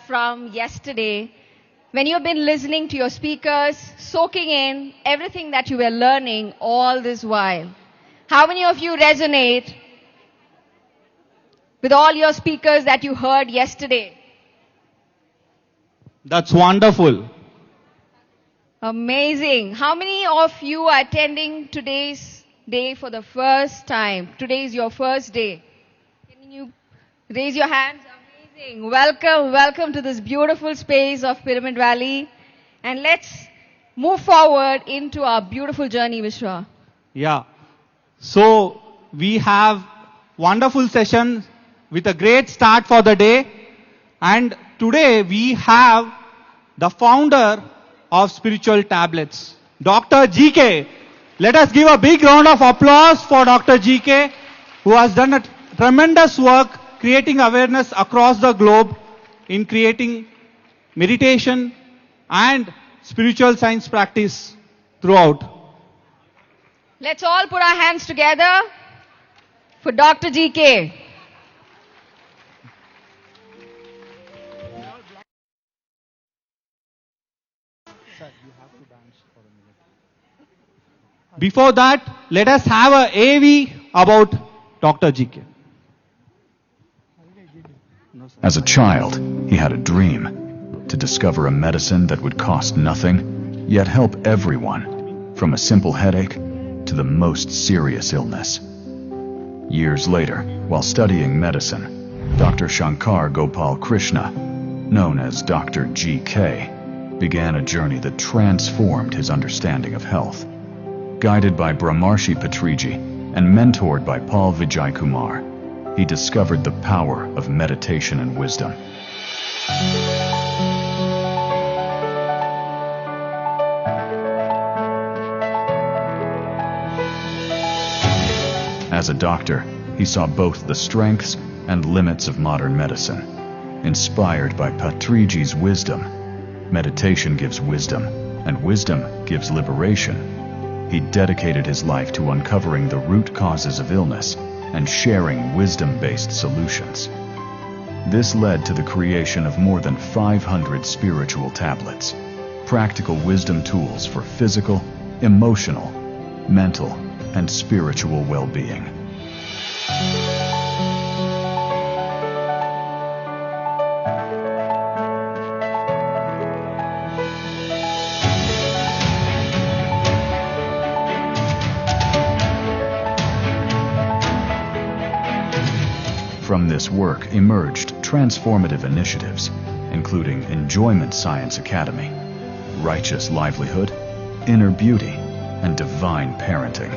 from yesterday, when you've been listening to your speakers, soaking in everything that you were learning all this while? How many of you resonate with all your speakers that you heard yesterday? That's wonderful. Amazing. How many of you are attending today's day for the first time? Today is your first day. Can you raise your hands? Amazing. Welcome, welcome to this beautiful space of Pyramid Valley. And let's move forward into our beautiful journey, Vishwa. Yeah. So we have wonderful session with a great start for the day. And today we have the founder of Spiritual Tablets, Dr. GK. Let us give a big round of applause for Dr. GK, who has done a tremendous work creating awareness across the globe in creating meditation and spiritual science practice throughout. Let's all put our hands together for Dr. GK. Before that, let us have a AV about Dr. GK. As a child, he had a dream to discover a medicine that would cost nothing, yet help everyone, from a simple headache to the most serious illness. Years later, while studying medicine, Dr. Shankar Gopal Krishna, known as Dr. GK, began a journey that transformed his understanding of health. Guided by Brahmarshi Patriji and mentored by Paul Vijay Kumar, he discovered the power of meditation and wisdom. As a doctor, he saw both the strengths and limits of modern medicine. Inspired by Patriji's wisdom, meditation gives wisdom, and wisdom gives liberation. He dedicated his life to uncovering the root causes of illness and sharing wisdom-based solutions. This led to the creation of more than 500 spiritual tablets, practical wisdom tools for physical, emotional, mental, and spiritual well-being. From this work emerged transformative initiatives, including Enjoyment Science Academy, Righteous Livelihood, Inner Beauty, and Divine Parenting.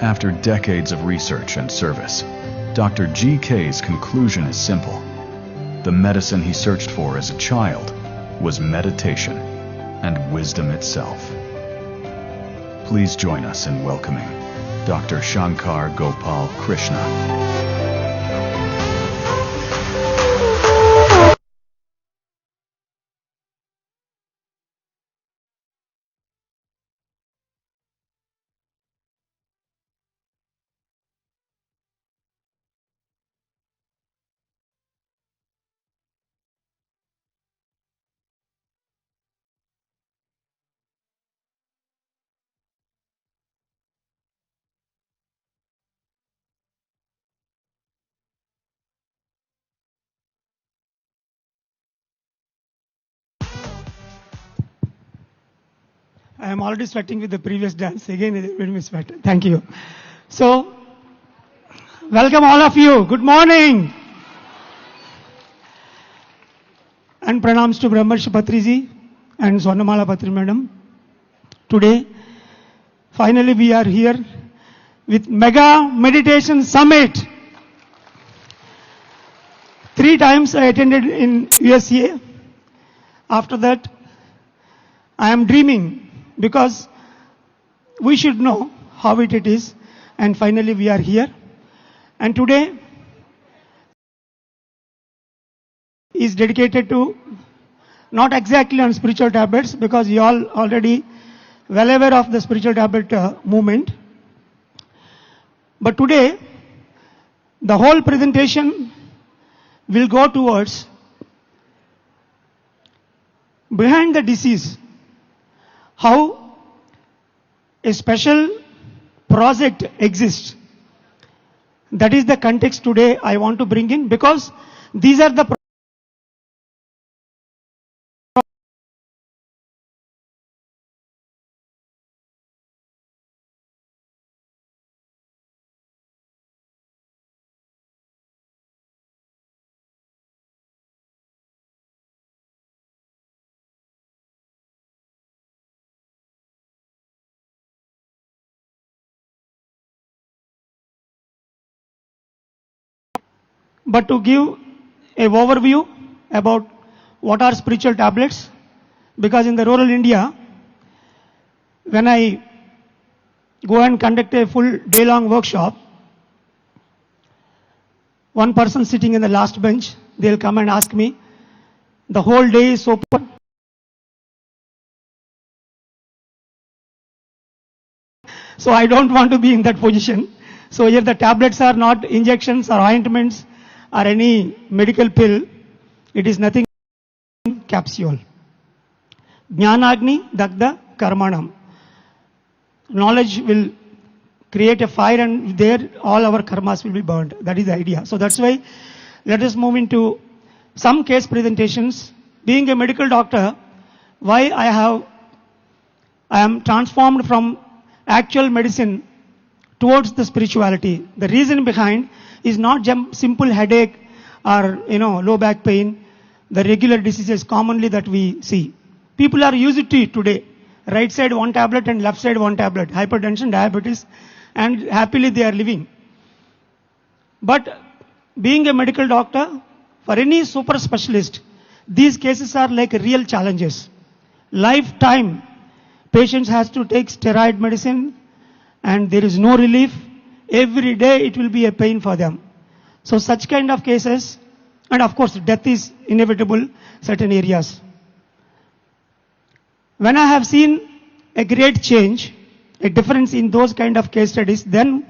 After decades of research and service, Dr. GK's conclusion is simple. The medicine he searched for as a child was meditation and wisdom itself. Please join us in welcoming Dr. Shankar Gopal Krishna. I am already sweating with the previous dance. Again, it made me sweat. Thank you. So, welcome all of you. Good morning. And pranams to Brahmarshi Patriji and Swarnamala Patri Madam. Today, finally we are here with Mega Meditation Summit. 3 times I attended in USA. After that, I am dreaming, because we should know how it is, and finally we are here. And today is dedicated to, not exactly on spiritual tablets, because you all already well aware of the spiritual tablet movement. But today, the whole presentation will go towards behind the disease, how a special project exists. That is the context today I want to bring in, because these are the but to give an overview about what are spiritual tablets, because in the rural India, when I go and conduct a full day-long workshop, one person sitting in the last bench, they'll come and ask me, the whole day is so poor. So I don't want to be in that position. So here the tablets are not injections or ointments or any medical pill. It is nothing capsule. Jnanagni Dagda Karmanam. Knowledge will create a fire, and there all our karmas will be burned. That is the idea. So that's why let us move into some case presentations. Being a medical doctor, why I am transformed from actual medicine towards the spirituality. The reason behind is not simple headache or low back pain, the regular diseases commonly that we see. People are used to it today. Right side one tablet and left side one tablet. Hypertension, diabetes, and happily they are living. But being a medical doctor, for any super specialist, these cases are like real challenges. Lifetime, patients has to take steroid medicine and there is no relief. Every day it will be a pain for them. So such kind of cases, and of course death is inevitable certain areas. When I have seen a great change, a difference in those kind of case studies, then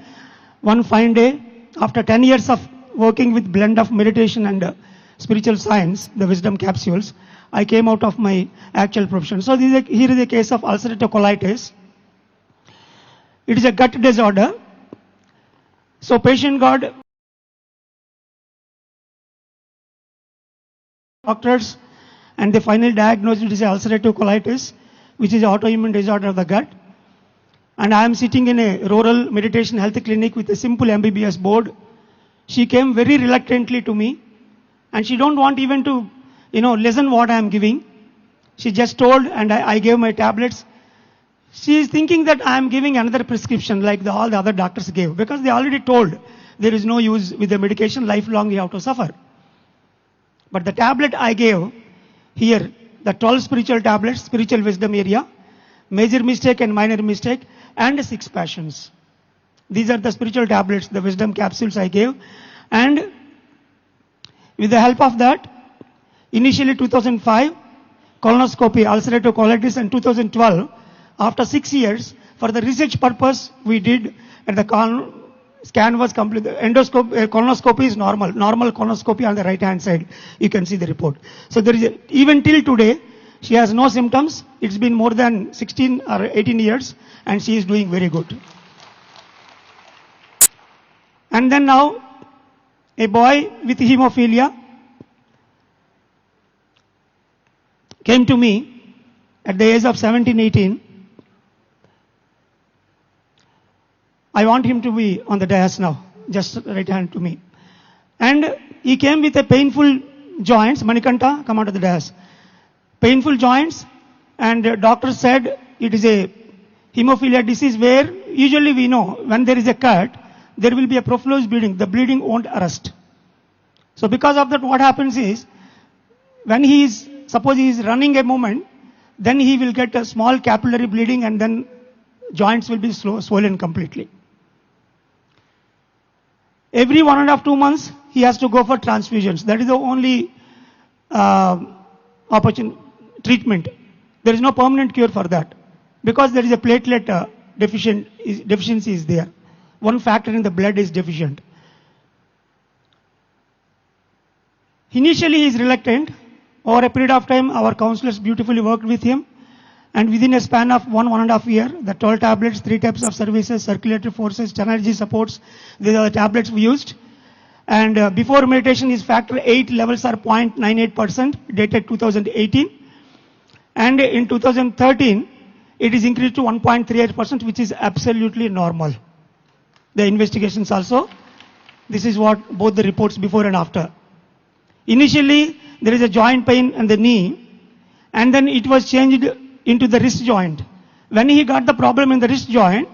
one fine day, after 10 years of working with blend of meditation and spiritual science, the wisdom capsules, I came out of my actual profession. So here is a case of ulcerative colitis. It is a gut disorder. So patient got doctors and they finally diagnosed it as ulcerative colitis, which is an autoimmune disorder of the gut. And I am sitting in a rural meditation health clinic with a simple MBBS board. She came very reluctantly to me, and she don't want even to, listen what I am giving. She just told, and I gave my tablets. She is thinking that I am giving another prescription like all the other doctors gave, because they already told there is no use with the medication, lifelong you have to suffer. But the tablet I gave here, the 12 spiritual tablets, spiritual wisdom area, major mistake and minor mistake, and 6 passions. These are the spiritual tablets, the wisdom capsules I gave. And with the help of that, initially 2005, colonoscopy, ulcerative colitis, and 2012, after 6 years, for the research purpose, we did, and the scan was complete. The colonoscopy is normal colonoscopy on the right hand side. You can see the report. So there is even till today, she has no symptoms. It's been more than 16 or 18 years, and she is doing very good. And then now, a boy with hemophilia came to me at the age of 17, 18. I want him to be on the dais now, just right hand to me. And he came with a painful joints. Manikanta, come out of the dais. Painful joints, and the doctor said it is a hemophilia disease where usually we know when there is a cut, there will be a profuse bleeding. The bleeding won't arrest. So because of that, what happens is, when suppose he is running a movement, then he will get a small capillary bleeding and then joints will be swollen completely. Every 1.5 to 2 months, he has to go for transfusions. That is the only treatment. There is no permanent cure for that, because there is a platelet deficiency is there. One factor in the blood is deficient. Initially he is reluctant. Over a period of time, our counselors beautifully worked with him. And within a span of 1.5 years, the 12 tablets, 3 types of services, circulatory forces, energy supports, these are the tablets we used. And before meditation, his factor 8 levels are 0.98%, dated 2018. And in 2013, it is increased to 1.38%, which is absolutely normal. The investigations also, this is what both the reports before and after. Initially, there is a joint pain in the knee, and then it was changed into the wrist joint. When he got the problem in the wrist joint,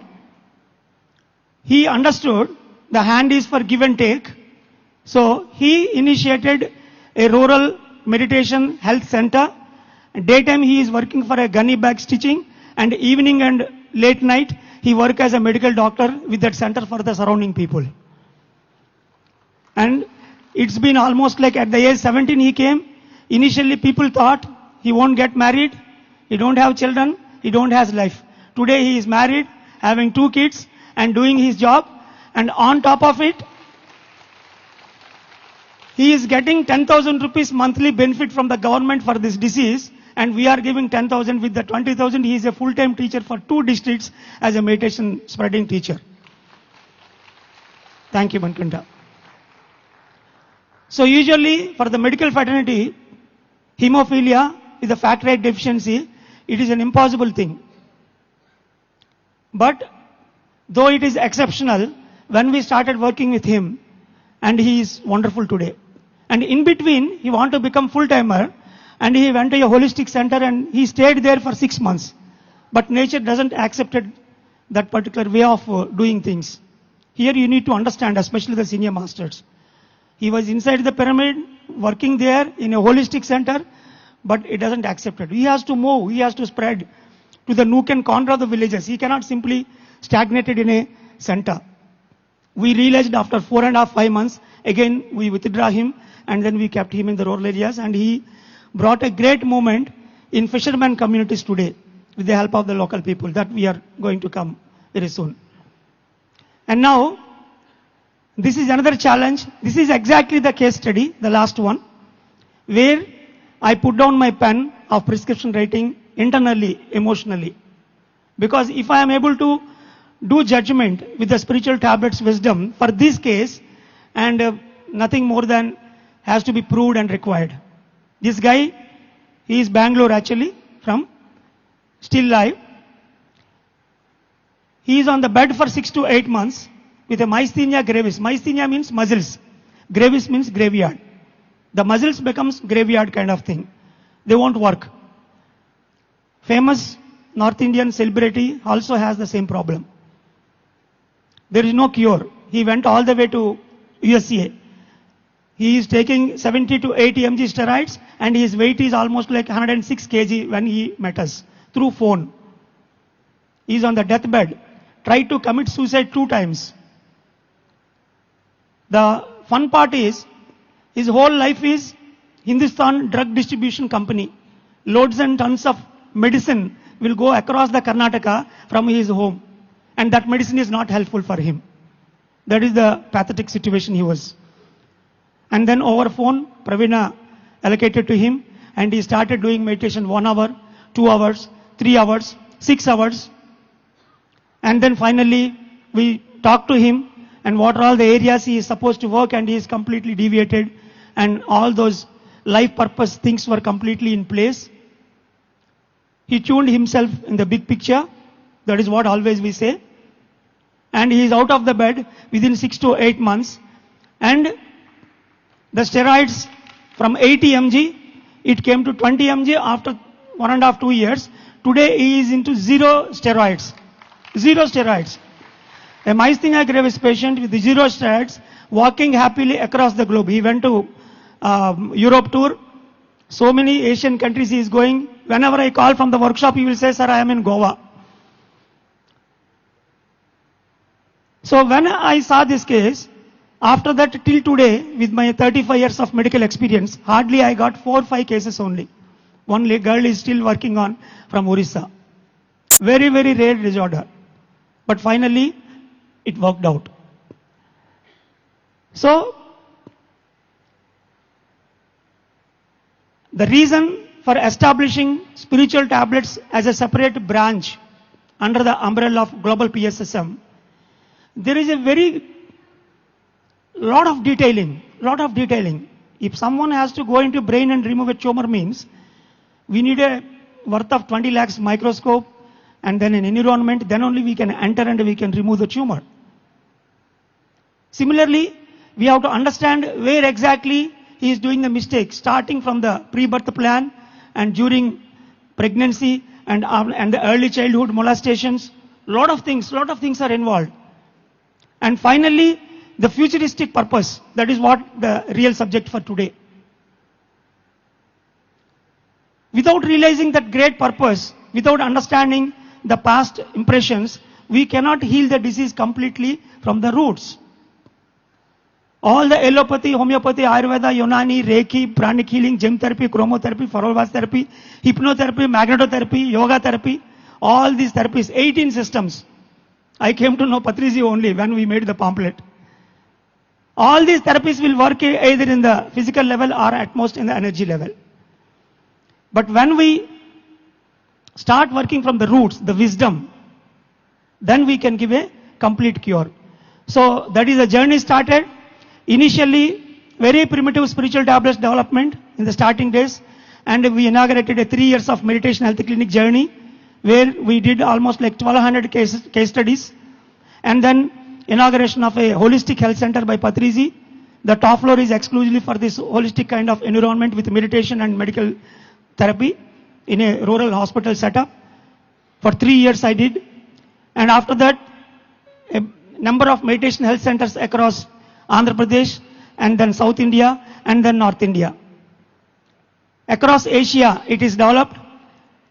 he understood the hand is for give and take. So he initiated a rural meditation health center. Daytime he is working for a gunny bag stitching, and evening and late night he work as a medical doctor with that center for the surrounding people. And it's been almost like at the age 17 he came. Initially people thought he won't get married, he don't have children, he don't have life. Today he is married, having 2 kids and doing his job, and on top of it, he is getting 10,000 rupees monthly benefit from the government for this disease, and we are giving 10,000. With the 20,000, he is a full-time teacher for 2 districts as a meditation spreading teacher. Thank you, Mankanta. So usually for the medical fraternity, hemophilia is a factor VIII deficiency. It is an impossible thing. But though it is exceptional, when we started working with him, and he is wonderful today. And in between, he wanted to become full-timer, and he went to a holistic center and he stayed there for 6 months. But nature doesn't accept that particular way of doing things. Here you need to understand, especially the senior masters. He was inside the pyramid, working there in a holistic center, but it doesn't accept it. He has to move, he has to spread to the nook and corner of the villages. He cannot simply stagnate in a center. We realized after 4.5, 5 months, again we withdraw him, and then we kept him in the rural areas, and he brought a great movement in fishermen communities today with the help of the local people that we are going to come very soon. And now, this is another challenge. This is exactly the case study, the last one, where I put down my pen of prescription writing internally, emotionally. Because if I am able to do judgment with the spiritual tablets wisdom for this case, and nothing more than has to be proved and required. This guy, he is Bangalore actually, from still live. He is on the bed for 6 to 8 months with a myasthenia gravis. Myasthenia means muscles. Gravis means graveyard. The muscles becomes graveyard kind of thing. They won't work. Famous North Indian celebrity also has the same problem. There is no cure. He went all the way to USA. He is taking 70 to 80 mg steroids, and his weight is almost like 106 kg when he met us through phone. He is on the deathbed. Tried to commit suicide 2 times. The fun part is, his whole life is Hindustan Drug Distribution Company. Loads and tons of medicine will go across the Karnataka from his home. And that medicine is not helpful for him. That is the pathetic situation he was. And then over phone, Pravina allocated to him, and he started doing meditation 1 hour, 2 hours, 3 hours, 6 hours. And then finally, we talked to him, and what are all the areas he is supposed to work, and he is completely deviated, and all those life purpose things were completely in place. He tuned himself in the big picture. That is what always we say. And he is out of the bed within 6 to 8 months. And the steroids from 80 mg, it came to 20 mg after 1.5 to 2 years. Today he is into 0 steroids. 0 steroids. A myasthenia gravis patient with 0 steroids, walking happily across the globe. He went to Europe tour. So many Asian countries he is going. Whenever I call from the workshop, he will say, "Sir, I am in Goa." So when I saw this case, after that till today, with my 35 years of medical experience, hardly I got 4 or 5 cases only. One girl is still working on from Orissa. Very, very rare disorder. But finally, it worked out. So, The reason for establishing spiritual tablets as a separate branch under the umbrella of global PSSM, there is a lot of detailing. If someone has to go into brain and remove a tumor means, we need a worth of 20 lakhs microscope and then an environment, then only we can enter and we can remove the tumor. Similarly, we have to understand where exactly he is doing the mistake, starting from the pre-birth plan and during pregnancy and the early childhood molestations. Lot of things are involved. And finally, the futuristic purpose. That is what the real subject for today. Without realizing that great purpose, without understanding the past impressions, we cannot heal the disease completely from the roots. All the allopathy, homeopathy, Ayurveda, Unani, Reiki, pranic healing, gem therapy, chromotherapy, forward therapy, hypnotherapy, magnetotherapy, yoga therapy, all these therapies, 18 systems. I came to know Patrizi only when we made the pamphlet. All these therapies will work either in the physical level or at most in the energy level. But when we start working from the roots, the wisdom, then we can give a complete cure. So that is the journey started. Initially, very primitive spiritual tablets development in the starting days, and we inaugurated a 3 years of meditation health clinic journey, where we did almost like 1200 case studies, and then inauguration of a holistic health center by Patrizi. The top floor is exclusively for this holistic kind of environment with meditation and medical therapy in a rural hospital setup. For 3 years I did, and after that, a number of meditation health centers across Andhra Pradesh, and then South India, and then North India. Across Asia, it is developed,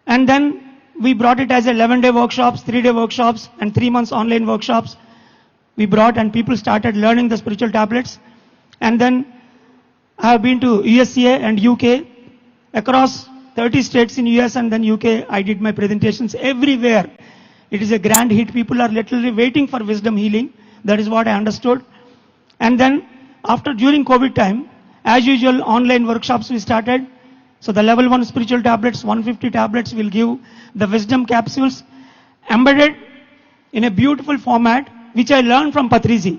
and then we brought it as 11-day workshops, 3-day workshops, and 3 months online workshops. We brought, and people started learning the spiritual tablets. And then I have been to USA and UK, across 30 states in US and then UK. I did my presentations everywhere. It is a grand hit. People are literally waiting for wisdom healing. That is what I understood. And then during COVID time, as usual, online workshops we started. So the level 1 spiritual tablets, 150 tablets will give the wisdom capsules embedded in a beautiful format, which I learned from Patrizi.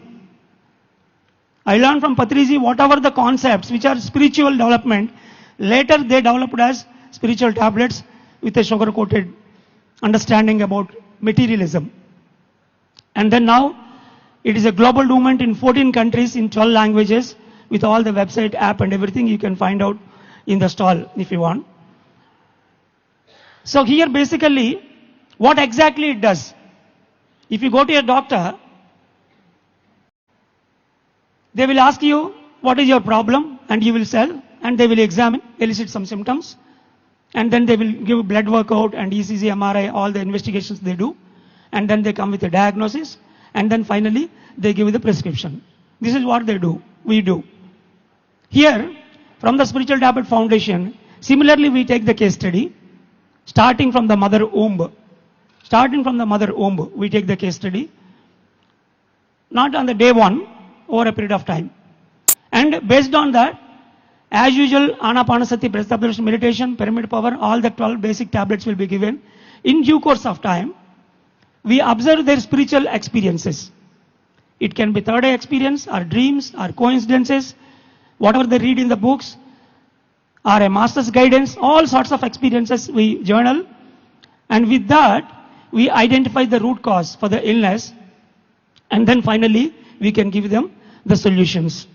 I learned from Patrizi whatever the concepts which are spiritual development, later they developed as spiritual tablets with a sugar-coated understanding about materialism. And then now, it is a global movement in 14 countries in 12 languages with all the website, app and everything you can find out in the stall if you want. So here basically, what exactly it does. If you go to a doctor, they will ask you what is your problem and you will tell, and they will examine, elicit some symptoms, and then they will give blood workout and ECG, MRI, all the investigations they do, and then they come with a diagnosis. And then finally, they give you the prescription. This is what they do, we do. Here, from the Spiritual Tablet Foundation, similarly we take the case study, starting from the mother womb. We take the case study, not on the day one, over a period of time. And based on that, as usual, Anapanasati, breath observation, meditation, pyramid power, all the 12 basic tablets will be given. In due course of time, we observe their spiritual experiences. It can be third eye experience, or dreams, or coincidences, whatever they read in the books, or a master's guidance, all sorts of experiences we journal. And with that, we identify the root cause for the illness. And then finally, we can give them the solutions.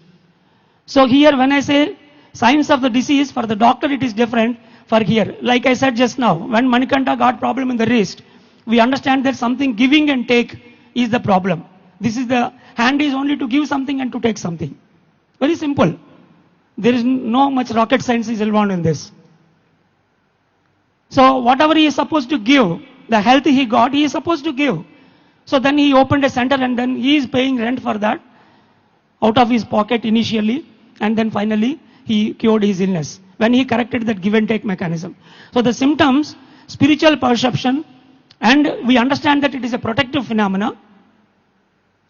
So here, when I say signs of the disease, for the doctor it is different. For here, like I said just now, when Manikanta got problem in the wrist, we understand that something giving and take is the problem. This is the hand is only to give something and to take something. Very simple. There is no much rocket science is involved in this. So whatever he is supposed to give, the health he got, he is supposed to give. So then he opened a center and then he is paying rent for that out of his pocket initially, and then finally he cured his illness when he corrected that give and take mechanism. So the symptoms, spiritual perception, and we understand that it is a protective phenomena.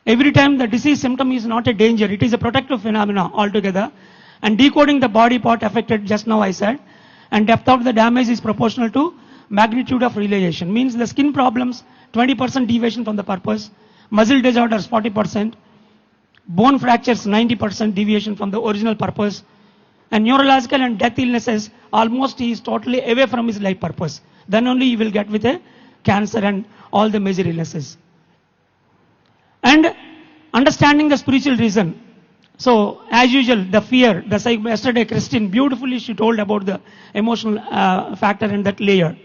Every time the disease symptom is not a danger, it is a protective phenomena altogether. And decoding the body part affected, just now I said. and depth of the damage is proportional to magnitude of realization. Means the skin problems, 20% deviation from the purpose, muscle disorders 40%, bone fractures 90% deviation from the original purpose, and neurological and death illnesses almost he is totally away from his life purpose. Then only you will get with a cancer and all the major illnesses. And understanding the spiritual reason. So as usual, the fear, yesterday Christine beautifully she told about the emotional factor in that layer.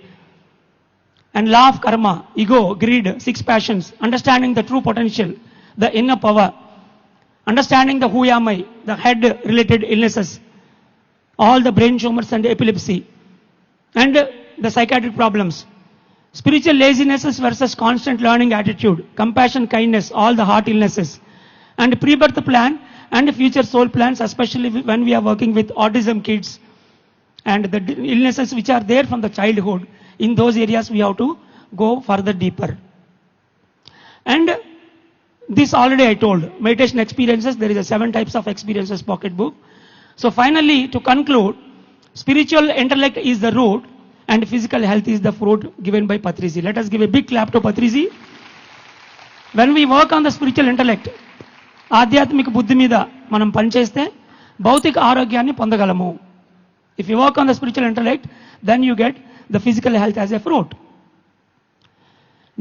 And law of karma, ego, greed, 6 passions, understanding the true potential, the inner power, understanding the who am I, the head related illnesses, all the brain tumors and epilepsy, and the psychiatric problems. Spiritual lazinesses versus constant learning attitude, compassion, kindness, all the heart illnesses, and pre-birth plan and future soul plans, especially when we are working with autism kids and the illnesses which are there from the childhood. In those areas we have to go further deeper. And this already I told, meditation experiences, there is a 7 types of experiences pocket book. So finally, to conclude, spiritual intellect is the root and physical health is the fruit given by Patrizi. Let us give a big clap to Patrizi. When we work on the spiritual intellect, ఆధ్యాత్మిక బుద్ధి మీద మనం పనిచేస్తే భౌతిక ఆరోగ్యాన్ని పొందగలము. If you work on the spiritual intellect, then you get the physical health as a fruit.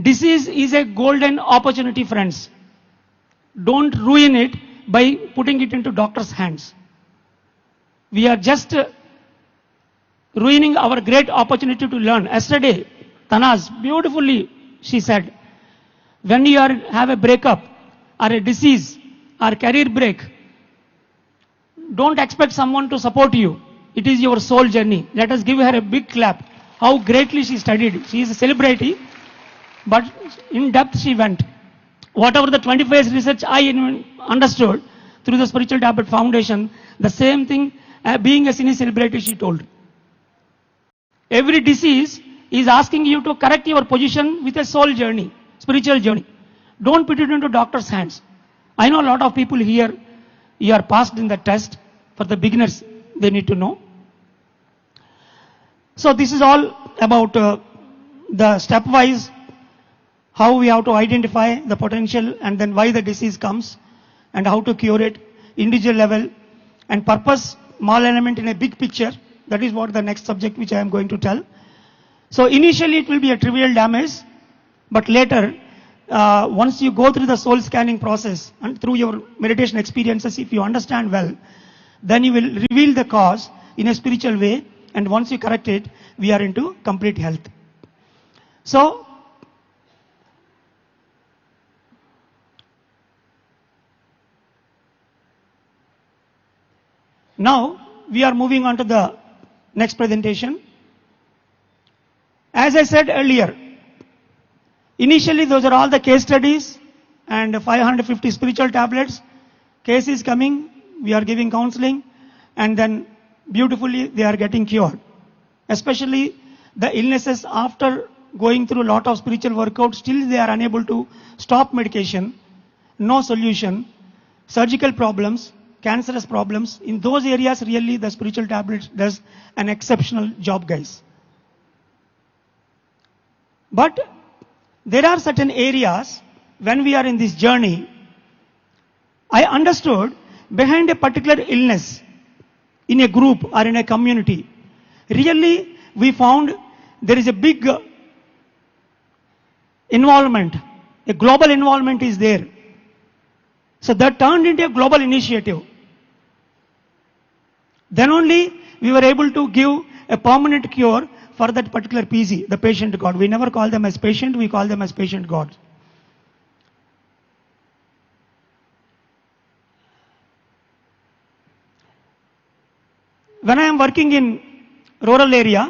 Disease is a golden opportunity, friends. Don't ruin it by putting it into doctor's hands. We are just ruining our great opportunity to learn. Yesterday, Tanaz beautifully she said, when you have a breakup or a disease or career break, don't expect someone to support you. It is your soul journey. Let us give her a big clap. How greatly she studied. She is a celebrity, but in depth she went. Whatever the 25 years research I understood through the Spiritual Tablet Foundation, the same thing being a cine celebrity she told. Every disease is asking you to correct your position with a soul journey, spiritual journey. Don't put it into doctor's hands. I know a lot of people here, you are passed in the test. For the beginners, they need to know. So this is all about the stepwise, how we have to identify the potential and then why the disease comes and how to cure it, individual level, and purpose, small element in a big picture. That is what the next subject which I am going to tell. So initially it will be a trivial damage, but later, once you go through the soul scanning process and through your meditation experiences, if you understand well, then you will reveal the cause in a spiritual way, and once you correct it, we are into complete health. So, now we are moving on to the next presentation. As I said earlier, initially those are all the case studies and 550 spiritual tablets. Case is coming, we are giving counseling, and then beautifully they are getting cured. Especially the illnesses after going through a lot of spiritual workout, still they are unable to stop medication, no solution, surgical problems, cancerous problems. In those areas really the spiritual tablet does an exceptional job, guys. But there are certain areas when we are in this journey, I understood behind a particular illness in a group or in a community, really we found there is a big involvement, a global involvement is there. So that turned into a global initiative. Then only we were able to give a permanent cure for that particular PZ, the patient God. We never call them as patient, we call them as patient God. When I am working in rural area,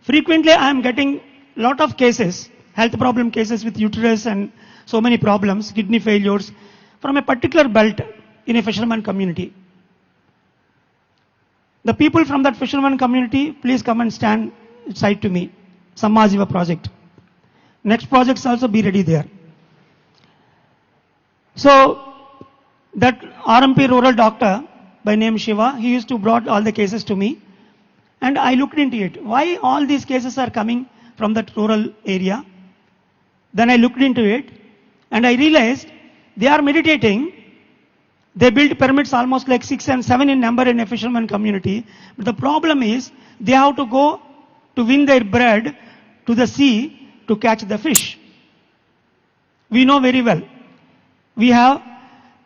frequently I am getting lot of cases, health problem cases with uterus and so many problems, kidney failures, from a particular belt in a fisherman community. The people from that fisherman community, please come and stand side to me. Sammajiva project. Next projects also be ready there. So, that RMP rural doctor by name Shiva, he used to brought all the cases to me. And I looked into it. Why all these cases are coming from that rural area? Then I looked into it and I realized they are meditating. They build pyramids almost like 6 and 7 in number in a fisherman community. But the problem is they have to go to win their bread to the sea to catch the fish. We know very well. We have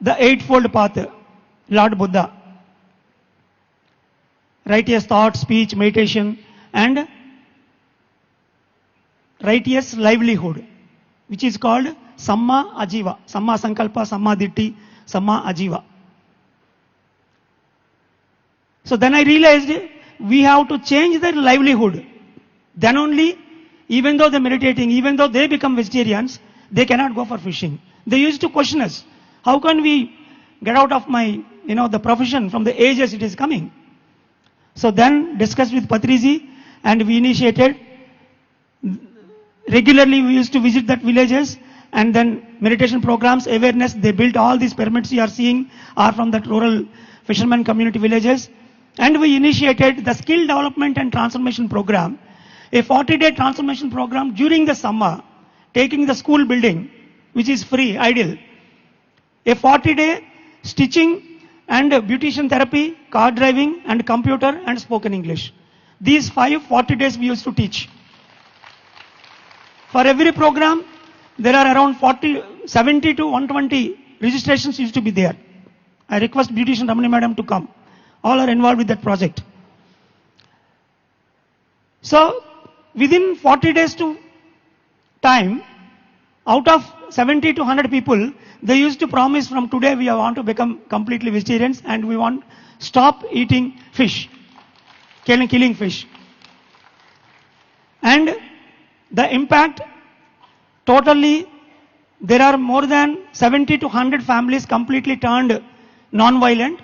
the eightfold path, Lord Buddha. Righteous thought, speech, meditation, and righteous livelihood, which is called Samma Ajiva. Samma Sankalpa, Samma Ditti, Samma Ajiva. So then I realized we have to change their livelihood. Then only, even though they're meditating, even though they become vegetarians, they cannot go for fishing. They used to question us, how can we get out of my, the profession from the ages it is coming? So then discussed with Patriji and we initiated. Regularly we used to visit that villages and then meditation programs, awareness. They built all these pyramids you are seeing are from that rural fishermen community villages. And we initiated the skill development and transformation program, a 40-day transformation program during the summer, taking the school building, which is free, ideal. A 40-day stitching and beautician therapy, car driving and computer and spoken English. These 40 days we used to teach. For every program, there are around 70 to 120 registrations used to be there. I request beautician Ramani madam to come. All are involved with that project. So, within 40 days to time, out of 70 to 100 people, they used to promise from today we want to become completely vegetarians and we want stop eating fish, killing fish. And the impact, totally, there are more than 70 to 100 families completely turned non-violent.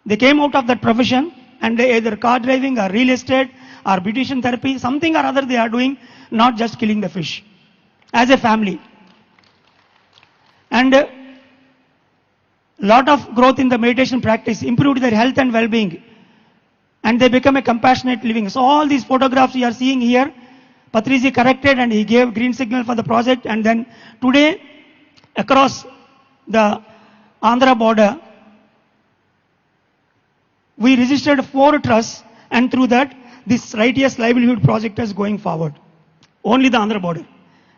They came out of that profession and they either car driving or real estate or beautician therapy, something or other they are doing, not just killing the fish, as a family. And lot of growth in the meditation practice, improved their health and well-being. And they become a compassionate living. So all these photographs you are seeing here, Patriji corrected and he gave green signal for the project. And then today, across the Andhra border, we registered 4 trusts and through that, this righteous livelihood project is going forward. Only the Andhra border.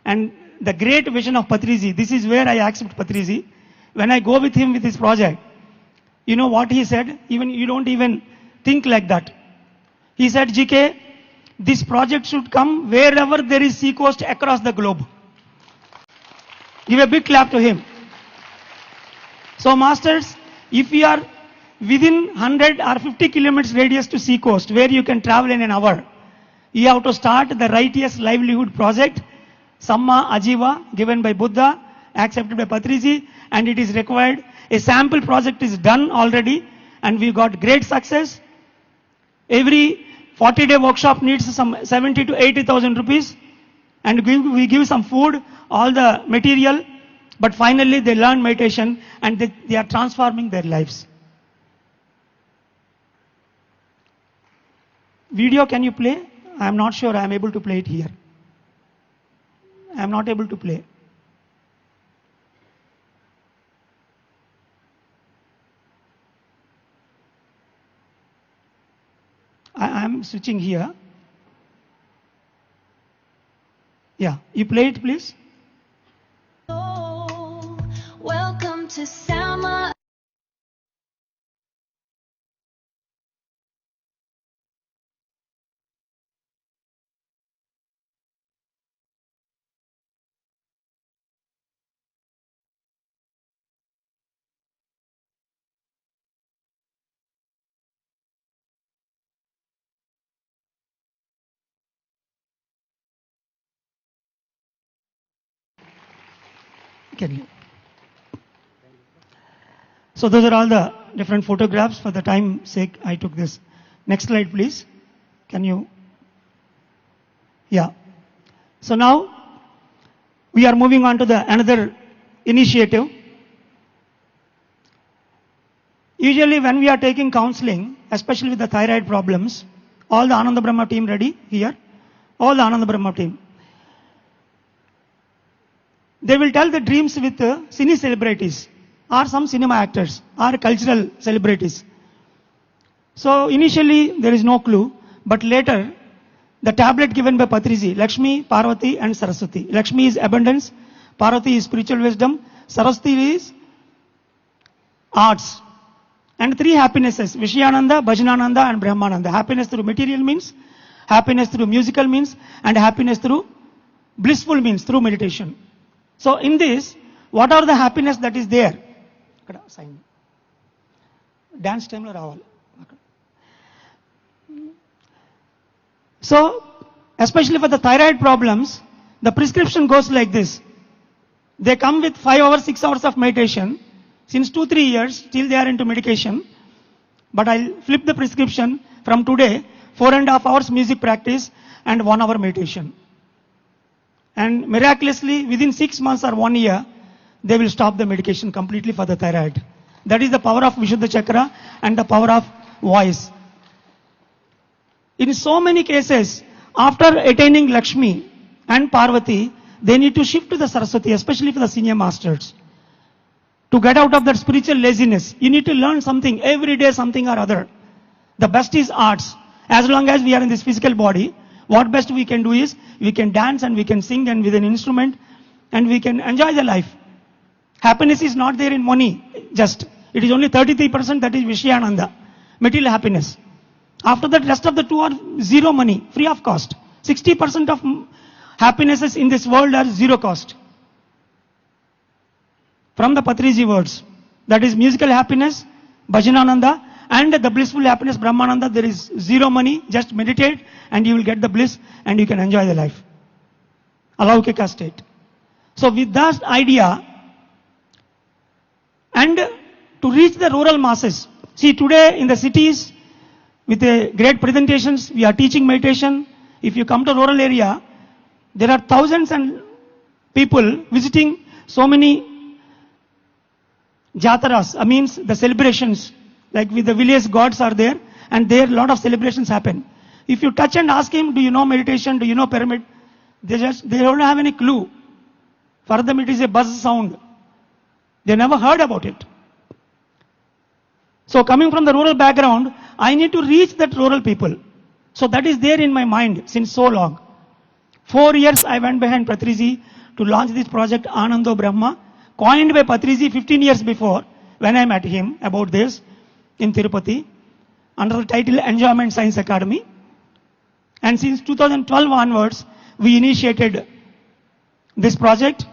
And the great vision of Patriji, this is where I accept Patriji. When I go with him with his project, you know what he said? Even you don't even think like that. He said, GK, this project should come wherever there is sea coast across the globe. Give a big clap to him. So masters, if you are within 100 or 50 kilometers radius to sea coast, where you can travel in an hour, you have to start the righteous livelihood project, Samma Ajiva, given by Buddha, accepted by Patriji, and it is required. A sample project is done already, and we got great success. Every 40-day workshop needs some 70 to 80,000 rupees, and we give some food, all the material, but finally they learn meditation and they are transforming their lives. Video, can you play? I am not sure I am able to play it here. I am not able to play. I am switching here. Yeah, you play it, please. Welcome to Sama. Can you? So those are all the different photographs. For the time sake, I took this. Next slide, please. Can you? Yeah. So now we are moving on to the another initiative. Usually when we are taking counseling, especially with the thyroid problems, All the Ananda Brahma team ready here? All the Ananda Brahma team. They will tell the dreams with cine celebrities or some cinema actors or cultural celebrities. So initially there is no clue, but later the tablet given by Patriji, Lakshmi, Parvati and Saraswati. Lakshmi is abundance, Parvati is spiritual wisdom, Saraswati is arts. And three happinesses, Vishayananda, Bhajanananda and Brahmananda. Happiness through material means, happiness through musical means, and happiness through blissful means, through meditation. So in this, what are the happiness that is there? Dance time lo raval. So, especially for the thyroid problems, the prescription goes like this. They come with 5 hours, 6 hours of meditation. Since 2-3 years, still they are into medication. But I'll flip the prescription from today, 4.5 hours music practice and 1 hour meditation. And miraculously, within 6 months or 1 year, they will stop the medication completely for the thyroid. That is the power of Vishuddha Chakra and the power of voice. In so many cases, after attaining Lakshmi and Parvati, they need to shift to the Saraswati, especially for the senior masters. To get out of that spiritual laziness, you need to learn something, every day something or other. The best is arts. As long as we are in this physical body, what best we can do is, we can dance and we can sing and with an instrument and we can enjoy the life. Happiness is not there in money, just. It is only 33%, that is Vishayananda, material happiness. After that, rest of the 2 are zero money, free of cost. 60% of happinesses in this world are zero cost. From the Patriji words, that is musical happiness, Bhajanananda, and the blissful happiness, Brahmananda, there is zero money, just meditate and you will get the bliss and you can enjoy the life. Alaukika state. So with that idea, and to reach the rural masses, see today in the cities, with the great presentations, we are teaching meditation. If you come to rural area, there are thousands and people visiting so many jataras, means the celebrations, like with the village gods are there, and there a lot of celebrations happen. If you touch and ask him, do you know meditation, do you know pyramid? They don't have any clue. For them it is a buzz sound. They never heard about it. So coming from the rural background, I need to reach that rural people. So that is there in my mind since so long. 4 years I went behind Patriji to launch this project Anando Brahma, coined by Patriji 15 years before when I met him about this in Tirupati under the title Enjoyment Science Academy. And since 2012 onwards, we initiated this project.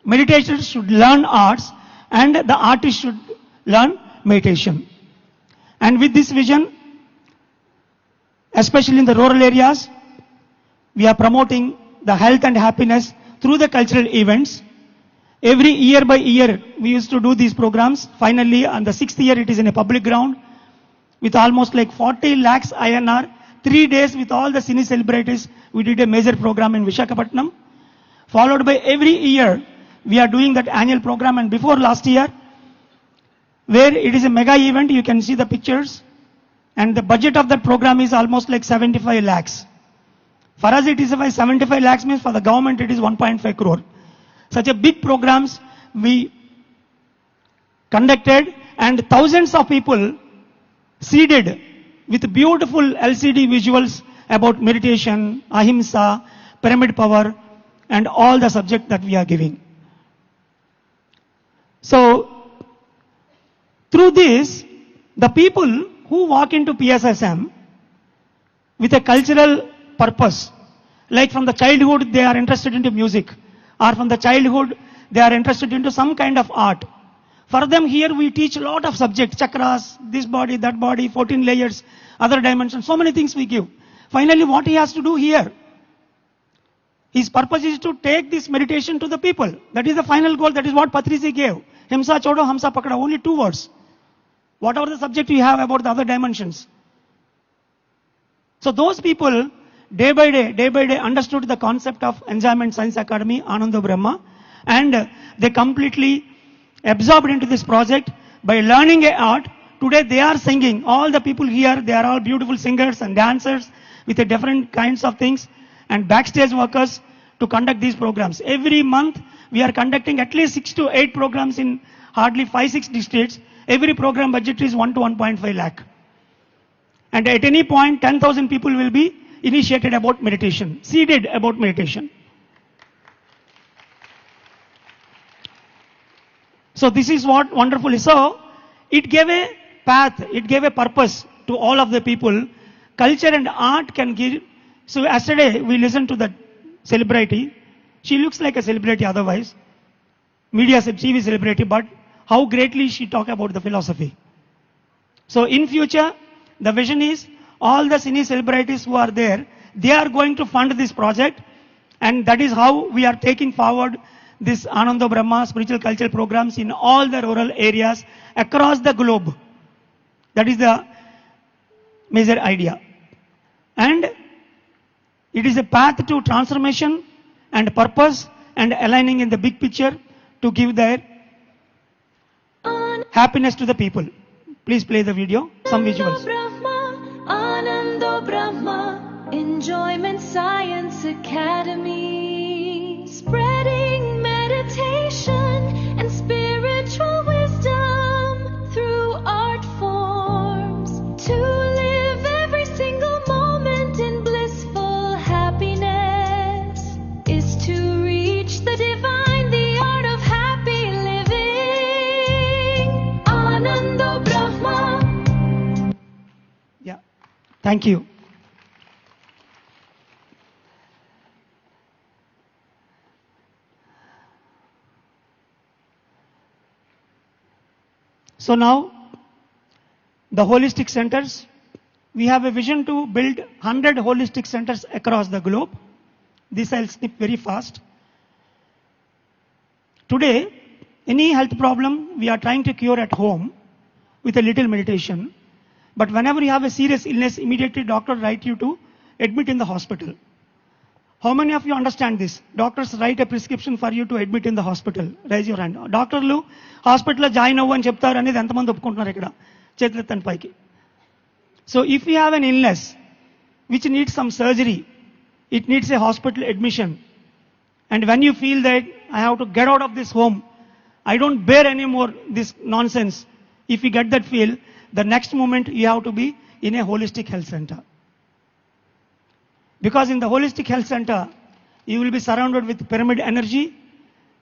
Meditators should learn arts and the artists should learn meditation. And with this vision, especially in the rural areas, we are promoting the health and happiness through the cultural events. Every year by year, we used to do these programs. Finally, on the 6th year, it is in a public ground with almost like 40 lakhs INR, 3 days with all the cine celebrities. We did a major program in Visakhapatnam. Followed by every year, we are doing that annual program. And before last year, where it is a mega event, you can see the pictures. And the budget of that program is almost like 75 lakhs. For us, it is 75 lakhs means for the government, it is 1.5 crore. Such a big programs we conducted, and thousands of people seeded with beautiful LCD visuals about meditation, ahimsa, pyramid power, and all the subject that we are giving. So, through this, the people who walk into PSSM with a cultural purpose, like from the childhood they are interested into music, or from the childhood they are interested into some kind of art. For them here we teach a lot of subjects, chakras, this body, that body, 14 layers, other dimensions, so many things we give. Finally, what he has to do here? His purpose is to take this meditation to the people. That is the final goal. That is what Patriji gave. Himsa chodo, hamsa pakada. Only 2 words. Whatever the subject you have about the other dimensions. So those people, day by day understood the concept of Enjoyment Science Academy, Ananda Brahma, and they completely absorbed into this project by learning a art today they are singing. All the people here, they are all beautiful singers and dancers with a different kinds of things, and backstage workers to conduct these programs. Every month, we are conducting at least 6 to 8 programs in hardly 5-6 districts. Every program budget is 1 to 1.5 lakh. And at any point, 10,000 people will be initiated about meditation, seeded about meditation. So this is what wonderful is. So it gave a path, it gave a purpose to all of the people. Culture and art can give. So yesterday we listened to the celebrity. She looks like a celebrity otherwise. Media said she is a celebrity, but how greatly she talked about the philosophy. So in future, the vision is all the cine celebrities who are there, they are going to fund this project, and that is how we are taking forward this Ananda Brahma spiritual cultural programs in all the rural areas across the globe. That is the major idea. And it is a path to transformation and purpose and aligning in the big picture to give their happiness to the people. Please play the video, some visuals. Ananda Brahma, Enjoyment Science Academy, spreading meditation and spiritual wisdom through art forms to live every single moment in blissful happiness is to reach the divine, the art of happy living. Ananda Brahma. Yeah, thank you. So now, the holistic centers, we have a vision to build 100 holistic centers across the globe. This I'll snip very fast. Today, any health problem we are trying to cure at home with a little meditation. But whenever you have a serious illness, immediately doctor write you to admit in the hospital. How many of you understand this? Doctors write a prescription for you to admit in the hospital. Raise your hand. Doctorlu hospital lo join avvu ani cheptaru anedi entamandi oppukuntunnaru ikkada. Chetuలు ఎత్తండి పైకి. So if you have an illness which needs some surgery, it needs a hospital admission. And when you feel that I have to get out of this home, I don't bear anymore this nonsense. If you get that feel, the next moment you have to be in a holistic health center. Because in the holistic health center, you will be surrounded with pyramid energy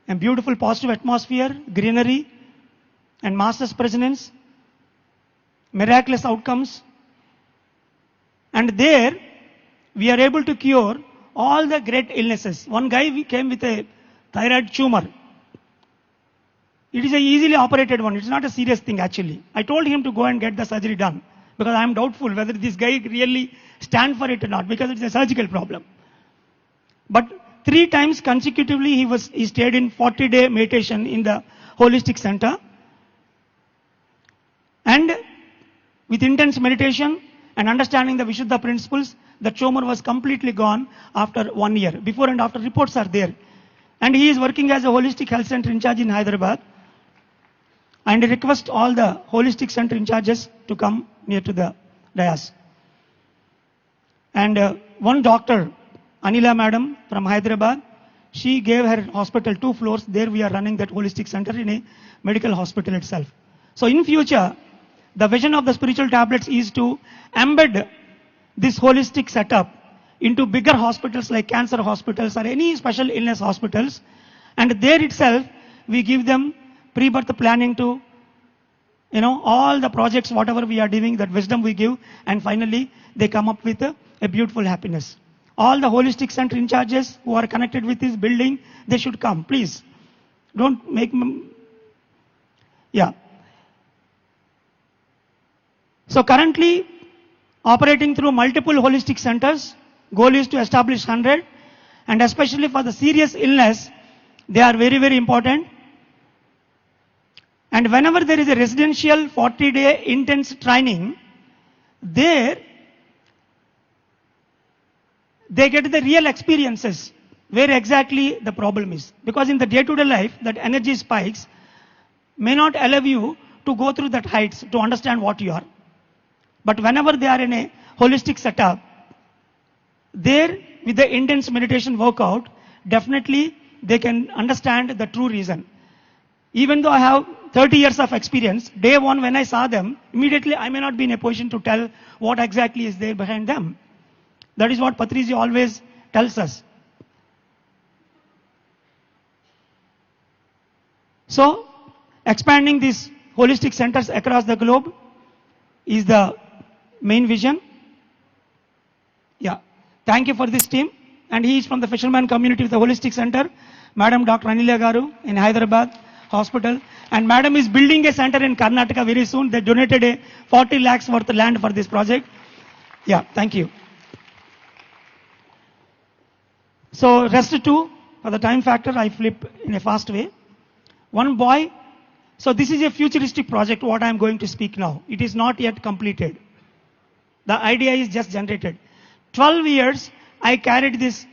and beautiful positive atmosphere, greenery, and master's presence, miraculous outcomes. And there, we are able to cure all the great illnesses. One guy came with a thyroid tumor. It is a easily operated one. It's not a serious thing actually. I told him to go and get the surgery done because I am doubtful whether this guy really stand for it or not because it's a surgical problem. But 3 times consecutively he stayed in 40-day meditation in the holistic center. And with intense meditation and understanding the Vishuddha principles, the tumor was completely gone after 1 year. Before and after reports are there. And he is working as a holistic health center in charge in Hyderabad. And I request all the holistic center in charges to come near to the dais. And one doctor, Anila madam from Hyderabad, she gave her hospital 2 floors. There we are running that holistic center in a medical hospital itself. So in future, the vision of the spiritual tablets is to embed this holistic setup into bigger hospitals like cancer hospitals or any special illness hospitals. And there itself, we give them pre-birth planning to, all the projects, whatever we are doing, that wisdom we give, and finally they come up with a beautiful happiness. All the holistic center in charges who are connected with this building, they should come, please. Don't make So currently, operating through multiple holistic centers, goal is to establish 100, and especially for the serious illness, they are very, very important. And whenever there is a residential 40-day intense training, there they get the real experiences where exactly the problem is. Because in the day-to-day life, that energy spikes may not allow you to go through that heights to understand what you are. But whenever they are in a holistic setup, there with the intense meditation workout, definitely they can understand the true reason. Even though I have 30 years of experience, day one when I saw them, immediately I may not be in a position to tell what exactly is there behind them. That is what Patriji always tells us. So, expanding these holistic centers across the globe is the main vision. Yeah. Thank you for this team. And he is from the fisherman community with the holistic center. Madam Dr. Anilya Garu in Hyderabad Hospital. And Madam is building a center in Karnataka very soon. They donated a 40 lakhs worth of land for this project. Yeah, thank you. So, rest two, for the time factor, I flip in a fast way. One boy, so this is a futuristic project, what I am going to speak now. It is not yet completed. The idea is just generated. 12 years, I carried this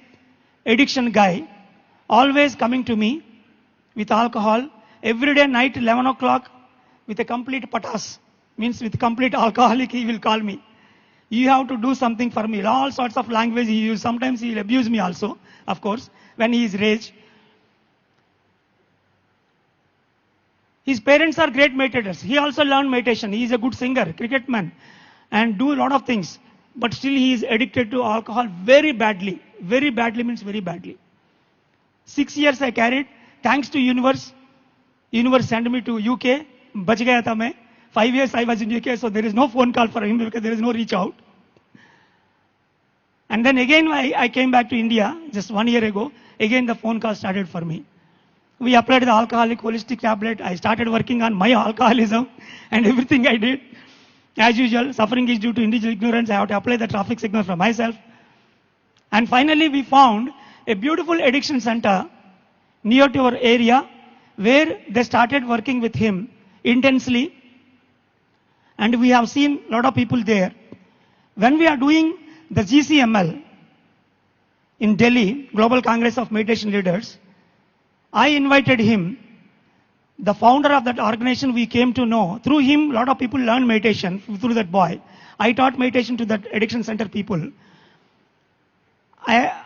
addiction guy, always coming to me with alcohol, every day night 11 o'clock with a complete patas, means with complete alcoholic, he will call me. You have to do something for me. All sorts of language he uses. Sometimes he will abuse me also, of course, when he is raged. His parents are great meditators. He also learned meditation. He is a good singer, cricketman, and do a lot of things. But still he is addicted to alcohol very badly. Very badly means very badly. 6 years I carried. Thanks to universe. Universe sent me to UK. Bach gaya tha main. 5 years I was in UK, so there is no phone call for him because there is no reach out. And then again I came back to India just 1 year ago. Again the phone call started for me. We applied the alcoholic holistic tablet. I started working on my alcoholism and everything I did. As usual, suffering is due to individual ignorance. I have to apply the traffic signal for myself. And finally, we found a beautiful addiction center near to our area where they started working with him intensely. And we have seen a lot of people there. When we are doing the GCML in Delhi, Global Congress of Meditation Leaders, I invited him, the founder of that organization. We came to know. Through him, a lot of people learned meditation through that boy. I taught meditation to that addiction center people. I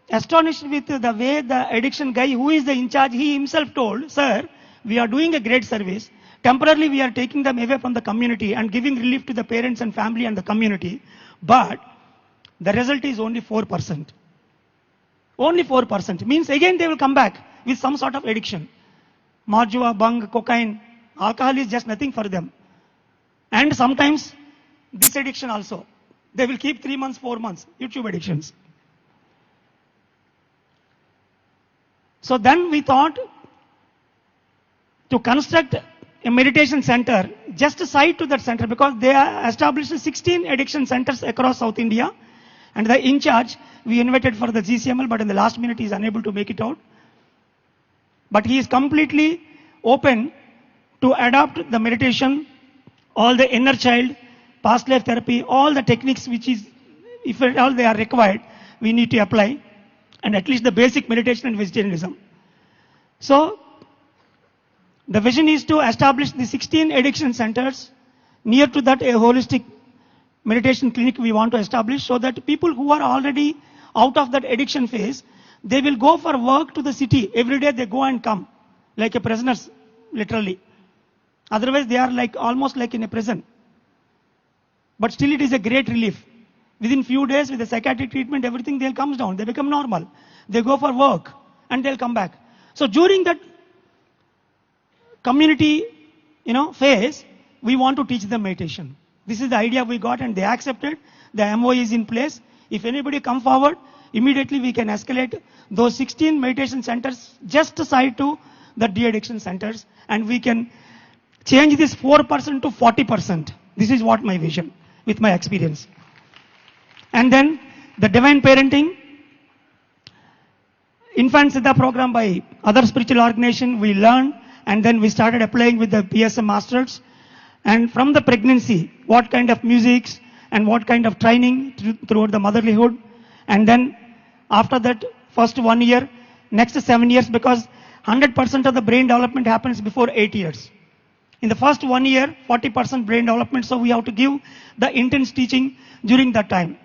astonished with the way the addiction guy, who is the in charge, he himself told, sir, we are doing a great service. Temporarily, we are taking them away from the community and giving relief to the parents and family and the community. But the result is only 4%. Only 4%. Means again they will come back with some sort of addiction. Marjua, bang, cocaine, alcohol is just nothing for them. And sometimes this addiction also. They will keep 3 months, 4 months, YouTube addictions. So then we thought to construct a meditation center just side to that center, because they are established 16 addiction centers across South India. And the in charge, we invited for the GCML, but in the last minute he is unable to make it out. But he is completely open to adopt the meditation, all the inner child, past life therapy, all the techniques which is, if at all they are required, we need to apply. And at least the basic meditation and vegetarianism. So, the vision is to establish the 16 addiction centers. Near to that, a holistic meditation clinic we want to establish, so that people who are already out of that addiction phase, they will go for work to the city. Every day they go and come, like a prisoners, literally. Otherwise they are like almost like in a prison. But still it is a great relief. Within few days with the psychiatric treatment, everything they'll comes down. They become normal. They go for work and they'll come back. So during that community, phase, we want to teach them meditation. This is the idea we got and they accepted. The MOE is in place. If anybody come forward, immediately we can escalate those 16 meditation centers just aside to the de-addiction centers, and we can change this 4% to 40%. This is what my vision with my experience. And then the divine parenting, infant Siddha program by other spiritual organization, we learned, and then we started applying with the PSM masters. And from the pregnancy, what kind of musics and what kind of training throughout the motherlyhood. And then after that, first 1 year, next 7 years, because 100% of the brain development happens before 8 years. In the first 1 year, 40% brain development, so we have to give the intense teaching during that time.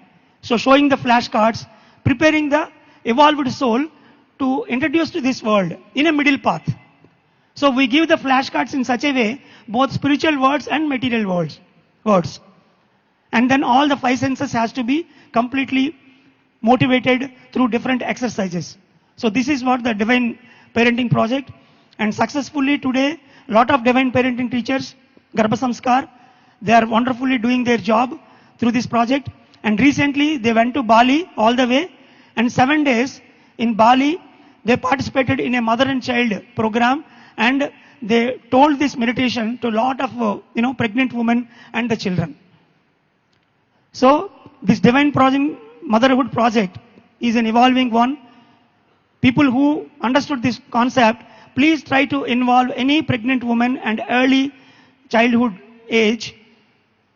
So showing the flashcards, preparing the evolved soul to introduce to this world in a middle path. So we give the flashcards in such a way, both spiritual words and material words. And then all the 5 senses has to be completely motivated through different exercises. So this is what the Divine Parenting Project. And successfully today, lot of Divine Parenting teachers, Garbha Samskar, they are wonderfully doing their job through this project. And recently they went to Bali all the way, and 7 days in Bali, they participated in a mother and child program, and they told this meditation to a lot of pregnant women and the children. So this Divine Motherhood Project is an evolving one. People who understood this concept, please try to involve any pregnant woman and early childhood age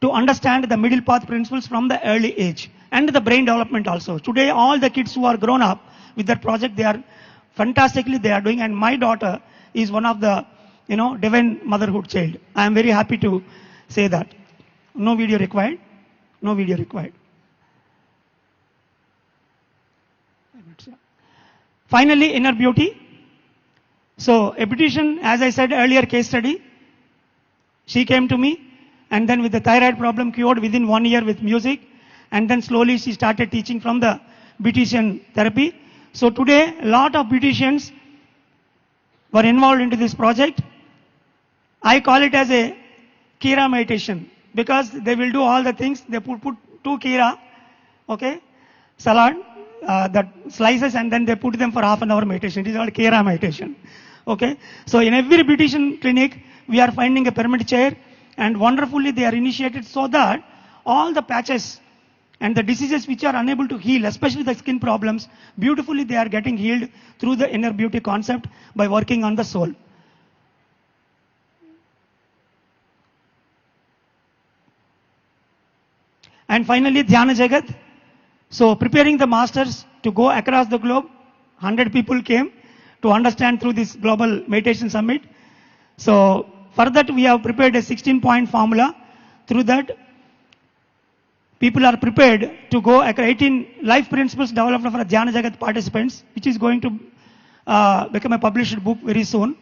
to understand the middle path principles from the early age, and the brain development also. Today, all the kids who are grown up with that project, they are fantastically they are doing, and my daughter is one of the Divine Motherhood child. I am very happy to say that. No video required. No video required. Finally, inner beauty. So a beautician, as I said earlier, case study. She came to me, and then with the thyroid problem cured within 1 year with music, and then slowly she started teaching from the beautician therapy. So today, a lot of beauticians were involved into this project. I call it as a Kira meditation, because they will do all the things. They put 2 Kira, okay, salad, that slices, and then they put them for half an hour meditation. It is called Kira meditation. Okay. So in every beautician clinic, we are finding a pyramid chair, and wonderfully they are initiated so that all the patches and the diseases which are unable to heal, especially the skin problems, beautifully they are getting healed through the inner beauty concept by working on the soul. And finally, Dhyana Jagat. So preparing the masters to go across the globe, 100 people came to understand through this global meditation summit. So for that we have prepared a 16-point formula. Through that, people are prepared to go across 18 life principles developed for Dhyana Jagat participants, which is going to become a published book very soon.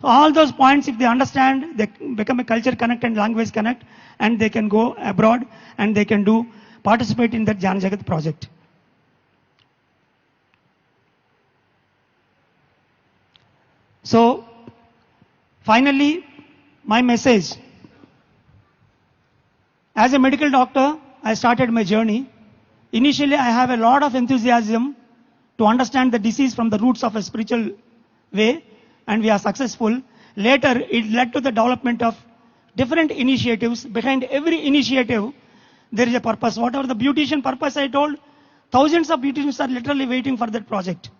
So all those points, if they understand, they become a culture connect and language connect, and they can go abroad and they can participate in that Dhyana Jagat project. So, finally, my message. As a medical doctor, I started my journey. Initially, I have a lot of enthusiasm to understand the disease from the roots of a spiritual way, and we are successful. Later, it led to the development of different initiatives. Behind every initiative, there is a purpose. Whatever the beautician purpose I told, thousands of beauticians are literally waiting for that project.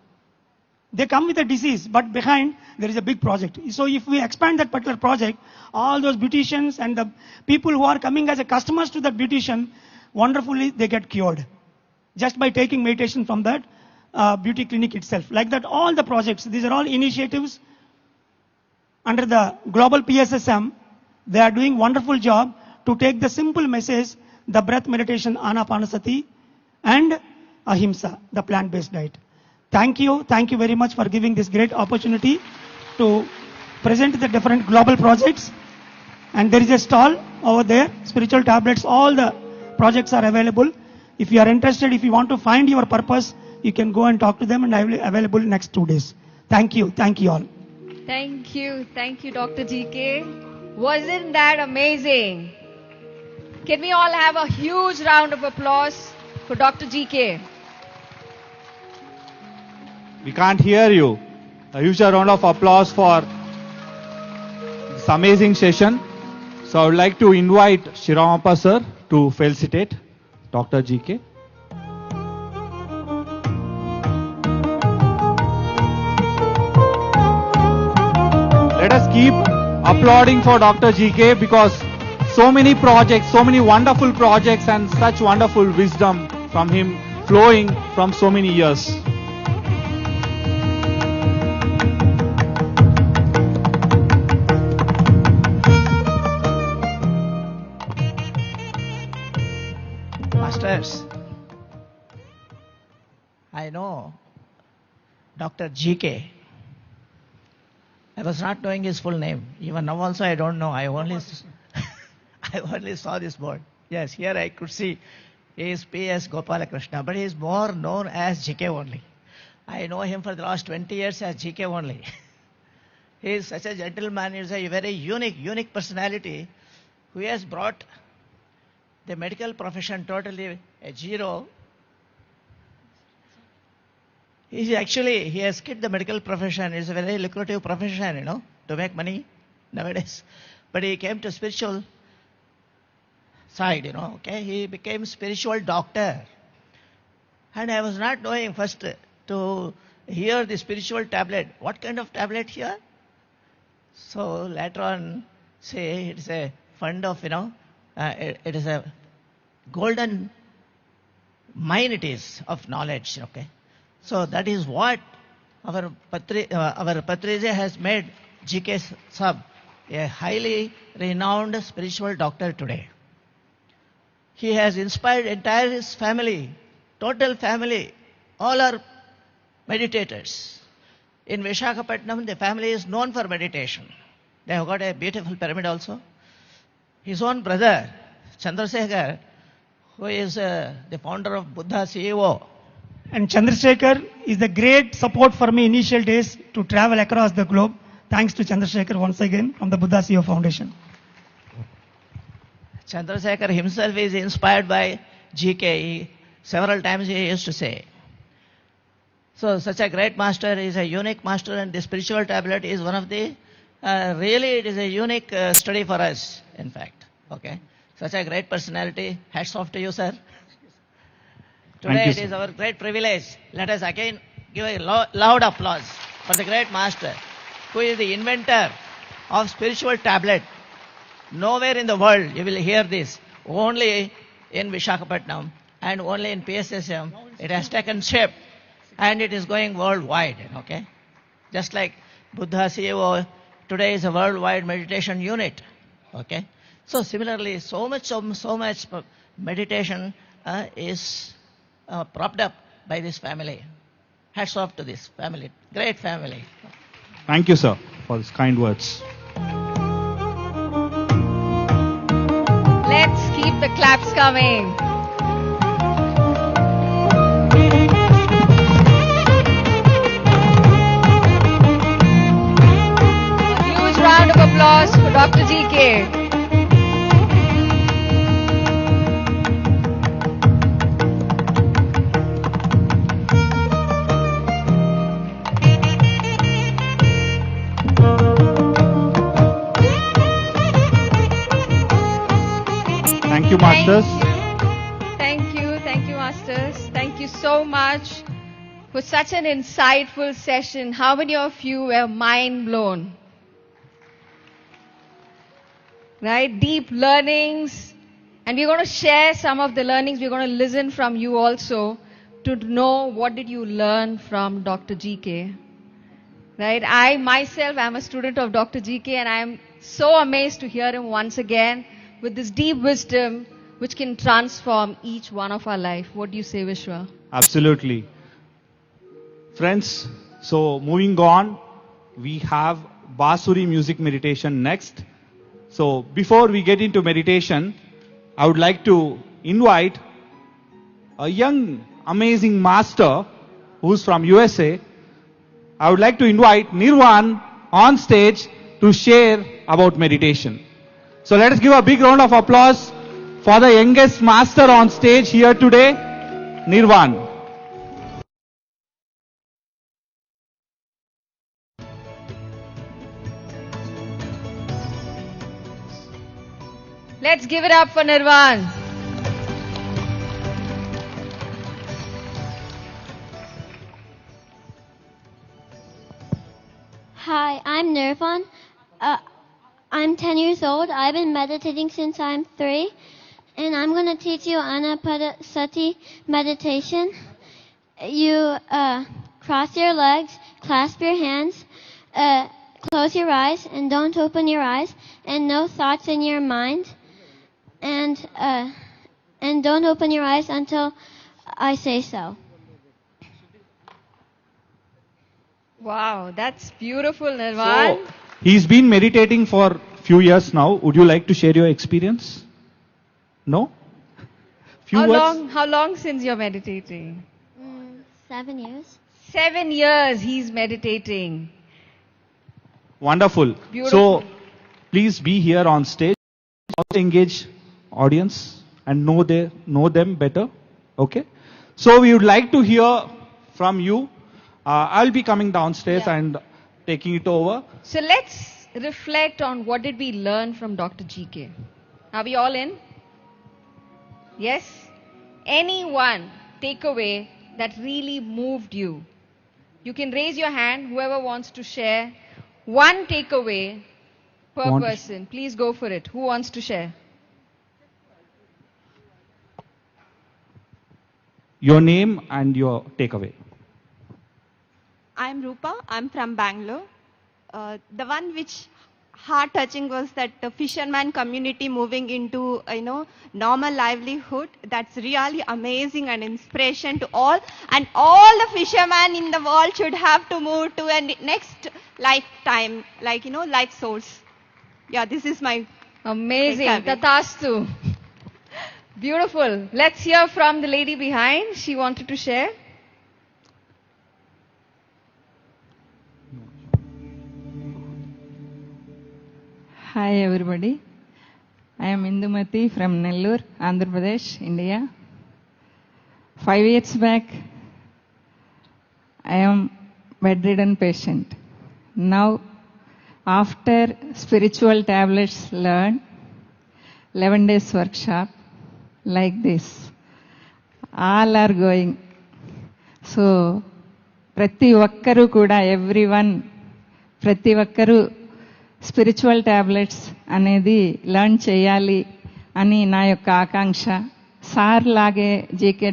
They come with a disease, but behind there is a big project. So if we expand that particular project, all those beauticians and the people who are coming as a customers to that beautician, wonderfully they get cured. Just by taking meditation from that beauty clinic itself. Like that, all the projects, these are all initiatives under the global PSSM. They are doing wonderful job to take the simple message, the breath meditation, Anapanasati, and Ahimsa, the plant-based diet. Thank you very much for giving this great opportunity to present the different global projects. And there is a stall over there, spiritual tablets, all the projects are available. If you are interested, if you want to find your purpose, you can go and talk to them, and I will be available next 2 days. Thank you all. Thank you, Dr. GK. Wasn't that amazing? Can we all have a huge round of applause for Dr. GK? We can't hear you. A huge round of applause for this amazing session. So I would like to invite Shiramappa sir to felicitate Dr. GK. Let us keep applauding for Dr. GK, because so many projects, so many wonderful projects, and such wonderful wisdom from him flowing from so many years. masters. I know Dr. GK. I was not knowing his full name. Even now also I don't know. I only saw this board. Yes, here I could see he is P.S. Gopalakrishna, but he is more known as GK only. I know him for the last 20 years as GK only. He is such a gentleman. He is a very unique personality who has brought the medical profession totally a zero. He has quit the medical profession. It's a very lucrative profession, to make money nowadays. But he came to spiritual side, okay. He became spiritual doctor. And I was not knowing first to hear the spiritual tablet. What kind of tablet here? So later on, say it is a fund of, it is a golden mine it is of knowledge, okay. So that is what our Patriji has made GK Sab a highly renowned spiritual doctor today. He has inspired entire his family, total family, all are meditators. In Visakhapatnam, the family is known for meditation. They have got a beautiful pyramid also. His own brother, Chandrasekhar, who is the founder of Buddha CEO. And Chandrasekhar is the great support for me initial days to travel across the globe. Thanks to Chandrasekhar once again from the Buddha CEO Foundation. Chandrasekhar himself is inspired by GK. Several times he used to say. So such a great master is a unique master, and the spiritual tablet is one of the, really it is a unique study for us, in fact. Okay. Such a great personality. Hats off to you, sir. Today it is our great privilege. Let us again give a loud applause for the great master, who is the inventor of spiritual tablet. Nowhere in the world you will hear this. Only in Visakhapatnam and only in PSSM. It has taken shape and it is going worldwide. Okay, just like Buddha CEO today is a worldwide meditation unit. Okay, so similarly, so much meditation is propped up by this family. Hats off to this family, great family. Thank you, sir, for these kind words. Let's keep the claps coming. A huge round of applause for Dr. GK. Thank you, masters. Thank you, masters. Thank you so much for such an insightful session. How many of you were mind blown? Right? Deep learnings. And we're going to share some of the learnings. We're going to listen from you also to know what did you learn from Dr. GK. Right? I myself am a student of Dr. GK, and I am so amazed to hear him once again with this deep wisdom which can transform each one of our life. What do you say, Vishwa? Absolutely. Friends, so moving on, we have Basuri music meditation next. So before we get into meditation, I would like to invite a young, amazing master who's from USA. I would like to invite Nirvan on stage to share about meditation. So let us give a big round of applause for the youngest master on stage here today, Nirvan. Let's give it up for Nirvan. Hi, I'm Nirvan. I'm 10 years old. I've been meditating since I'm 3. And I'm going to teach you Anapanasati meditation. You cross your legs, clasp your hands, close your eyes, and don't open your eyes, and no thoughts in your mind. And and don't open your eyes until I say so. Wow, that's beautiful, Nirvan. So, he's been meditating for few years now. Would you like to share your experience? No? Few words? How long since you're meditating? 7 years. 7 years he's meditating. Wonderful. Beautiful. So, please be here on stage. Also engage audience and know them better. Okay? So, we would like to hear from you. I'll be coming downstairs and taking it over. So let's reflect on what did we learn from Dr. GK. Are we all in? Yes? Any one takeaway that really moved you? You can raise your hand, whoever wants to share. One takeaway per person. Please go for it. Who wants to share? Your name and your takeaway. I'm Rupa. I'm from Bangalore. The one which heart-touching was that the fisherman community moving into, normal livelihood. That's really amazing and inspiration to all. And all the fishermen in the world should have to move to a next lifetime, life source. Yeah, this is my amazing. takeaway. Tatastu. Beautiful. Let's hear from the lady behind. She wanted to share. Hi everybody. I am Indumati from Nellore, Andhra Pradesh, India. 5 years back, I am bedridden patient. Now, after spiritual tablets learned, 11 days workshop, like this, all are going. So, prati vakkaru kuda, everyone, prati vakkaru spiritual tablets అనేది learn చేయాలి అని నా యొక్క ఆకాంక్ష. Sir లాగే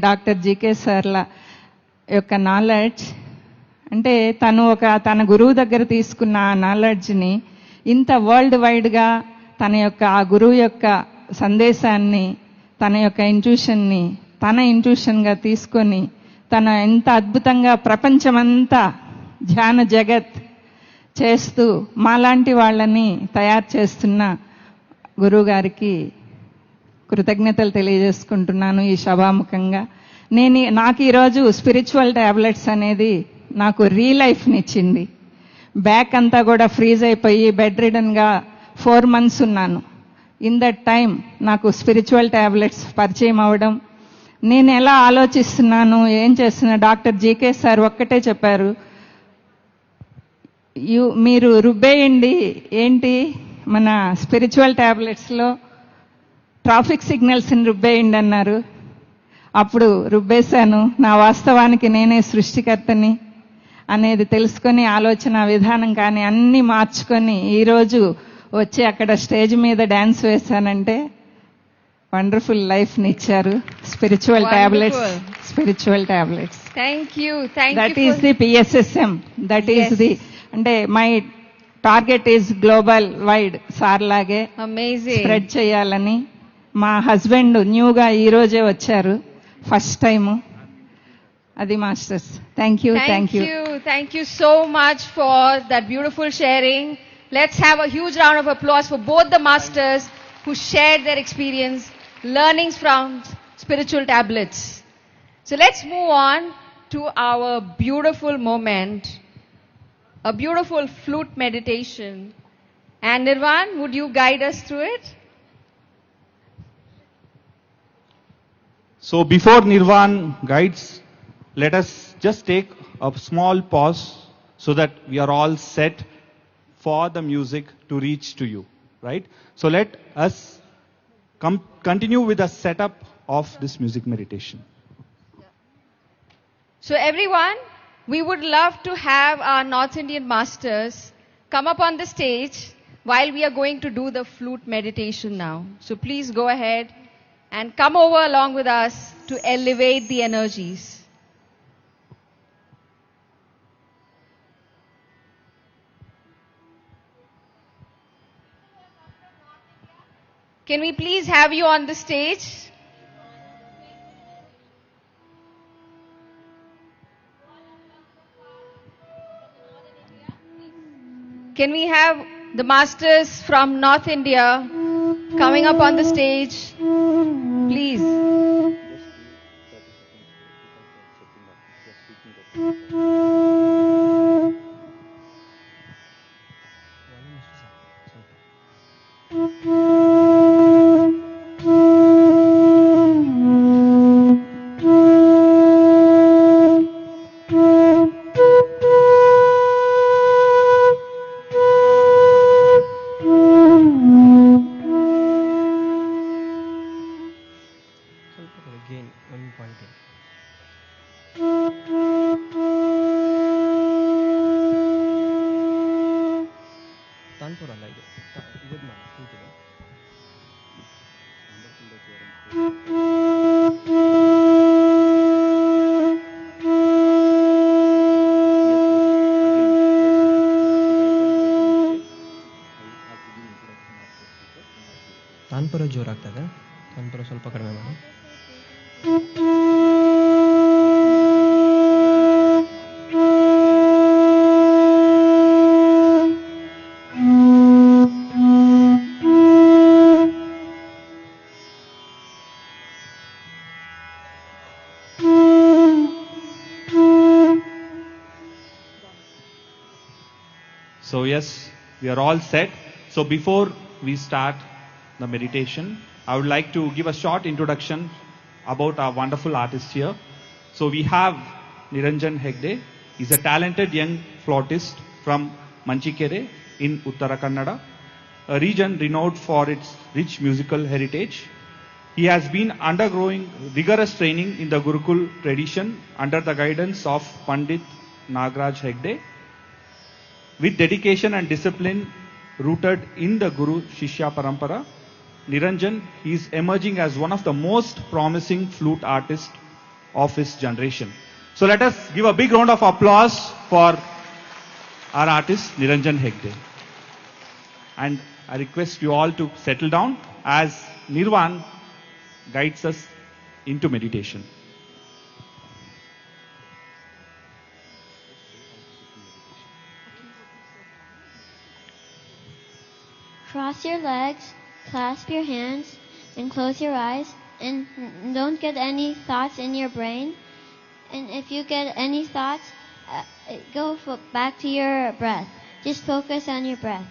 doctor GK సార్ల యొక్క knowledge అంటే తన గురువు దగ్గర తీసుకున్న ఆ నాలెడ్జ్ని ఇంత వరల్డ్ వైడ్గా తన యొక్క ఆ గురువు యొక్క సందేశాన్ని తన యొక్క ఇంట్యూషన్ని తన ఇంట్యూషన్గా తీసుకొని తన ఎంత అద్భుతంగా ప్రపంచమంతా ధ్యాన జగత్ చేస్తూ మాలాంటి వాళ్ళని తయారు చేస్తున్న గురువుగారికి కృతజ్ఞతలు తెలియజేసుకుంటున్నాను ఈ సభాముఖంగా. నాకు ఈరోజు స్పిరిచువల్ టాబ్లెట్స్ అనేది నాకు రీలైఫ్ని ఇచ్చింది. బ్యాక్ అంతా కూడా ఫ్రీజ్ అయిపోయి బెడ్ రిడన్గా 4 months ఉన్నాను. ఇన్ దట్ టైం నాకు స్పిరిచువల్ టాబ్లెట్స్ పరిచయం అవ్వడం, నేను ఎలా ఆలోచిస్తున్నాను ఏం చేస్తున్నా, డాక్టర్ జీకే సార్ ఒక్కటే చెప్పారు, మీరు రుబ్బేయండి. ఏంటి మన స్పిరిచువల్ టాబ్లెట్స్లో ట్రాఫిక్ సిగ్నల్స్ని రుబ్బేయండి అన్నారు. అప్పుడు రుబ్బేశాను. నా వాస్తవానికి నేనే సృష్టికర్తని అనేది తెలుసుకొని ఆలోచన విధానం కానీ అన్నీ మార్చుకొని ఈరోజు వచ్చి అక్కడ స్టేజ్ మీద డ్యాన్స్ వేశానంటే వండర్ఫుల్ లైఫ్ని ఇచ్చారు spiritual tablets. Thank you. That is the PSSM. That is the అంటే my target is global wide sir లాగే స్ప్రెడ్ చేయాలని. మా హస్బెండ్ న్యూగా ఈ రోజే వచ్చారు, ఫస్ట్ టైము. అది masters. Thank you. Thank you so much for that beautiful sharing. Let's have a huge round of applause for both the masters who shared their experience, learnings from spiritual tablets. So let's move on to our beautiful moment, a beautiful flute meditation. And Nirvan, would you guide us through it? So before Nirvan guides, let us just take a small pause so that we are all set for the music to reach to you, right? So let us continue with the setup of this music meditation. So everyone, we would love to have our North Indian masters come up on the stage while we are going to do the flute meditation now. So please go ahead and come over along with us to elevate the energies. Can we please have you on the stage? Can we have the masters from North India coming up on the stage? Please. Tanpura ಜೋರಾಗ್ತದೆ, tanpura ಸ್ವಲ್ಪ ಕಡಿಮೆ ಮಾಡಿ. So yes, we are all set. So before we start the meditation, I would like to give a short introduction about our wonderful artists here. So we have Niranjan Hegde. He's a talented young flautist from Manchikere in Uttara Kannada, a region renowned for its rich musical heritage. He has been undergoing rigorous training in the Gurukul tradition under the guidance of Pandit Nagraj Hegde. With dedication and discipline rooted in the Guru Shishya Parampara, Niranjan is emerging as one of the most promising flute artists of his generation. So let us give a big round of applause for our artist Niranjan Hegde. And I request you all to settle down as Nirvan guides us into meditation. Cross your legs, clasp your hands, and close your eyes. And don't get any thoughts in your brain. And if you get any thoughts, go back to your breath. Just focus on your breath.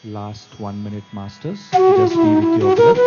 Last 1 minute, masters. Just be with your breath.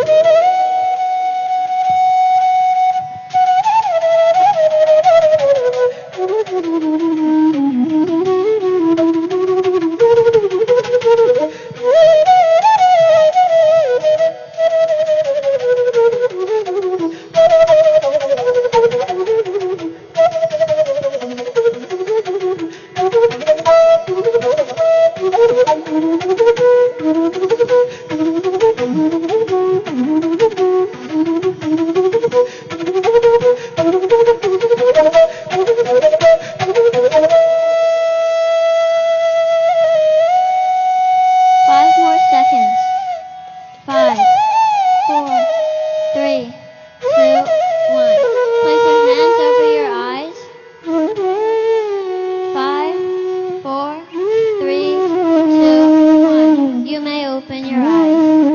Open your eyes.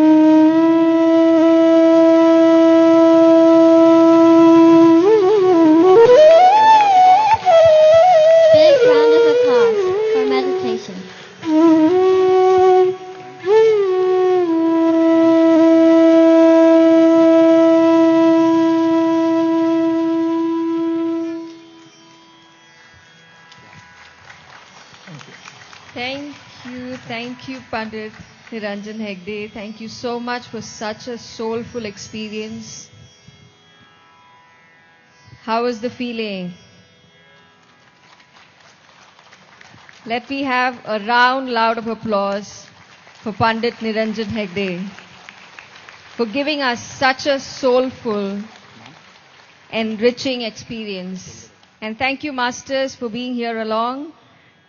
Big round of applause for meditation. Thank you, Pandit Niranjan Hegde. Thank you so much for such a soulful experience. How was the feeling? Let me have a round loud of applause for Pandit Niranjan Hegde for giving us such a soulful, enriching experience. And thank you, Masters, for being here along.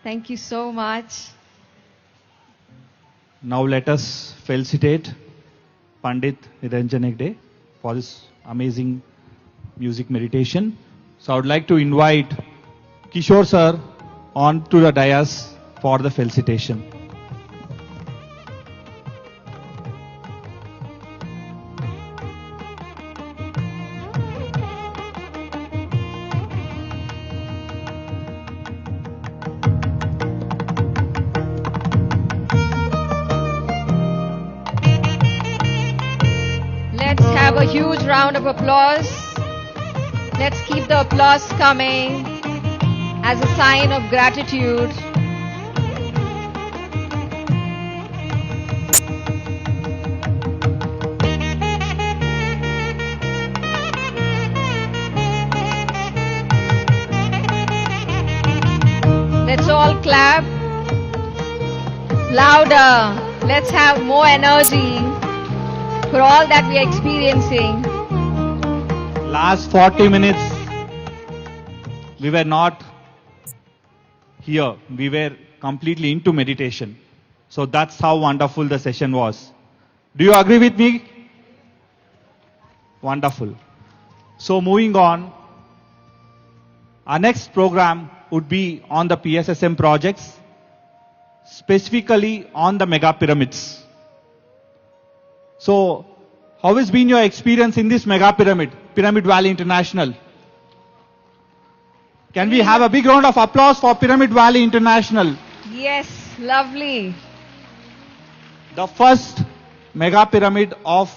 Thank you so much. Now let us felicitate Pandit Niranjan Hegde for this amazing music meditation. So I would like to invite Kishore sir on to the dais for the felicitation. Have a huge round of applause. Let's keep the applause coming as a sign of gratitude. Let's all clap louder. Let's have more energy for all that we are experiencing. Last 40 minutes, we were not here. We were completely into meditation. So that's how wonderful the session was. Do you agree with me? Wonderful. So moving on, our next program would be on the PSSM projects, specifically on the mega pyramids. So, how has been your experience in this mega pyramid, Pyramid Valley International? Can we have a big round of applause for Pyramid Valley International? Yes, lovely. The first mega pyramid of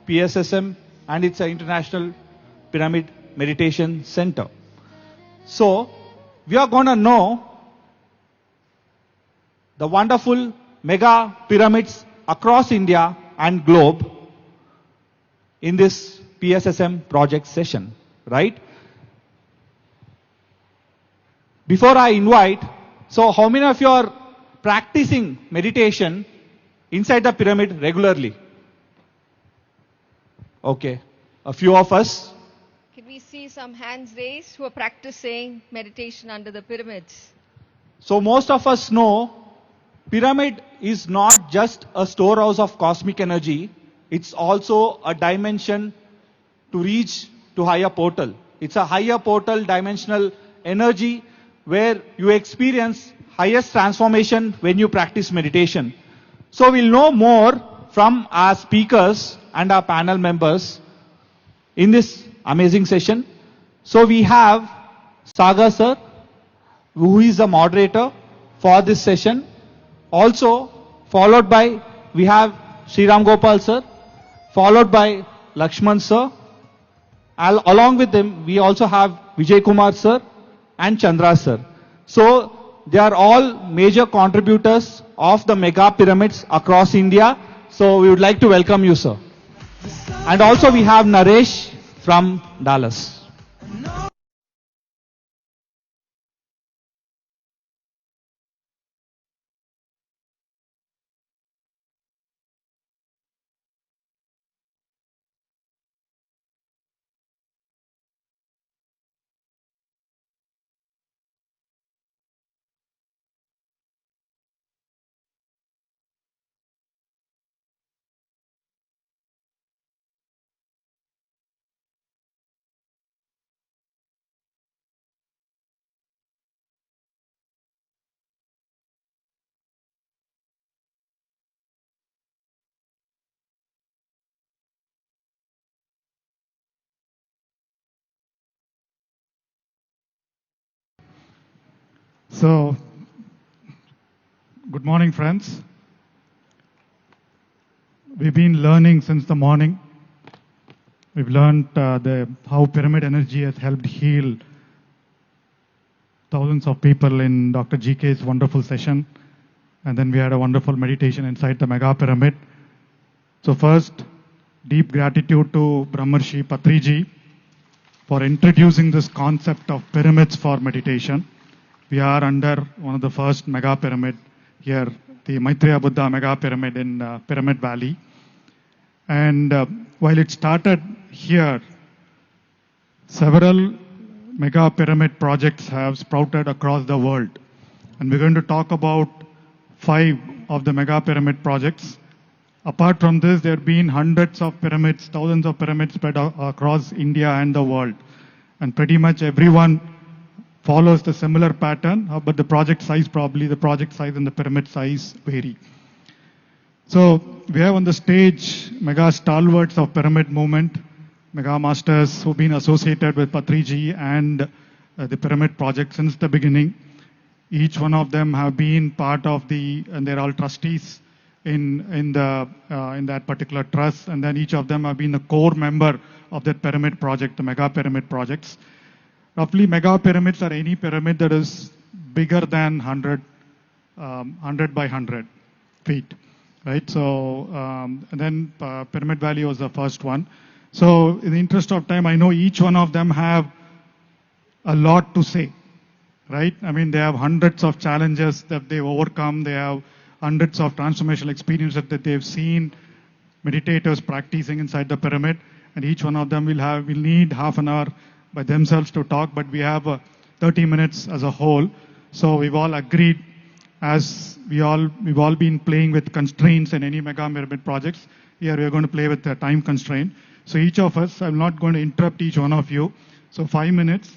PSSM, and it's an International Pyramid Meditation Center. So, we are going to know the wonderful mega pyramids across India and globe in this PSSM project session, right? Before I invite, so how many of you are practicing meditation inside the pyramid regularly? Okay, a few of us. Can we see some hands raised who are practicing meditation under the pyramids? So most of us know pyramid is not just a storehouse of cosmic energy, it's also a dimension to reach to higher portal. It's a higher portal dimensional energy where you experience highest transformation when you practice meditation. So we'll know more from our speakers and our panel members in this amazing session. So we have Sagar sir, who is the moderator for this session. Also, followed by, we have Sri Ram Gopal sir, followed by Lakshman sir. Along with them, we also have Vijay Kumar sir and Chandra sir. So, they are all major contributors of the mega pyramids across India. So, we would like to welcome you, sir. And also, we have Naresh from Dallas. So, good morning, friends. We've been learning since the morning. We've learned how pyramid energy has helped heal thousands of people in Dr. GK's wonderful session. And then we had a wonderful meditation inside the mega pyramid. So first, deep gratitude to Brahmarshi Patriji for introducing this concept of pyramids for meditation. We are under one of the first mega pyramid here, the Maitreya Buddha mega pyramid in Pyramid Valley. And while it started here, several mega pyramid projects have sprouted across the world. And we're going to talk about 5 of the mega pyramid projects. Apart from this, there have been hundreds of pyramids, thousands of pyramids spread across India and the world. And pretty much everyone follows the similar pattern, but the project size and the pyramid size vary. So we have on the stage mega stalwarts of pyramid movement, mega masters who've been associated with Patriji and the pyramid project since the beginning. Each one of them have been part of and they're all trustees in that particular trust, and then each of them have been a core member of that pyramid project, the mega pyramid projects. Roughly, mega pyramids are any pyramid that is bigger than 100 by 100 feet, right? So, and then Pyramid Valley was the first one. So, in the interest of time, I know each one of them have a lot to say, right? I mean, they have hundreds of challenges that they've overcome. They have hundreds of transformational experiences that they've seen meditators practicing inside the pyramid. And each one of them will need half an hour by themselves to talk, but we have 30 minutes as a whole. So we've all agreed, as we've all been playing with constraints in any mega pyramid projects. Here we are going to play with the time constraint. So each of us, I'm not going to interrupt each one of you. So 5 minutes,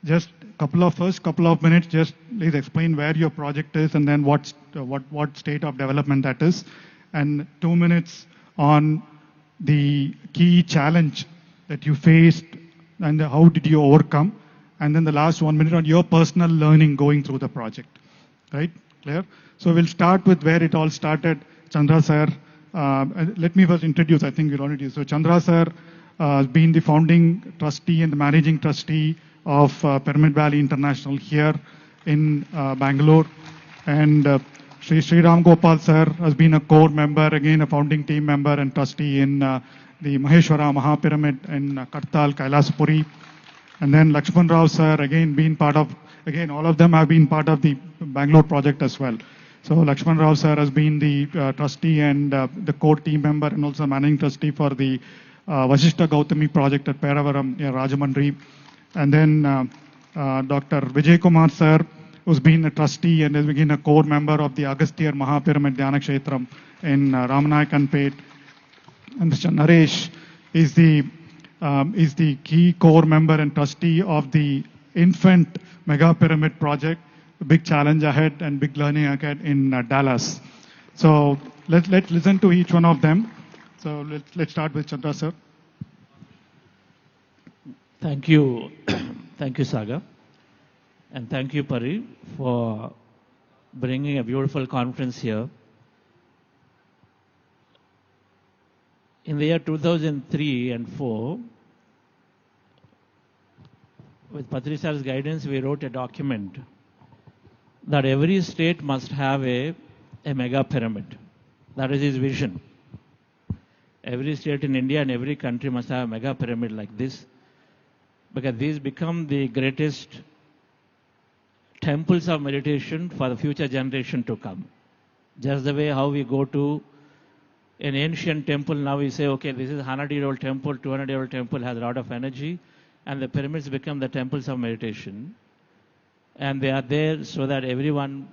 just couple of minutes, just please explain where your project is and then what state of development that is. And 2 minutes on the key challenge that you faced and how did you overcome. And then the last 1 minute on your personal learning going through the project. Right? Clear? So we'll start with where it all started. Chandra sir, let me first introduce, I think we'll already. So Chandra sir has been the founding trustee and the managing trustee of Pyramid Valley International here in Bangalore. And Sri Ram Gopal sir has been a core member, again a founding team member and trustee in the Maheshwara Mahapyramid in Kartal, Kailasapuri. And then Lakshman Rao sir, again all of them have been part of the Bangalore project as well. So Lakshman Rao sir has been the trustee and the core team member and also managing trustee for the Vasishta Gautami project at Peravaram near Rajamandri. And then Dr. Vijay Kumar sir, who's been a trustee and has been a core member of the Agasthyar Mahapyramid Dhyana Kshetram in Ramanagar. And Mr. Naresh is the key core member and trustee of the infant mega pyramid project. Big challenge ahead and big learning ahead in Dallas. So let's listen to each one of them. So let's start with Chandra sir. Thank you. Thank you, Saga. And thank you, Pari, for bringing a beautiful conference here. In the year 2003 and 4, with Patri Sar's guidance, we wrote a document that every state must have a mega pyramid. That is his vision. Every state in India and every country must have a mega pyramid like this, because these become the greatest temples of meditation for the future generation to come. Just the way how we go to an ancient temple, now we say, okay, this is a 100-year-old temple, 200-year-old temple, has a lot of energy, and the pyramids become the temples of meditation. And they are there so that everyone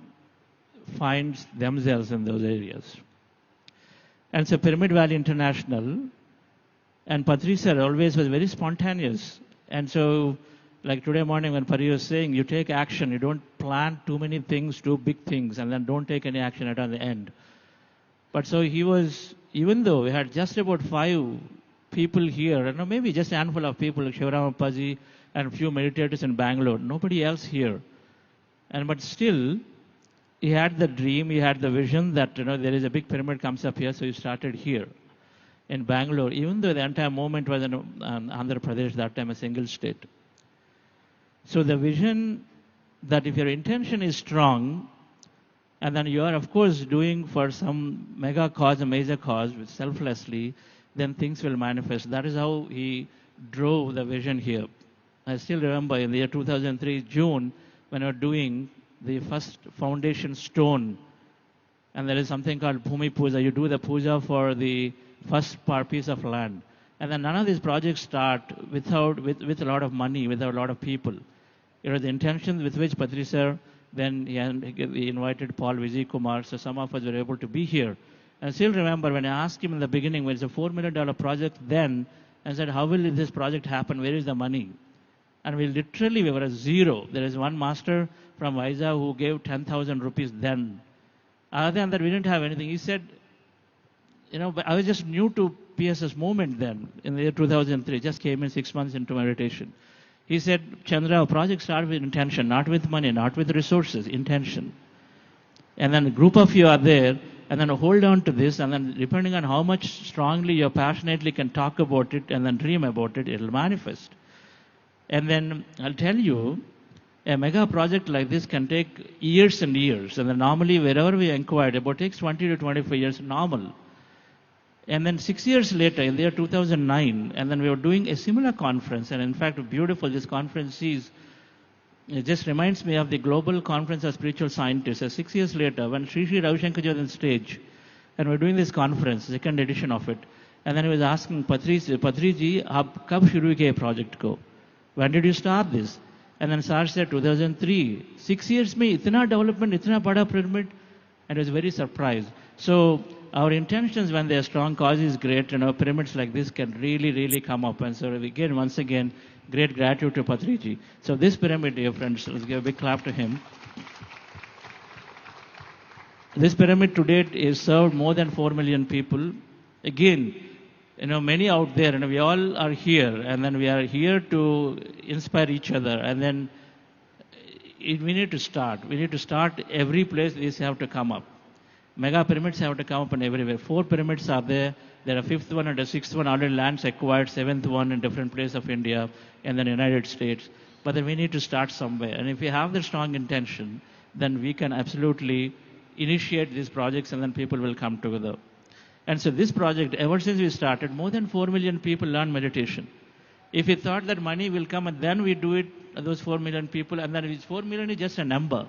finds themselves in those areas. And so Pyramid Valley International, and Patri sir always was very spontaneous. And so, like today morning when Pari was saying, you take action, you don't plan too many things, do big things, and then don't take any action at the end. But so he was, even though we had just about 5 people here, and maybe just a handful of people, like Shivarama Paji and a few meditators in Bangalore, nobody else here But still, he had the dream, he had the vision that, there is a big pyramid comes up here, so he started here in Bangalore, even though the entire movement was in Andhra Pradesh, that time a single state. So the vision that if your intention is strong, and then you are, of course, doing for some mega cause, a major cause, selflessly, then things will manifest. That is how he drove the vision here. I still remember in the year 2003, June, when we were doing the first foundation stone, and there is something called Bhumi Puja. You do the puja for the first piece of land. And then none of these projects start with a lot of money, without a lot of people. The intention with which Patri sir, then he invited Paul Vijay Kumar, so some of us were able to be here. And I still remember when I asked him in the beginning, when it's a $4 million project then, I said, how will this project happen? Where is the money? And we were at zero. There is one master from Vizag who gave 10,000 rupees then. Other than that, we didn't have anything. He said, but I was just new to PSS movement then, in the year 2003, just came in 6 months into meditation. He said, Chandra, our project started with intention, not with money, not with resources, intention. And then a group of you are there, and then hold on to this, and then depending on how much strongly you passionately can talk about it and then dream about it, it'll manifest. And then I'll tell you, a mega project like this can take years and years. And then normally wherever we inquired, about takes 20 to 25 years normal. And then 6 years later, in the year 2009, and then we were doing a similar conference. And in fact, beautiful, this conference is, it just reminds me of the Global Conference of Spiritual Scientists. 6 years later, when Sri Ravi Shankar was on stage, and we're doing this conference, second edition of it, and then he was asking Patriji, ab kab shuru kiya project ko? When did you start this? And then Sar said 2003. 6 years mein itna development, itna bada pyramid, and I was very surprised. So our intentions, when they are strong, cause is great. Pyramids like this can really, really come up. And so again, once again, great gratitude to Patriji. So this pyramid, dear friends, let's give a big clap to him. This pyramid to date is served more than 4 million people. Again, many out there, we all are here, and then we are here to inspire each other. And then we need to start. We need to start every place these have to come up. Mega pyramids have to come up and everywhere. 4 pyramids are there. There are 5th one and a 6th one already lands acquired, 7th one in different places of India and then United States. But then we need to start somewhere. And if we have the strong intention, then we can absolutely initiate these projects and then people will come together. And so this project, ever since we started, more than 4 million people learn meditation. If we thought that money will come and then we do it, those 4 million people, and then 4 million is just a number.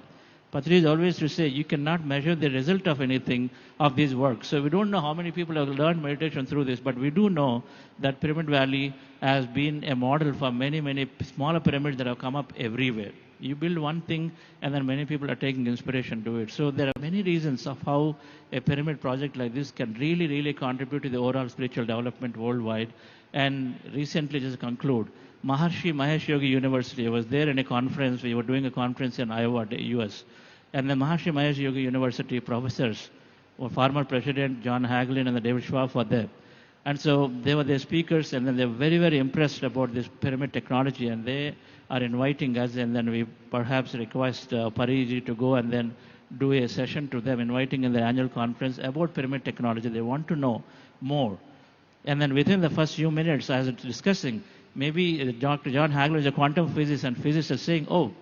Patri is always to say, you cannot measure the result of anything of this work. So we don't know how many people have learned meditation through this, but we do know that Pyramid Valley has been a model for many, many smaller pyramids that have come up everywhere. You build one thing and then many people are taking inspiration to it. So there are many reasons of how a pyramid project like this can really, really contribute to the overall spiritual development worldwide. And recently, just to conclude, Maharshi Mahesh Yogi University, I was there in a conference, we were doing a conference in Iowa, US. And the Maharshi Mahesh Yogi University professors, former President John Hagelin and the David Schwab were there. And so they were the speakers, and then they were very, very impressed about this pyramid technology, and they are inviting us, and then we perhaps request Pariji to go and then do a session to them, inviting in the annual conference about pyramid technology. They want to know more. And then within the first few minutes, as I was discussing, maybe Dr. John Hagelin is a quantum physicist, and physicists are saying, oh,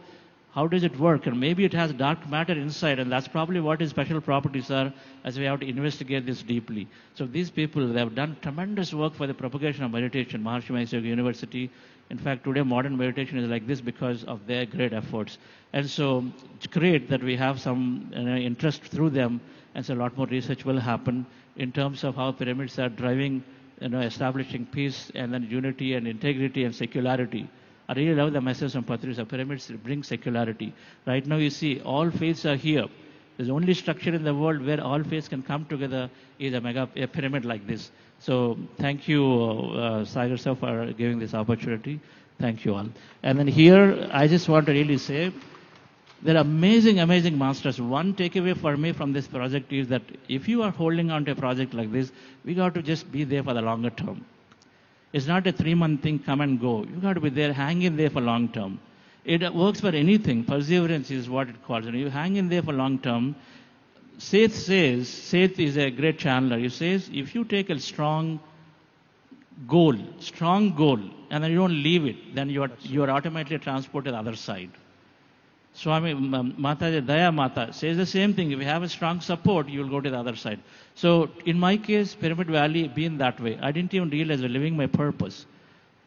how does it work? And maybe it has dark matter inside, and that's probably what its special properties are, as we have to investigate this deeply. So these people, they have done tremendous work for the propagation of meditation, Maharshi Mahesh Yogi University. In fact, today modern meditation is like this because of their great efforts. And so it's great that we have some interest through them, and so a lot more research will happen in terms of how pyramids are driving, establishing peace and then unity and integrity and secularity. I really love the message from Patris of pyramids bring secularity. Right now you see all faiths are here. There's only structure in the world where all faiths can come together is a pyramid like this. So thank you, Sagar sir, for giving this opportunity. Thank you all. And then here, I just want to really say, there are amazing, amazing masters. One takeaway for me from this project is that if you are holding on to a project like this, we got to just be there for the longer term. It's not a 3-month thing, come and go. You got to be there, hang in there for long term. It works for anything. Perseverance is what it calls. And you hang in there for long term. Seth is a great channeler. He says, if you take a strong goal, and then you don't leave it, then you are automatically transported to the other side. Swami Mata Daya Mata says the same thing. If you have a strong support, you will go to the other side. So in my case, Pyramid Valley being that way, I didn't even realize I was living my purpose.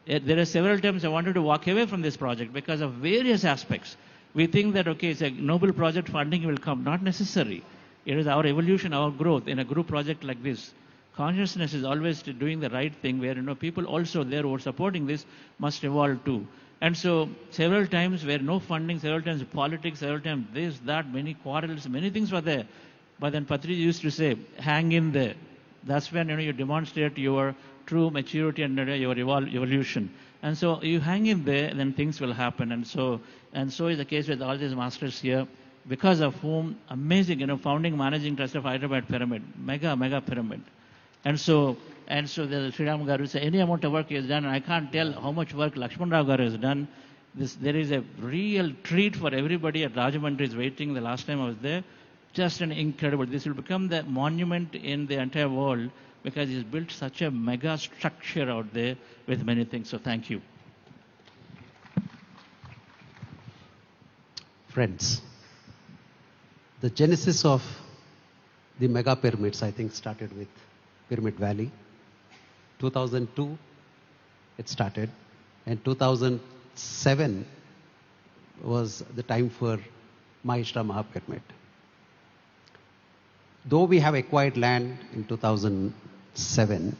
There are several times I wanted to walk away from this project because of various aspects. We think that, okay, it's a noble project, funding will come. Not necessary. It is our evolution, our growth in a group project like this. Consciousness is always doing the right thing where, people also there who are supporting this must evolve too. And so several times where no funding, several times politics, several times this, that, many quarrels, many things were there. But then Patriji used to say, hang in there. That's when you demonstrate your true maturity and your evolution. And so you hang in there, then things will happen. And so is the case with all these masters here, because of whom amazing, founding managing trust of Hyderabad Pyramid, mega pyramid. And so the Sri Ram Garu said, any amount of work he has done, and I can't tell how much work Lakshman Rao Garu has done. There is a real treat for everybody at Rajahmundry is waiting. The last time I was there, just an incredible. This will become the monument in the entire world because he's built such a mega structure out there with many things. So thank you. Friends, the genesis of the mega pyramids, I think, started with Pyramid Valley. 2002, it started, and 2007 was the time for Maheshwara Mahapyramid. Though we have acquired land in 2007,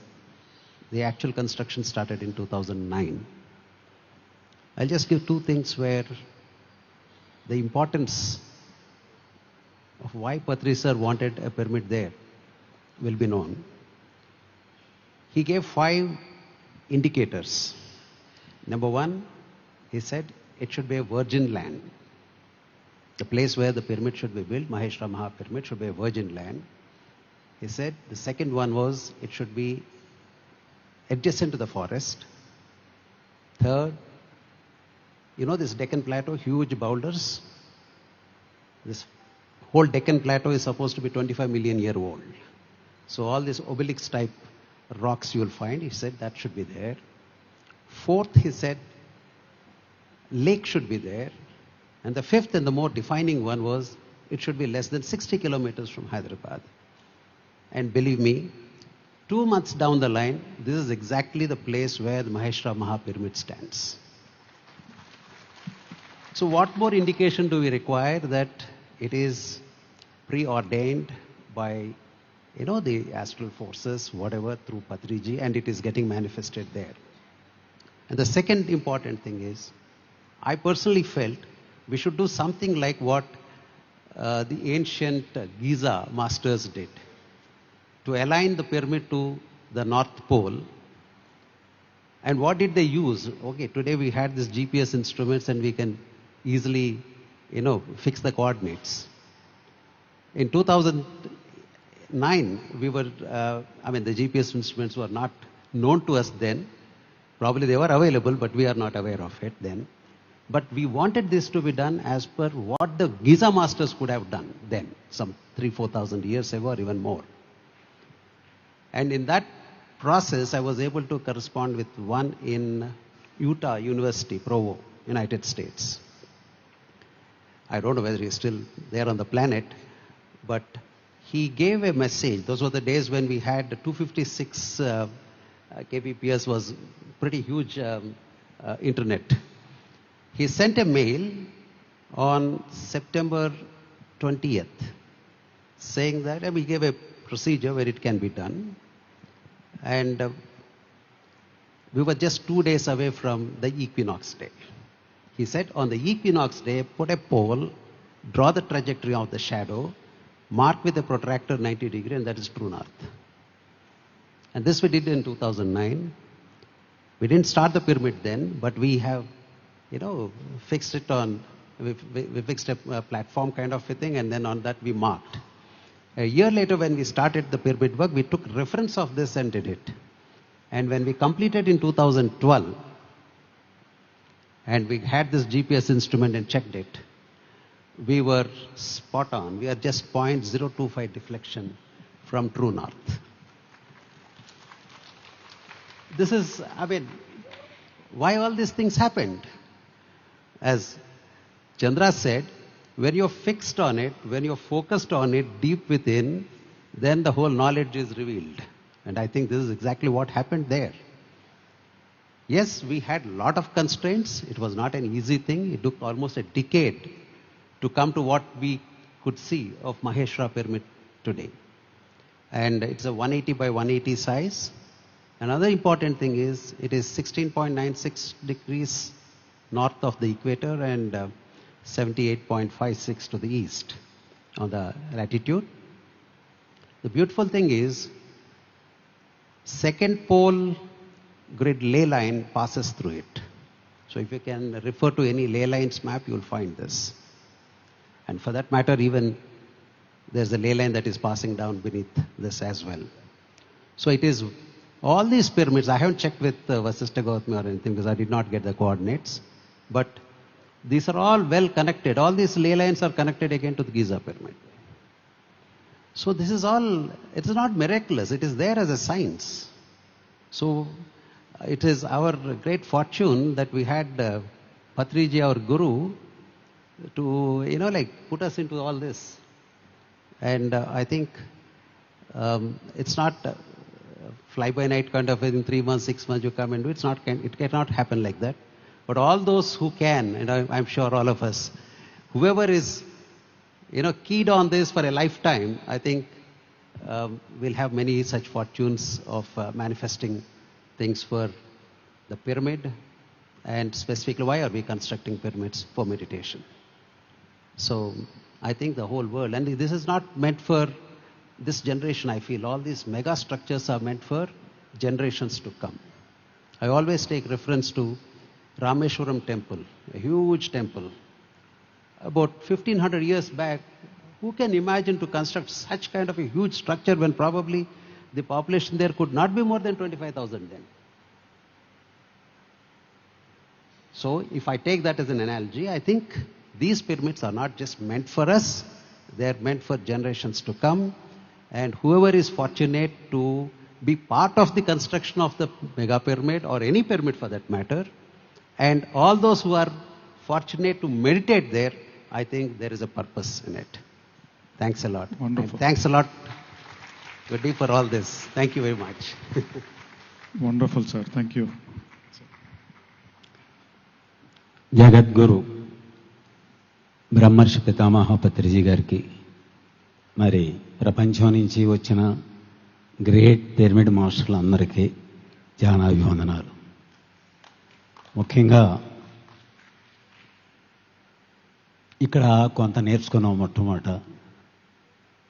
the actual construction started in 2009. I'll just give two things where the importance of why Patri sir wanted a pyramid there will be known. He gave 5 indicators. Number 1, he said it should be a virgin land. The place where the pyramid should be built, Maheshwara Mahapyramid, should be a virgin land. He said the second one was it should be adjacent to the forest. Third, this Deccan Plateau, huge boulders. This whole Deccan Plateau is supposed to be 25 million year old. So all these obelix type rocks you will find, he said that should be there. Fourth, he said lake should be there. And the fifth and the more defining one was it should be less than 60 kilometers from Hyderabad. And believe me, 2 months down the line, this is exactly the place where the Maheshwara Mahapyramid stands. So what more indication do we require that it is preordained by, the astral forces, whatever, through Patriji, and it is getting manifested there. And the second important thing is, I personally felt we should do something like what the ancient Giza masters did. To align the pyramid to the North Pole. And what did they use? Okay, today we had these GPS instruments and we can easily, fix the coordinates. In 2009, we were, the GPS instruments were not known to us then. Probably they were available, but we are not aware of it then. But we wanted this to be done as per what the Giza masters could have done then, some 3,000-4,000 years ago or even more. And in that process, I was able to correspond with one in Utah University, Provo, United States. I don't know whether he's still there on the planet, but he gave a message. Those were the days when we had 256 kbps was pretty huge internet. He sent a mail on September 20th saying that he gave a procedure where it can be done. And we were just 2 days away from the equinox day. He said on the equinox day, put a pole, draw the trajectory of the shadow, mark with a protractor 90 degree, and that is true north. And this we did in 2009. We didn't start the pyramid then, but we have, fixed it on, we fixed a platform kind of a thing, and then on that we marked. A year later, when we started the pyramid work, we took reference of this and did it. And when we completed in 2012, and we had this GPS instrument and checked it, we were spot on. We are just 0.025 deflection from true north. This is, I mean, why all these things happened? As Chandra said, when you're fixed on it, when you're focused on it deep within, then the whole knowledge is revealed. And I think this is exactly what happened there. Yes, we had a lot of constraints. It was not an easy thing. It took almost a decade to come to what we could see of Maheshwara Pyramid today. And it's a 180 by 180 size. Another important thing is it is 16.96 degrees north of the equator and 78.56 to the east on the latitude. The beautiful thing is second pole grid ley line passes through it. So if you can refer to any ley lines map, you will find this. And for that matter, even there's a ley line that is passing down beneath this as well. So it is all these pyramids. I haven't checked with Vasishtha Gautami or anything because I did not get the coordinates. But these are all well connected. All these ley lines are connected again to the Giza pyramid. So this is all, it is not miraculous. It is there as a science. So it is our great fortune that we had Patriji, our guru, to, put us into all this. And I think it's not fly-by-night kind of in 3 months, 6 months you come and do it. It cannot happen like that. But all those who can, and I'm sure all of us, whoever is, keyed on this for a lifetime, I think we'll have many such fortunes of manifesting things for the pyramid, and specifically why are we constructing pyramids for meditation. So I think the whole world, and this is not meant for this generation, I feel. All these mega structures are meant for generations to come. I always take reference to Rameshwaram temple, a huge temple. About 1500 years back, who can imagine to construct such kind of a huge structure when probably the population there could not be more than 25,000 then? So if I take that as an analogy, I think these pyramids are not just meant for us, they are meant for generations to come. And whoever is fortunate to be part of the construction of the mega pyramid or any pyramid for that matter, and all those who are fortunate to meditate there, I think there is a purpose in it. Thanks a lot. Wonderful. And thanks a lot, Goody, for all this. Thank you very much. Wonderful, sir. Thank you. జగద్గురు బ్రహ్మర్షి పితామహ పత్రిజీ గారికి మరి ప్రపంచం నుంచి వచ్చిన great pyramid మాస్టర్లందరికీ ధ్యానాభివందనాలు. ముఖ్యంగా ఇక్కడ కొంత నేర్చుకున్నాం. మొట్టమొదట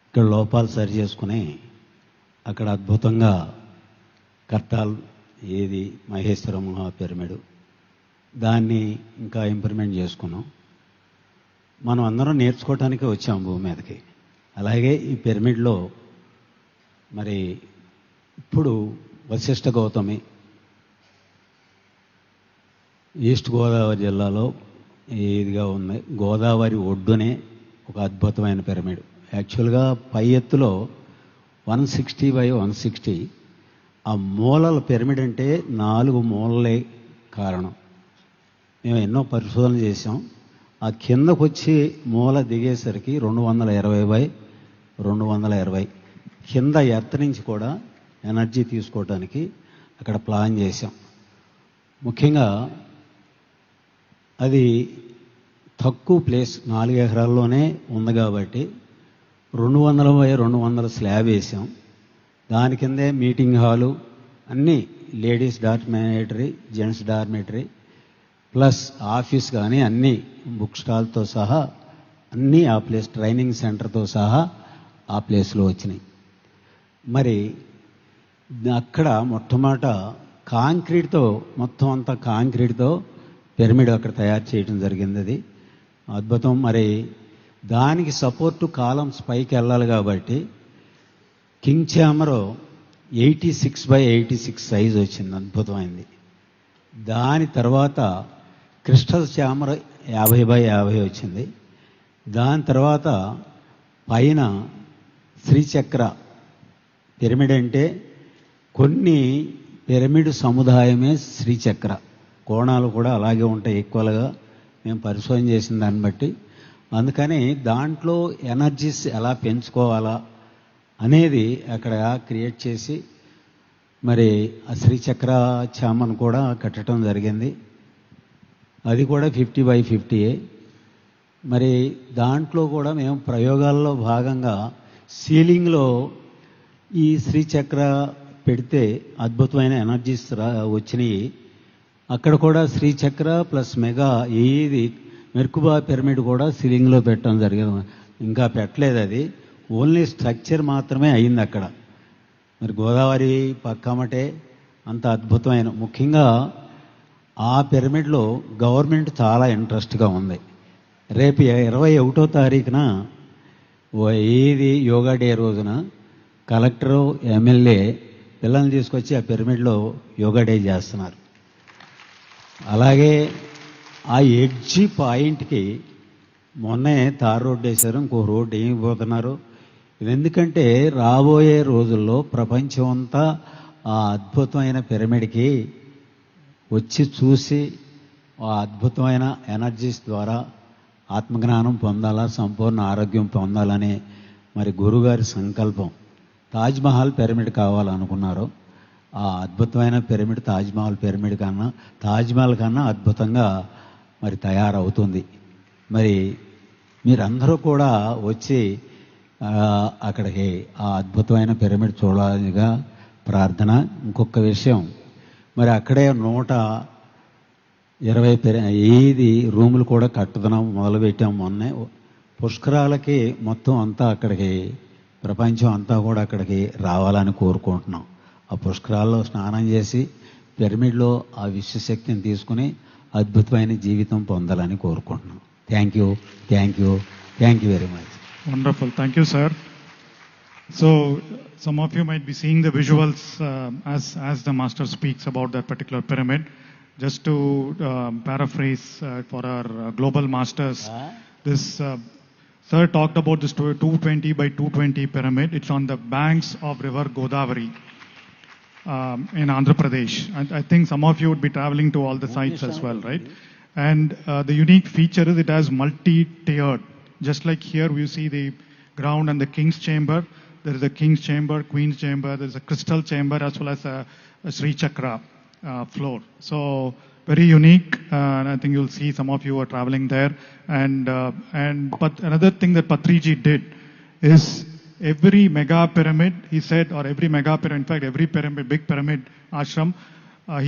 ఇక్కడ లోపాలు సరి చేసుకుని అక్కడ అద్భుతంగా కట్టాలు ఏది మహేశ్వర మహా పిరమిడ్ దాన్ని ఇంకా ఇంప్రూవ్మెంట్ చేసుకున్నాం. మనం అందరం నేర్చుకోవటానికి వచ్చాం భూమి మీదకి. అలాగే ఈ పిరమిడ్లో మరి ఇప్పుడు వశిష్ఠ గౌతమి ఈస్ట్ గోదావరి జిల్లాలో ఇదిగా ఉంది. గోదావరి ఒడ్డునే ఒక అద్భుతమైన పిరమిడ్. యాక్చువల్గా పై ఎత్తులో 160 by 160. ఆ మూలల పిరమిడ్ అంటే 4 మూలలే కారణం. మేము ఎన్నో పరిశోధనలు చేసాం. ఆ కిందకు వచ్చి మూల దిగేసరికి 220 by 220 కింద ఎర్త్ నుంచి కూడా ఎనర్జీ తీసుకోవడానికి అక్కడ ప్లాన్ చేసాం. ముఖ్యంగా అది తక్కువ ప్లేస్ 4 ఎకరాల్లోనే ఉంది కాబట్టి 200 by 200 స్లాబ్ వేసాం. దాని కిందే మీటింగ్ హాలు అన్నీ, ladies dormitory, gents dormitory plus office కానీ అన్నీ, బుక్ స్టాల్తో సహా అన్నీ ఆ ప్లేస్, ట్రైనింగ్ సెంటర్తో సహా ఆ ప్లేస్లో వచ్చినాయి. మరి అక్కడ మొట్టమొదట కాంక్రీట్తో, మొత్తం అంతా కాంక్రీట్తో పిరమిడ్ అక్కడ తయారు చేయడం జరిగింది. అది అద్భుతం. మరి దానికి సపోర్టు కాలమ్స్ పైకి వెళ్ళాలి కాబట్టి కింగ్ ఛాంబర్ 86 by 86 సైజ్ వచ్చింది. అద్భుతమైంది. దాని తర్వాత క్రిస్టల్ ఛాంబర్ 50x50 వచ్చింది. దాని తర్వాత పైన శ్రీచక్ర పిరమిడ్ అంటే కొన్ని పిరమిడ్ సముదాయమే శ్రీచక్ర. కోణాలు కూడా అలాగే ఉంటాయి ఈక్వల్గా మేము పరిశోధన చేసిన దాన్ని బట్టి. అందుకని దాంట్లో ఎనర్జీస్ ఎలా పెంచుకోవాలా అనేది అక్కడ క్రియేట్ చేసి మరి ఆ శ్రీచక్ర ఛాంబర్ను కూడా కట్టడం జరిగింది. అది కూడా 50x50. మరి దాంట్లో కూడా మేము ప్రయోగాల్లో భాగంగా సీలింగ్లో ఈ శ్రీచక్ర పెడితే అద్భుతమైన ఎనర్జీస్ వచ్చినాయి. అక్కడ కూడా శ్రీచక్ర ప్లస్ మెగా ఏది మెర్కుబా పిరమిడ్ కూడా సీలింగ్లో పెట్టడం జరిగింది. ఇంకా పెట్టలేదు, అది ఓన్లీ స్ట్రక్చర్ మాత్రమే అయింది అక్కడ. మరి గోదావరి పక్కమటే అంత అద్భుతమైన, ముఖ్యంగా ఆ పిరమిడ్లో గవర్నమెంట్ చాలా ఇంట్రెస్ట్గా ఉంది. రేపు 21వ తారీఖున ఏది యోగా డే రోజున కలెక్టరు ఎమ్మెల్యే పిల్లల్ని తీసుకొచ్చి ఆ పిరమిడ్లో యోగా డే చేస్తున్నారు. అలాగే ఆ ఎడ్జి పాయింట్కి మొన్నే తార్ రోడ్డు వేశారు, ఇంకో రోడ్డు వేయబోతున్నారు. ఇది ఎందుకంటే రాబోయే రోజుల్లో ప్రపంచం అంతా ఆ అద్భుతమైన పిరమిడ్కి వచ్చి చూసి ఆ అద్భుతమైన ఎనర్జీస్ ద్వారా ఆత్మజ్ఞానం పొందాలా, సంపూర్ణ ఆరోగ్యం పొందాలనే మరి గురుగారి సంకల్పం. తాజ్మహల్ పిరమిడ్ కావాలనుకున్నారు. ఆ అద్భుతమైన పిరమిడ్ తాజ్మహల్ కన్నా అద్భుతంగా మరి తయారవుతుంది. మరి మీరందరూ కూడా వచ్చి అక్కడికి ఆ అద్భుతమైన పిరమిడ్ చూడాలిగా ప్రార్థన. ఇంకొక విషయం, మరి అక్కడే 120 రూములు కూడా కట్టుదనం మొదలుపెట్టాం మొన్నే. పుష్కరాలకి మొత్తం అంతా అక్కడికి, ప్రపంచం అంతా కూడా అక్కడికి రావాలని కోరుకుంటున్నాం. ఆ పుష్కరాల్లో స్నానం చేసి పిరమిడ్లో ఆ విశ్వశక్తిని తీసుకుని అద్భుతమైన జీవితం పొందాలని కోరుకుంటున్నాం. Thank you very much. Wonderful. Thank you, sir. So, some of you might be seeing the visuals as the master speaks about that particular pyramid. Just to paraphrase for our global masters, this sir talked about this 220x220 pyramid. It's on the banks of river Godavari in Andhra Pradesh. And I think some of you would be traveling to all the sites as well, right? And the unique feature is it has multi-tiered. Just like here we see the ground and the king's chamber, there is a king's chamber, queen's chamber, there is a crystal chamber as well as a Sri Chakra floor. So very unique, and I think you'll see some of you are traveling there. But another thing that Patriji did is every mega pyramid, he said, or every mega pyramid, in fact every pyramid, big pyramid ashram,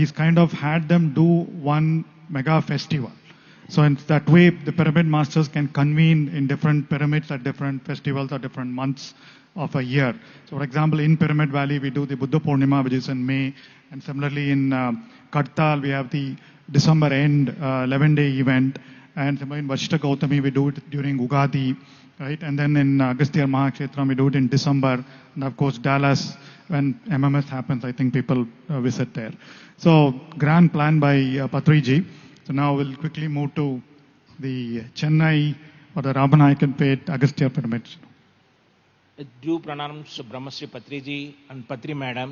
he's kind of had them do one mega festival. So in that way, the pyramid masters can convene in different pyramids at different festivals or different months of a year. So for example, in Pyramid Valley, we do the Buddha Purnima, which is in May. And similarly in Kartal, we have the December end 11-day event. And similarly in Vashta Gautami, we do it during Ugadi, right? And then in Agastya Mahakshetram, we do it in December. And of course, Dallas, when MMS happens, I think people visit there. So grand plan by Patriji. So now we'll quickly move to the Chennai or the Ramanagar Agastya Pyramid. Due pranams to Brahmasri Patriji and Patri Madam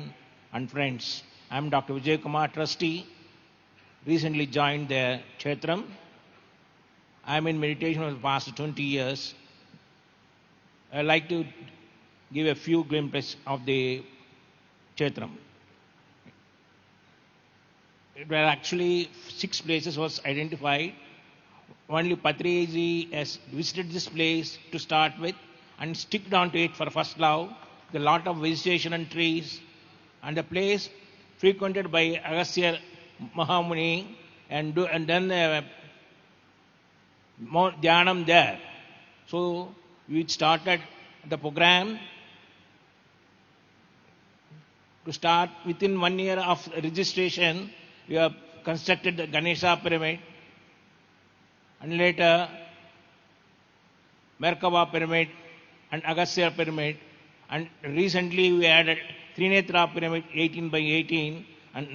and friends. I am Dr. Vijay Kumar, trustee. Recently joined the Kshetram. I am in meditation for the past 20 years. I would like to give a few glimpses of the Kshetram. There were actually 6 places was identified. Only Patriji has visited this place to start with and sticked on to it for first love. There are a lot of vegetation and trees, and the place frequented by Agastya Mahamuni and done more dhyanam there. So we started the program to start within 1 year of registration. We have constructed the Ganesha pyramid, and later Merkava pyramid and Agastya pyramid, and recently we added Trinetra pyramid 18x18 and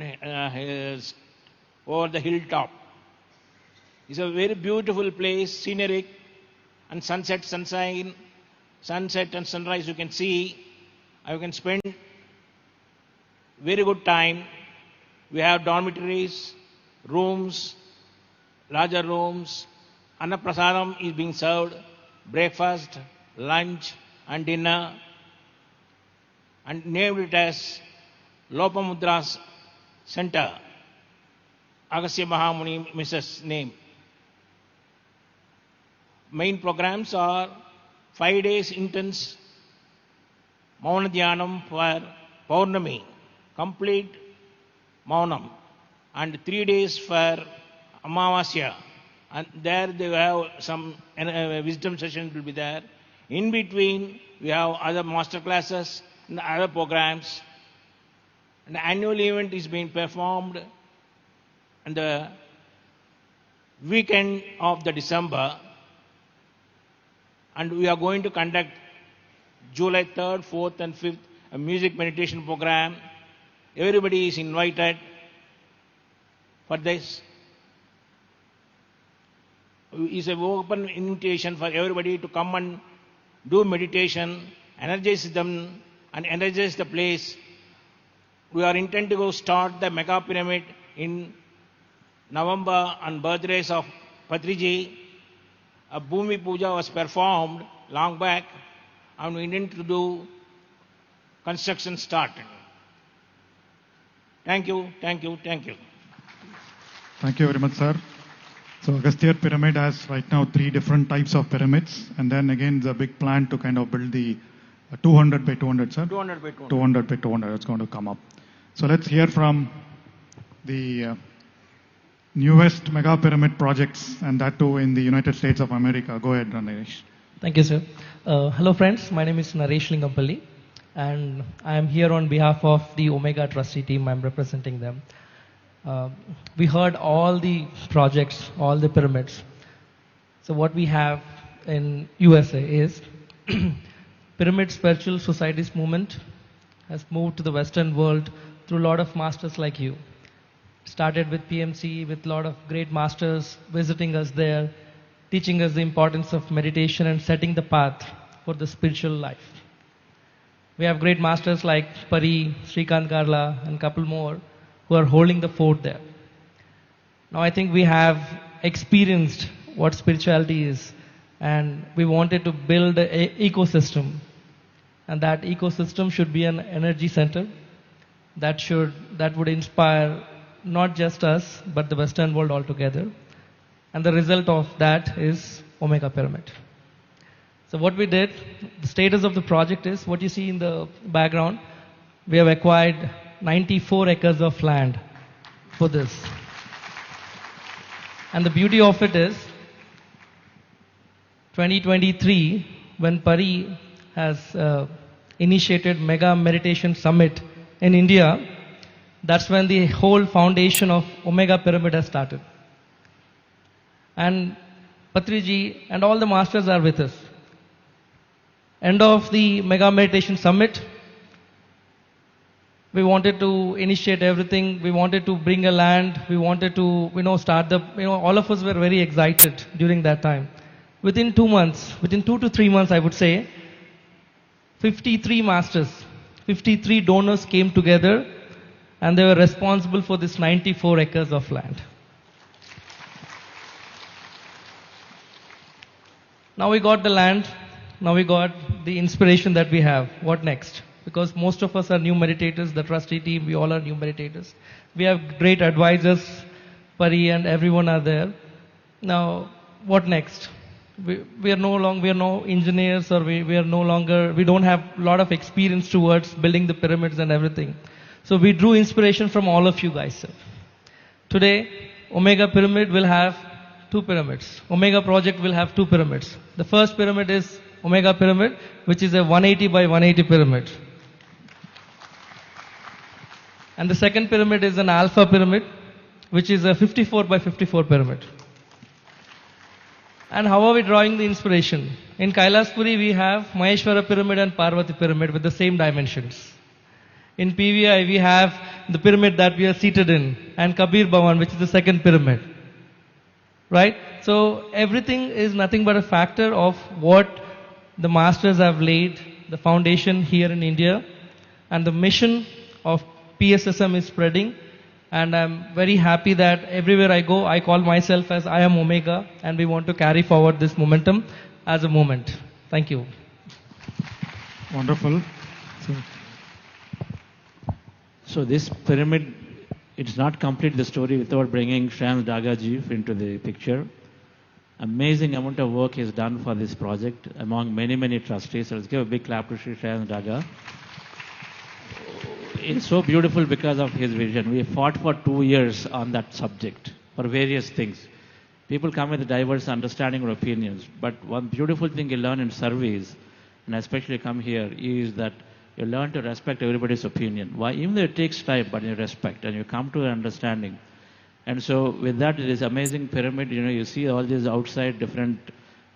over the hilltop. It's a very beautiful place, scenic, and sunset, sunshine, sunset and sunrise you can see. You can spend very good time. We have dormitories, rooms, larger rooms. Annaprasadam is being served, breakfast, lunch and dinner, and named it as Lopamudra's Center, Agastya Mahamuni Mrs. name. Main programs are 5 days intense Mauna Dhyanam for Paurnami, complete Maunam, and 3 days for Amavasya. And there they have some wisdom sessions will be there. In between, we have other master classes and other programs. And the annual event is being performed on the weekend of the December. And we are going to conduct July 3rd, 4th and 5th a music meditation program. Everybody is invited for this. It's an open invitation for everybody to come and do meditation, energize them and energize the place. We are intent to go start the mega pyramid in November on birthdays of Patriji. A Bhumi Puja was performed long back and we intend to do construction started. Thank you, thank you, thank you. Thank you very much, sir. So Agastya Pyramid has right now 3 different types of pyramids, and then again the big plan to kind of build the 200 by 200, sir? 200 by 200. 200 by 200, that's going to come up. So let's hear from the newest mega pyramid projects, and that too in the United States of America. Go ahead, Naresh. Thank you, sir. Hello, friends. My name is Naresh Lingampalli, and I am here on behalf of the Omega Trustee team. I'm representing them. We heard all the projects, all the pyramids. So what we have in USA is Pyramid Spiritual Societies movement has moved to the Western world through a lot of masters like you. Started with PMC, with a lot of great masters visiting us there, teaching us the importance of meditation and setting the path for the spiritual life. We have great masters like Pari, Srikant Karla, and a couple more who are holding the fort there. Now I think we have experienced what spirituality is, and we wanted to build an ecosystem, and that ecosystem should be an energy center that would inspire not just us but the Western world altogether. And the result of that is Omega Pyramid. So what we did, the status of the project is what you see in the background. We have acquired 94 acres of land for this. And the beauty of it is 2023, when Pari has initiated Mega Meditation Summit in India, that's when the whole foundation of Omega Pyramid has started. And Patriji and all the masters are with us. End of the Mega Meditation Summit, we wanted to initiate everything. We wanted to bring a land. We wanted to, start the, all of us were very excited during that time. Within 2 months, within 2 to 3 months, I would say, 53 masters, 53 donors came together, and they were responsible for this 94 acres of land. Now we got the land. Now we got the inspiration that we have. What next? Because most of us are new meditators, the trustee team, we all are new meditators. We have great advisors, Pari and everyone are there. Now, what next? We are no engineers, or we don't have a lot of experience towards building the pyramids and everything. So we drew inspiration from all of you guys, sir. Today, Omega Pyramid will have 2 pyramids. Omega project will have 2 pyramids. The first pyramid is Omega Pyramid, which is a 180 by 180 pyramid. And the second pyramid is an Alpha Pyramid, which is a 54 by 54 pyramid. And how are we drawing the inspiration? In Kailaspuri, we have Maheshwara Pyramid and Parvati Pyramid with the same dimensions. In PVI, we have the pyramid that we are seated in, and Kabir Bhavan, which is the second pyramid. right? So everything is nothing but a factor of what the masters have laid, the foundation here in India, and the mission of PSSM is spreading. And I'm very happy that everywhere I go, I call myself as I am Omega, and we want to carry forward this momentum as a movement. Thank you. Wonderful. So this pyramid, it's not complete the story without bringing Shreyans Dagaji into the picture. Amazing amount of work is done for this project among many, many trustees. So let's give a big clap to Shreyans Daga. It's so beautiful because of his vision. We fought for 2 years on that subject for various things. People come with diverse understanding or opinions, but one beautiful thing you learn in service, and especially come here, is that you learn to respect everybody's opinion. Why? Even though it takes time, but you respect and you come to an understanding. And so with that, it is amazing pyramid. You know, you see all these outside different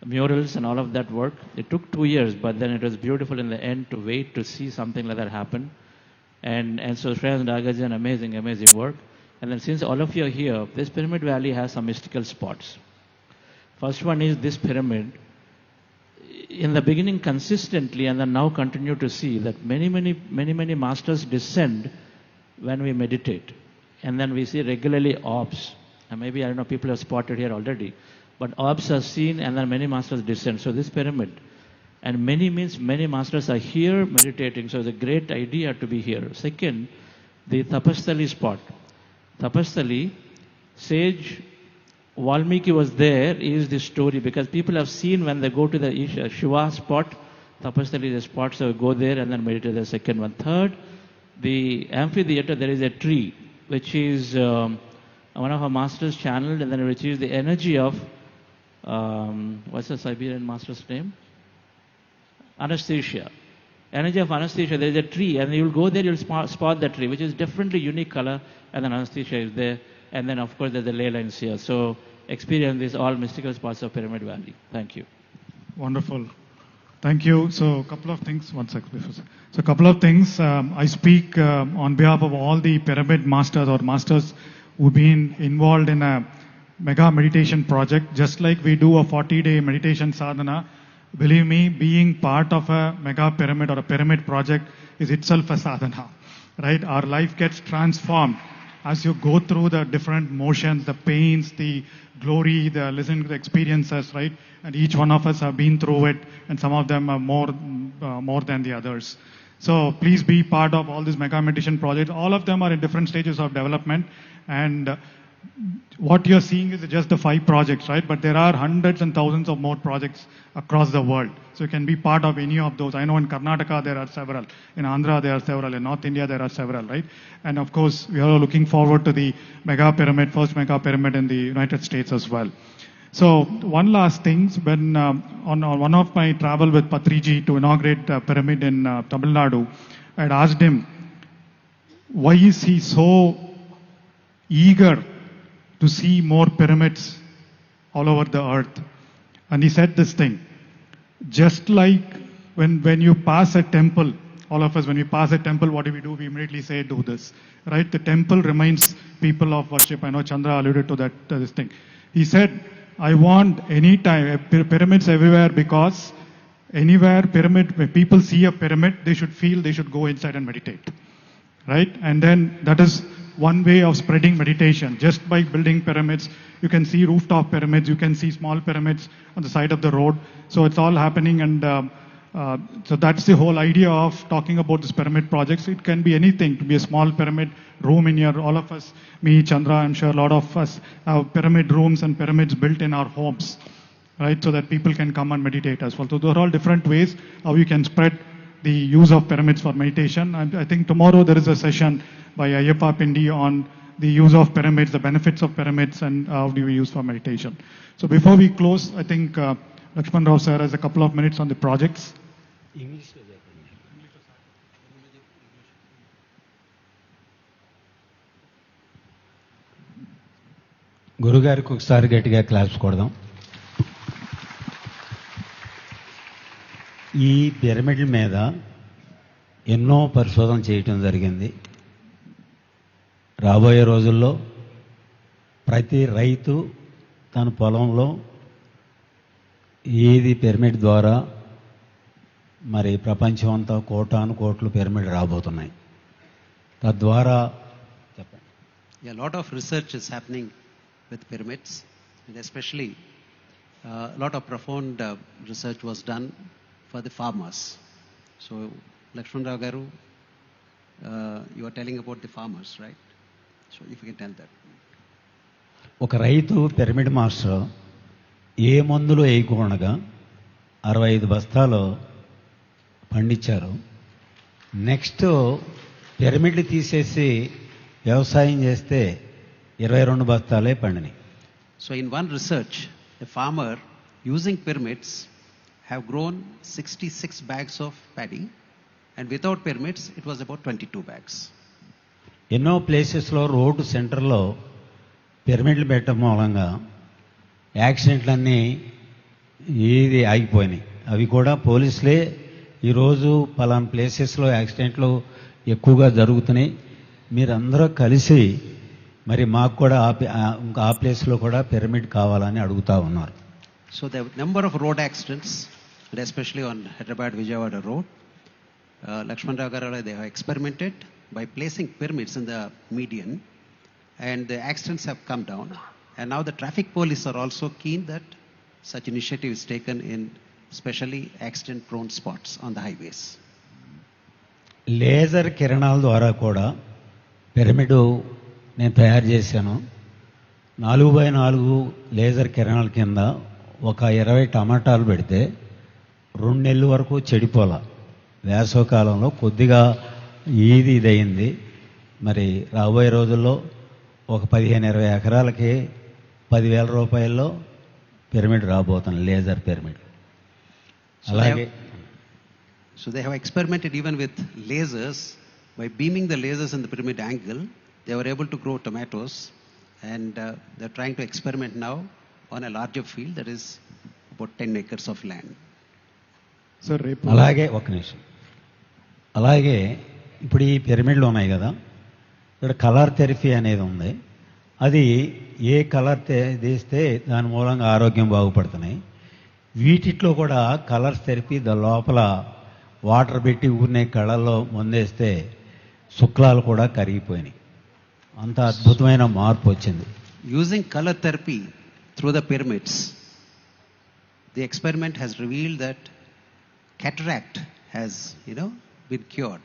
murals and all of that work. It took 2 years, but then it was beautiful in the end to wait to see something like that happen. And so Shreyans Dagaji, an amazing, amazing work. And then since all of you are here, this pyramid valley has some mystical spots. First one is this pyramid. In the beginning consistently, and then now continue to see that many masters descend when we meditate. And then we see regularly orbs. And maybe, I don't know, people have spotted here already. But orbs are seen and then many masters descend. So this pyramid, and many means many masters are here meditating. So it's a great idea to be here. Second, the Tapasthali spot. Tapasthali, sage Valmiki was there, is the story, because people have seen when they go to the Shiva spot, Tapasthali is a spot, so go there and then meditate the second one. Third, the amphitheater, there is a tree, which is one of our masters channeled, and then which is the energy of, what's the Siberian master's name? Anesthesia. Energy of anesthesia, there is a tree, and you'll go there, you'll spot that tree, which is differently unique color, and then anesthesia is there, and then of course there's the ley lines here. So experience these all mystical spots of Pyramid Valley. Thank you. Wonderful. Thank you. So a couple of things. One sec. So a couple of things. I speak on behalf of all the pyramid masters or masters who've been involved in a mega meditation project. Just like we do a 40-day meditation sadhana, believe me, being part of a mega pyramid or a pyramid project is itself a sadhana, right? Our life gets transformed as you go through the different motions, the pains, the glory, the listening to the experiences, right? And each one of us have been through it, and some of them are more than the others. So please be part of all these mega meditation projects. All of them are in different stages of development, and what you're seeing is just the 5 projects, right? But there are hundreds and thousands of more projects across the world. So you can be part of any of those. I know in Karnataka there are several. In Andhra there are several. In North India there are several, right? And of course, we are looking forward to the mega pyramid, first mega pyramid in the United States as well. So one last thing, when on one of my travel with Patriji to inaugurate a pyramid in Tamil Nadu, I had asked him, why is he so eager to see more pyramids all over the earth? And he said this thing, just like when you pass a temple, all of us, when we pass a temple, what do? We immediately say, do this, right? The temple reminds people of worship. I know Chandra alluded to that, this thing. He said, I want pyramids everywhere, because anywhere pyramid, when people see a pyramid, they should feel they should go inside and meditate, right? And then that is one way of spreading meditation. Just by building pyramids, you can see rooftop pyramids, you can see small pyramids on the side of the road. So it's all happening, and so that's the whole idea of talking about this pyramid projects. It can be anything. To be a small pyramid room in your, all of us, me, Chandra, I'm sure a lot of us have pyramid rooms and pyramids built in our homes, right? So that people can come and meditate as well. So those are all different ways how you can spread the use of pyramids for meditation. I think tomorrow there is a session by Ayyappa Pindi on the use of pyramids, the benefits of pyramids, and how do we use for meditation. So before we close, I think Lakshman Rao sir has a couple of minutes on the projects. గురుగారికి ఒకసారి గట్టిగా claps కొడదాం. ఈ పిరమిడ్ల మీద ఎన్నో పరిశోధన చేయటం జరిగింది. రాబోయే రోజుల్లో ప్రతి రైతు తన పొలంలో ఏది పిరమిడ్ ద్వారా మరి ప్రపంచం అంతా కోటాను కోట్లు పిరమిడ్ రాబోతున్నాయి. తద్వారా చెప్పండి. A lot of research is happening with pyramids, and especially a lot of profound research was done for the farmers. So, Lakshmanrao Garu, you are telling about the farmers, right? So, if you can tell that. ఒక రైతు pyramid master ఏ మందులు వేయకుండా 65 బస్తాలు పండించారు. Next పిరమిడ్లు తీసేసి వ్యవసాయం చేస్తే 22 బస్తాలే పండినాయి. So in one research, a farmer using pyramids have grown 66 bags of paddy, and without pyramids it was about 22 bags. ఎన్నో ప్లేసెస్లో రోడ్డు సెంటర్లో పిరమిడ్లు పెట్టడం మూలంగా యాక్సిడెంట్లన్నీ ఏది ఆగిపోయినాయి. అవి కూడా పోలీసులే ఈరోజు పలానా ప్లేసెస్లో యాక్సిడెంట్లు ఎక్కువగా జరుగుతున్నాయి, మీరందరూ కలిసి మరి మాకు కూడా ఇంకా ఆ ప్లేస్లో కూడా పిరమిడ్ కావాలని అడుగుతా ఉన్నారు. So the number of road accidents, and especially on Hyderabad Vijayawada road, Lakshmanrao Garu, they have experimented by placing pyramids in the median, and the accidents have come down. And now the traffic police are also keen that such initiative is taken in especially accident prone spots on the highways. Laser కిరణాల ద్వారా కూడా pyramid నేను తయారు చేశాను. 4x4 laser కిరణాల కింద ఒక 20 టమాటాలు పెడితే 2 నెలల వరకు చెడిపోలా. వేసవకాలంలో కొద్దిగా ఇదయింది. మరి రాబోయే రోజుల్లో ఒక 15-20 ఎకరాలకి 10,000 రూపాయల్లో పిరమిడ్ రాబోతుంది, లేజర్ పిరమిడ్. అలాగే So they have experimented even with lasers. By beaming the lasers in the pyramid angle, they were able to grow tomatoes, and they're trying to experiment now on a larger field that is about 10 acres of land. అలాగే ఒక నిమిషం. అలాగే ఇప్పుడు ఈ పిరమిడ్లు ఉన్నాయి కదా, ఇక్కడ colour therapy అనేది ఉంది. అది ఏ కలర్ తీస్తే దాని మూలంగా ఆరోగ్యం బాగుపడుతున్నాయి. వీటిలో కూడా కలర్స్ థెరపీ లోపల వాటర్ పెట్టి ఊరినే కళ్ళల్లో ముందేస్తే శుక్లాలు కూడా కరిగిపోయినాయి. అంత అద్భుతమైన మార్పు వచ్చింది. Using color therapy through the pyramids, the experiment has revealed that cataract has, been cured.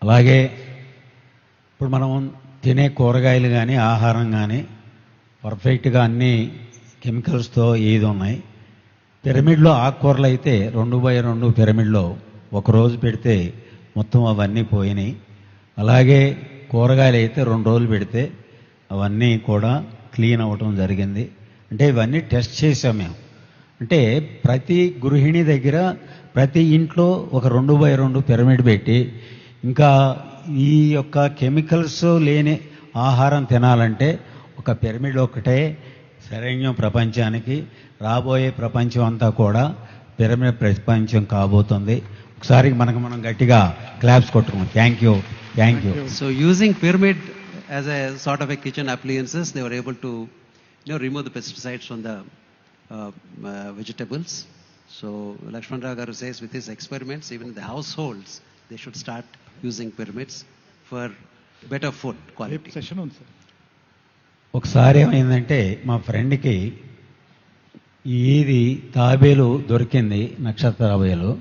అలాగే ఇప్పుడు మనం తినే కూరగాయలు కానీ ఆహారం కానీ పర్ఫెక్ట్గా అన్ని కెమికల్స్తో ఏది ఉన్నాయి. పిరమిడ్లో ఆకుకూరలు అయితే 2x2 పిరమిడ్లో ఒకరోజు పెడితే మొత్తం అవన్నీ పోయినాయి. అలాగే కూరగాయలు అయితే 2 రోజులు పెడితే అవన్నీ కూడా క్లీన్ అవ్వటం జరిగింది. అంటే ఇవన్నీ టెస్ట్ చేసాం మేము. అంటే ప్రతి గృహిణి దగ్గర ప్రతి ఇంట్లో ఒక 2x2 పిరమిడ్ పెట్టి ఇంకా ఈ యొక్క కెమికల్స్ లేని ఆహారం తినాలంటే ఒక పిరమిడ్ ఒకటే శరణ్యం ప్రపంచానికి. రాబోయే ప్రపంచం అంతా కూడా పిరమిడ్ ప్రపంచం కాబోతుంది. ఒకసారి మనం గట్టిగా క్లాప్స్ కొట్టుకున్నాం. Thank you. So using pyramid as a sort of a kitchen appliances, they were able to remove the pesticides from the vegetables. So Lakshmanrao Garu says with his experiments, even the households, they should start using pyramids for better food quality. ఒకసారి ఏమైందంటే మా ఫ్రెండ్కి ఇది తాబేలు దొరికింది, నక్షత్ర తాబేలు.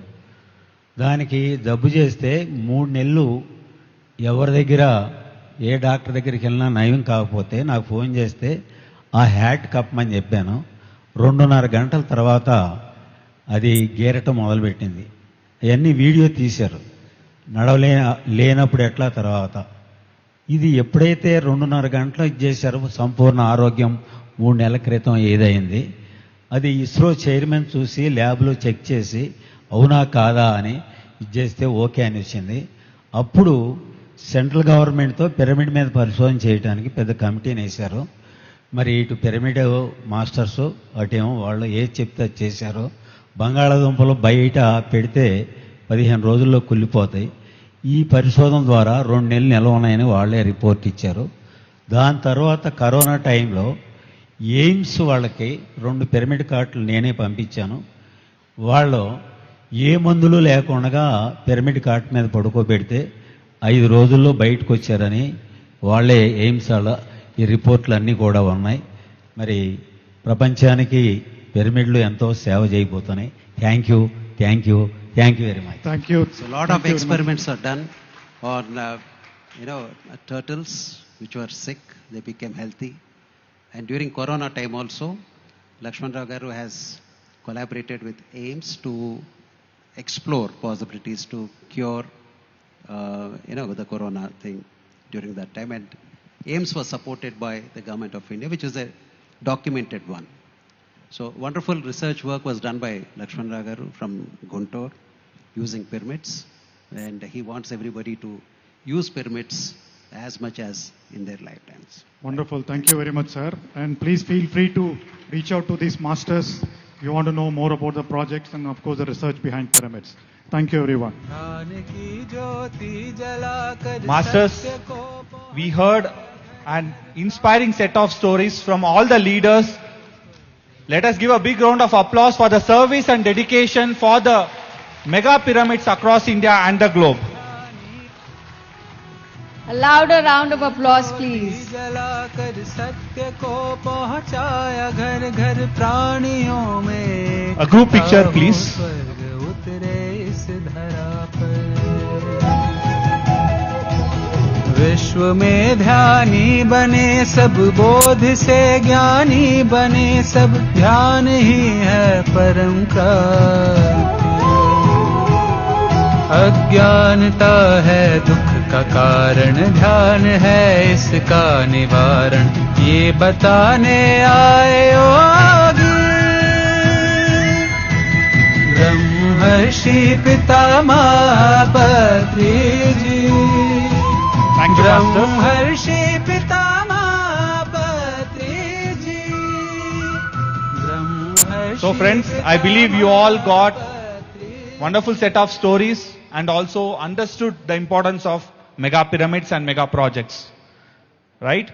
దానికి జబ్బు చేస్తే 3 నెలలు ఎవరి దగ్గర ఏ డాక్టర్ దగ్గరికి వెళ్ళినా నయం కాకపోతే నాకు ఫోన్ చేస్తే ఆ హ్యాట్ కప్పమని చెప్పాను. 2.5 గంటల తర్వాత అది గేరటం మొదలుపెట్టింది. అవన్నీ వీడియో తీశారు. లేనప్పుడు ఎట్లా తర్వాత ఇది ఎప్పుడైతే 2.5 గంటలు చేశారో సంపూర్ణ ఆరోగ్యం 3 నెలల క్రితం ఏదైంది. అది ఇస్రో చైర్మన్ చూసి ల్యాబ్లో చెక్ చేసి అవునా కాదా అని చేస్తే ఓకే అని వచ్చింది. అప్పుడు సెంట్రల్ గవర్నమెంట్తో పిరమిడ్ మీద పరిశోధన చేయడానికి పెద్ద కమిటీని వేశారు. మరి ఇటు పిరమిడ్ మాస్టర్స్ అటేమో వాళ్ళు ఏది చెప్తే చేశారో. బంగాళాదుంపలు బయట పెడితే 15 రోజుల్లో కుళ్ళిపోతాయి. ఈ పరిశోధన ద్వారా 2 నెలలు నిల్వ ఉన్నాయని వాళ్ళే రిపోర్ట్ ఇచ్చారు. దాని తర్వాత కరోనా టైంలో ఎయిమ్స్ వాళ్ళకి 2 పిరమిడ్ కార్డులు నేనే పంపించాను. వాళ్ళు ఏ మందులు లేకుండా పిరమిడ్ కార్డ్ మీద పడుకోబెడితే 5 రోజుల్లో బయటకు వచ్చారని వాళ్ళే ఎయిమ్స్ వాళ్ళ ఈ రిపోర్ట్లు అన్నీ కూడా ఉన్నాయి. మరి ప్రపంచానికి పిరమిడ్లు ఎంతో సేవ చేయబోతున్నాయి. Thank you very much. Thank you. So a lot of experiments are done on, turtles which were sick, they became healthy. And during Corona time also, Lakshmanrao Garu has collaborated with AIIMS to explore possibilities to cure, the Corona thing during that time. And AIIMS was supported by the Government of India, which is a documented one. So wonderful research work was done by Lakshmanrao Garu from Guntur using pyramids, and he wants everybody to use pyramids as much as in their lifetimes. Wonderful. Thank you very much, sir. And please feel free to reach out to these masters if you want to know more about the projects and, of course, the research behind pyramids. Thank you, everyone. Masters, we heard an inspiring set of stories from all the leaders. Let us give a big round of applause for the service and dedication for the mega pyramids across India and the globe. A louder round of applause, please. A group picture, please. विश्व में ध्यानी बने सब, बोध से ज्ञानी बने सब, ध्यान ही है परम क्रांति। अज्ञानता है दुख का कारण, ध्यान है इसका निवारण, ये बताने आए योगी। ब्रह्मर्षि पितामह पत्री जी, ब्रह्मर्षि पितामह पत्री जी, ब्रह्मर्षि। So friends, I believe you all got wonderful set of stories and also understood the importance of mega pyramids and mega projects, right?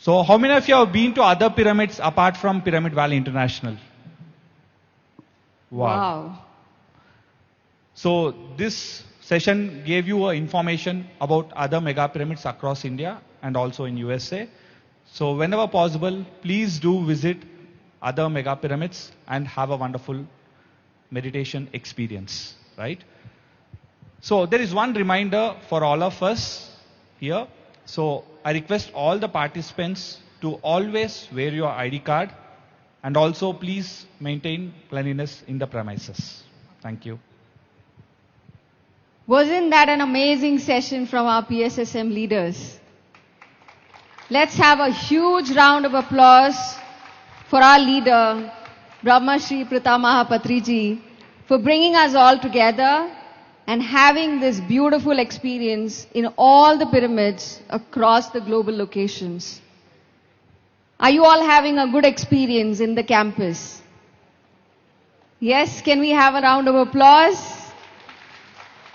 So how many of you have been to other pyramids apart from Pyramid Valley International? Wow. So this session gave you information about other mega pyramids across India and also in USA. So whenever possible, please do visit other mega pyramids and have a wonderful meditation experience, right? So there is one reminder for all of us here. So I request all the participants to always wear your ID card and also please maintain cleanliness in the premises. Thank you. Wasn't that an amazing session from our PSSM leaders? Let's have a huge round of applause for our leader, Brahma Shri Pritamaha Patriji, for bringing us all together and having this beautiful experience in all the pyramids across the global locations. Are you all having a good experience in the campus? Yes, can we have a round of applause?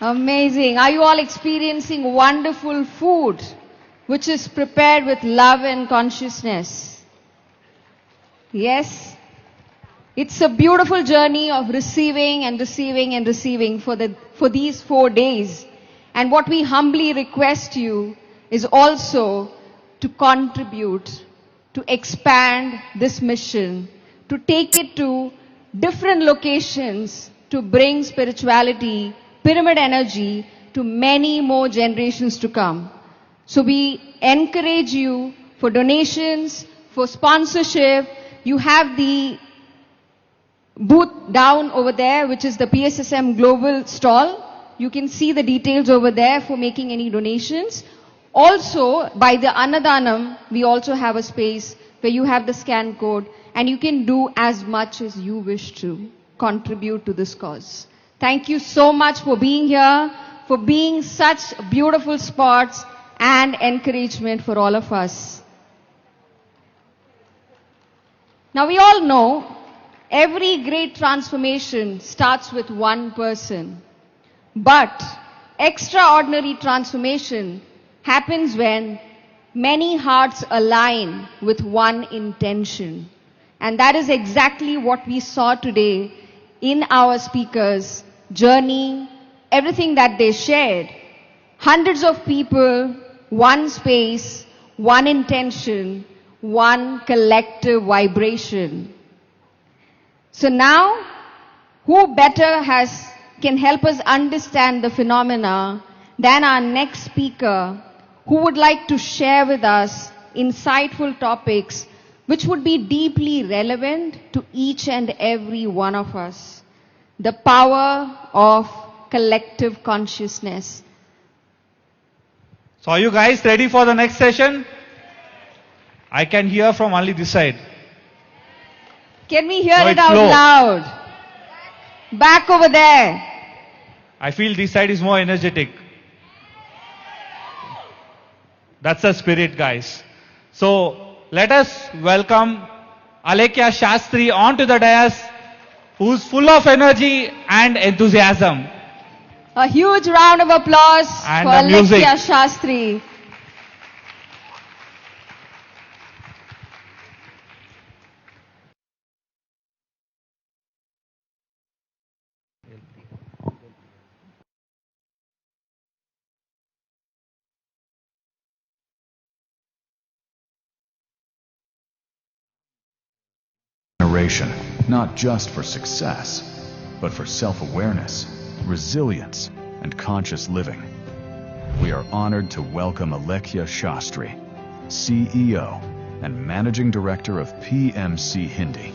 Amazing. Are you all experiencing wonderful food which is prepared with love and consciousness? Yes. It's a beautiful journey of receiving and receiving and receiving for these 4 days. And what we humbly request you is also to contribute, to expand this mission, to take it to different locations, to bring spirituality, pyramid energy to many more generations to come. So we encourage you for donations, for sponsorship. You have the booth down over there, which is the PSSM Global stall. You can see the details over there for making any donations. Also, by the Annadanam, we also have a space where you have the scan code and you can do as much as you wish to contribute to this cause. Thank you so much for being here, for being such beautiful spots and encouragement for all of us. Now we all know every great transformation starts with one person. But extraordinary transformation happens when many hearts align with one intention. And that is exactly what we saw today in our speakers' journey, everything that they shared. Hundreds of people, one space, one intention, one collective vibration. So now, who better can help us understand the phenomena than our next speaker, who would like to share with us insightful topics which would be deeply relevant to each and every one of us. The power of collective consciousness. So are you guys ready for the next session? I can hear from only this side. Can we hear So it it's out low. loud? Back over there. I feel this side is more energetic. That's the spirit, guys. So let us welcome Alekhya Shastri onto the dais, who's full of energy and enthusiasm. A huge round of applause And for the music. Alekhya Shastri. Generation, not just for success, but for self-awareness, resilience, and conscious living. We are honored to welcome Alekhya Shastri, CEO and Managing Director of PMC Hindi.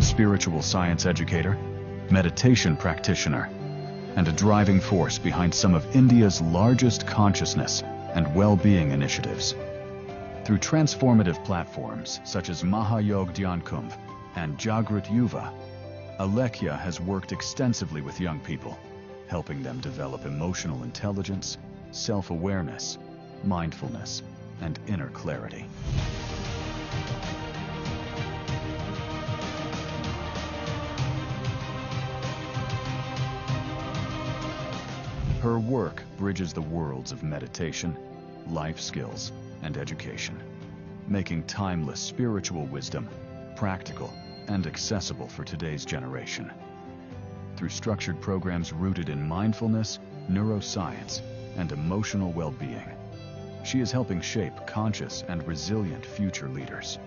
Spiritual science educator, meditation practitioner, and a driving force behind some of India's largest consciousness and well-being initiatives. Through transformative platforms such as Mahayog Dhyan Kumbh and Jagrat Yuva, Alekhya has worked extensively with young people, helping them develop emotional intelligence, self-awareness, mindfulness, and inner clarity. Her work bridges the worlds of meditation, life skills, and education, making timeless spiritual wisdom practical and accessible for today's generation. Through structured programs rooted in mindfulness, neuroscience, and emotional well-being, she is helping shape conscious and resilient future leaders.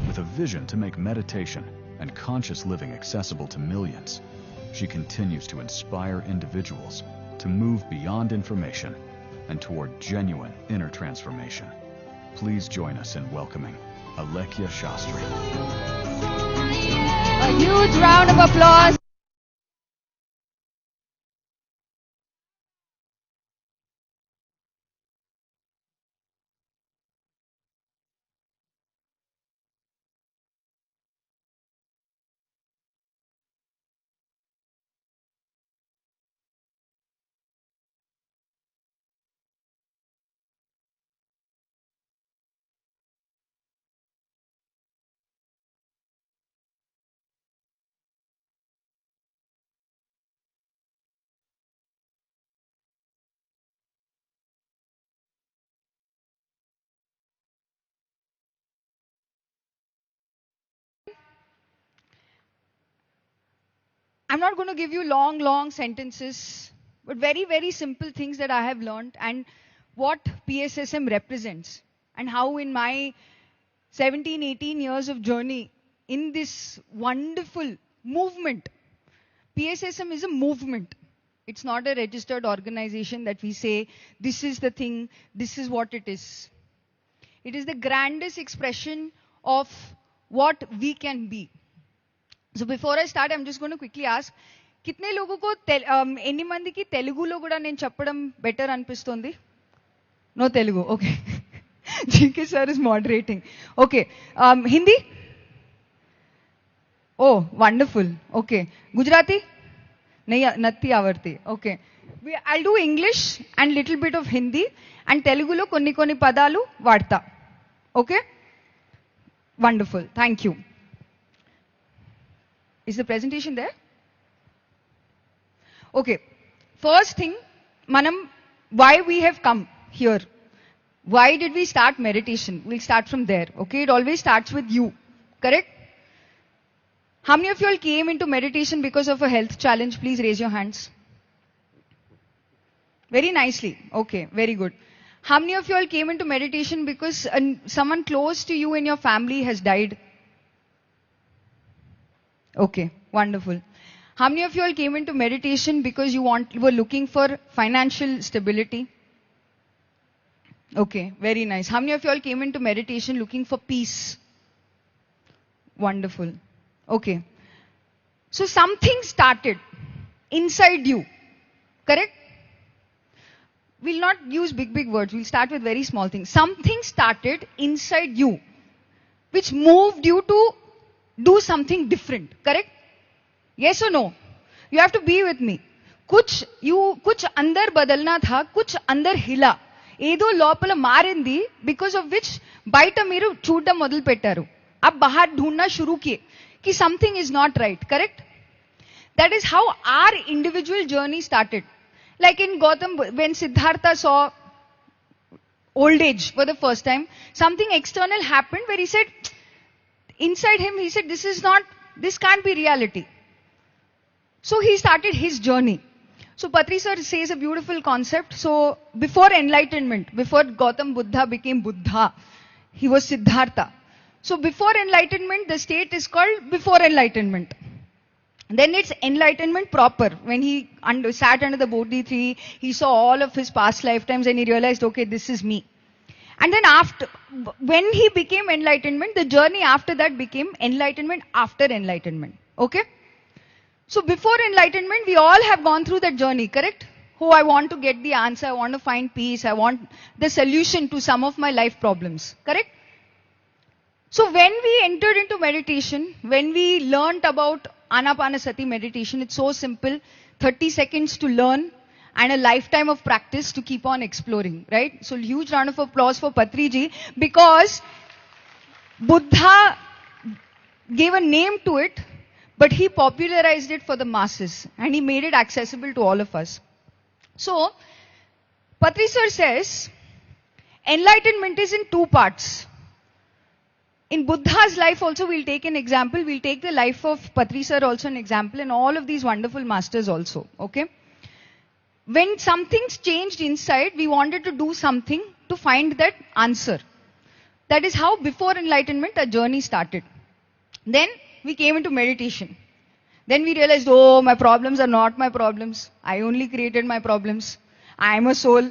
With a vision to make meditation and conscious living accessible to millions, she continues to inspire individuals to move beyond information and toward genuine inner transformation. Please join us in welcoming Alekhya Shastri. A huge round of applause. I'm not going to give you long sentences, but very simple things that I have learned and what PSSM represents and how in my 17, 18 years of journey in this wonderful movement, PSSM is a movement. It's not a registered organization that we say, this is the thing, this is what it is. It is the grandest expression of what we can be. So before I start, I'm just going to quickly ask, कितने लोगों को ఎన్ని మందికి తెలుగులో కూడా నేను చెప్పడం better అనిపిస్తుంది? No Telugu, okay. GK sir is moderating. Okay, Hindi? Oh, wonderful. Okay. Gujarati? नहीं, नत्ती आवड़ती. Okay. I'll do English and little bit of Hindi and Telugulo konni padalu vaadta. Okay? Wonderful. Thank you. Is the presentation there? Okay. First thing, Manam, why we have come here. Why did we start meditation? We'll start from there. Okay? It always starts with you. Correct? How many of you all came into meditation because of a health challenge? Please raise your hands. Very nicely. Okay, very good. How many of you all came into meditation because someone close to you in your family has died? Okay, wonderful. How many of you all came into meditation because you were looking for financial stability? Okay, very nice. How many of you all came into meditation looking for peace? Wonderful. Okay. So something started inside you. Correct? We'll not use big words. We'll start with very small things. Something started inside you which moved you to do something different. Correct? Yes or no? You have to be with me. कुछ अंदर बदलना था, कुछ अंदर हिला. ఏదో లోపల మారింది, because of which బయట మీరు చూడడం మొదలు పెట్టారు. अब बाहर ढूंढना शुरू किए कि something is not right. Correct? That is how our individual journey started. Like in Gautam, when Siddhartha saw old age for the first time, something external happened where he said, inside him, he said, this can't be reality. So he started his journey. So Patri sir says a beautiful concept. So before enlightenment, before Gautam Buddha became Buddha, he was Siddhartha. So before enlightenment, the state is called before enlightenment. Then it's enlightenment proper. When he sat under the Bodhi tree, he saw all of his past lifetimes and he realized, okay, this is me. And then when he became enlightenment, the journey after that became enlightenment after enlightenment. Okay? So before enlightenment, we all have gone through that journey, correct? Oh, I want to get the answer, I want to find peace, I want the solution to some of my life problems, correct? So when we entered into meditation, when we learnt about Anapanasati meditation, it's so simple, 30 seconds to learn and a lifetime of practice to keep on exploring, right? So huge round of applause for Patriji, because Buddha gave a name to it, but he popularized it for the masses and he made it accessible to all of us. So, Patri sir says, enlightenment is in two parts. In Buddha's life also we'll take an example. We'll take the life of Patri sir also an example, and all of these wonderful masters also. Okay? When something's changed inside, we wanted to do something to find that answer. That is how before enlightenment our journey started. Then we came into meditation. Then we realized, oh, my problems are not my problems. I only created my problems. I am a soul.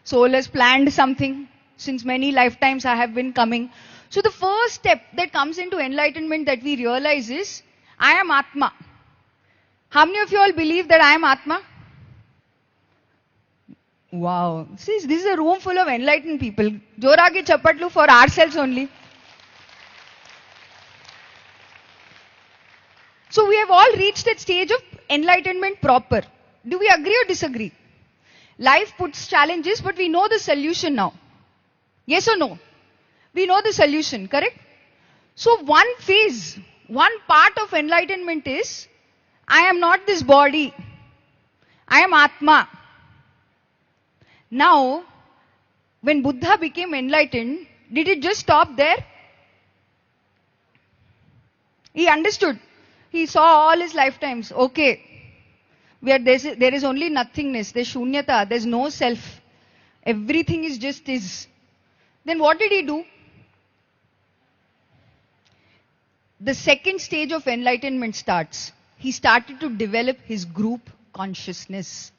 Soul has planned something. Since many lifetimes I have been coming. So the first step that comes into enlightenment that we realize is, I am Atma. How many of you all believe that I am Atma? Wow. See, this is a room full of enlightened people. Jorage chapatlu for ourselves only. So we have all reached that stage of enlightenment proper. Do we agree or disagree? Life puts challenges, but we know the solution now. Yes or no? We know the solution, correct? So one phase, one part of enlightenment is, I am not this body. I am Atma. Now, when Buddha became enlightened, did it just stop there? He understood. He saw all his lifetimes. Okay. There is only nothingness. There's shunyata. There's no self. Everything is just is. Then what did he do? The second stage of enlightenment starts. He started to develop his group consciousness.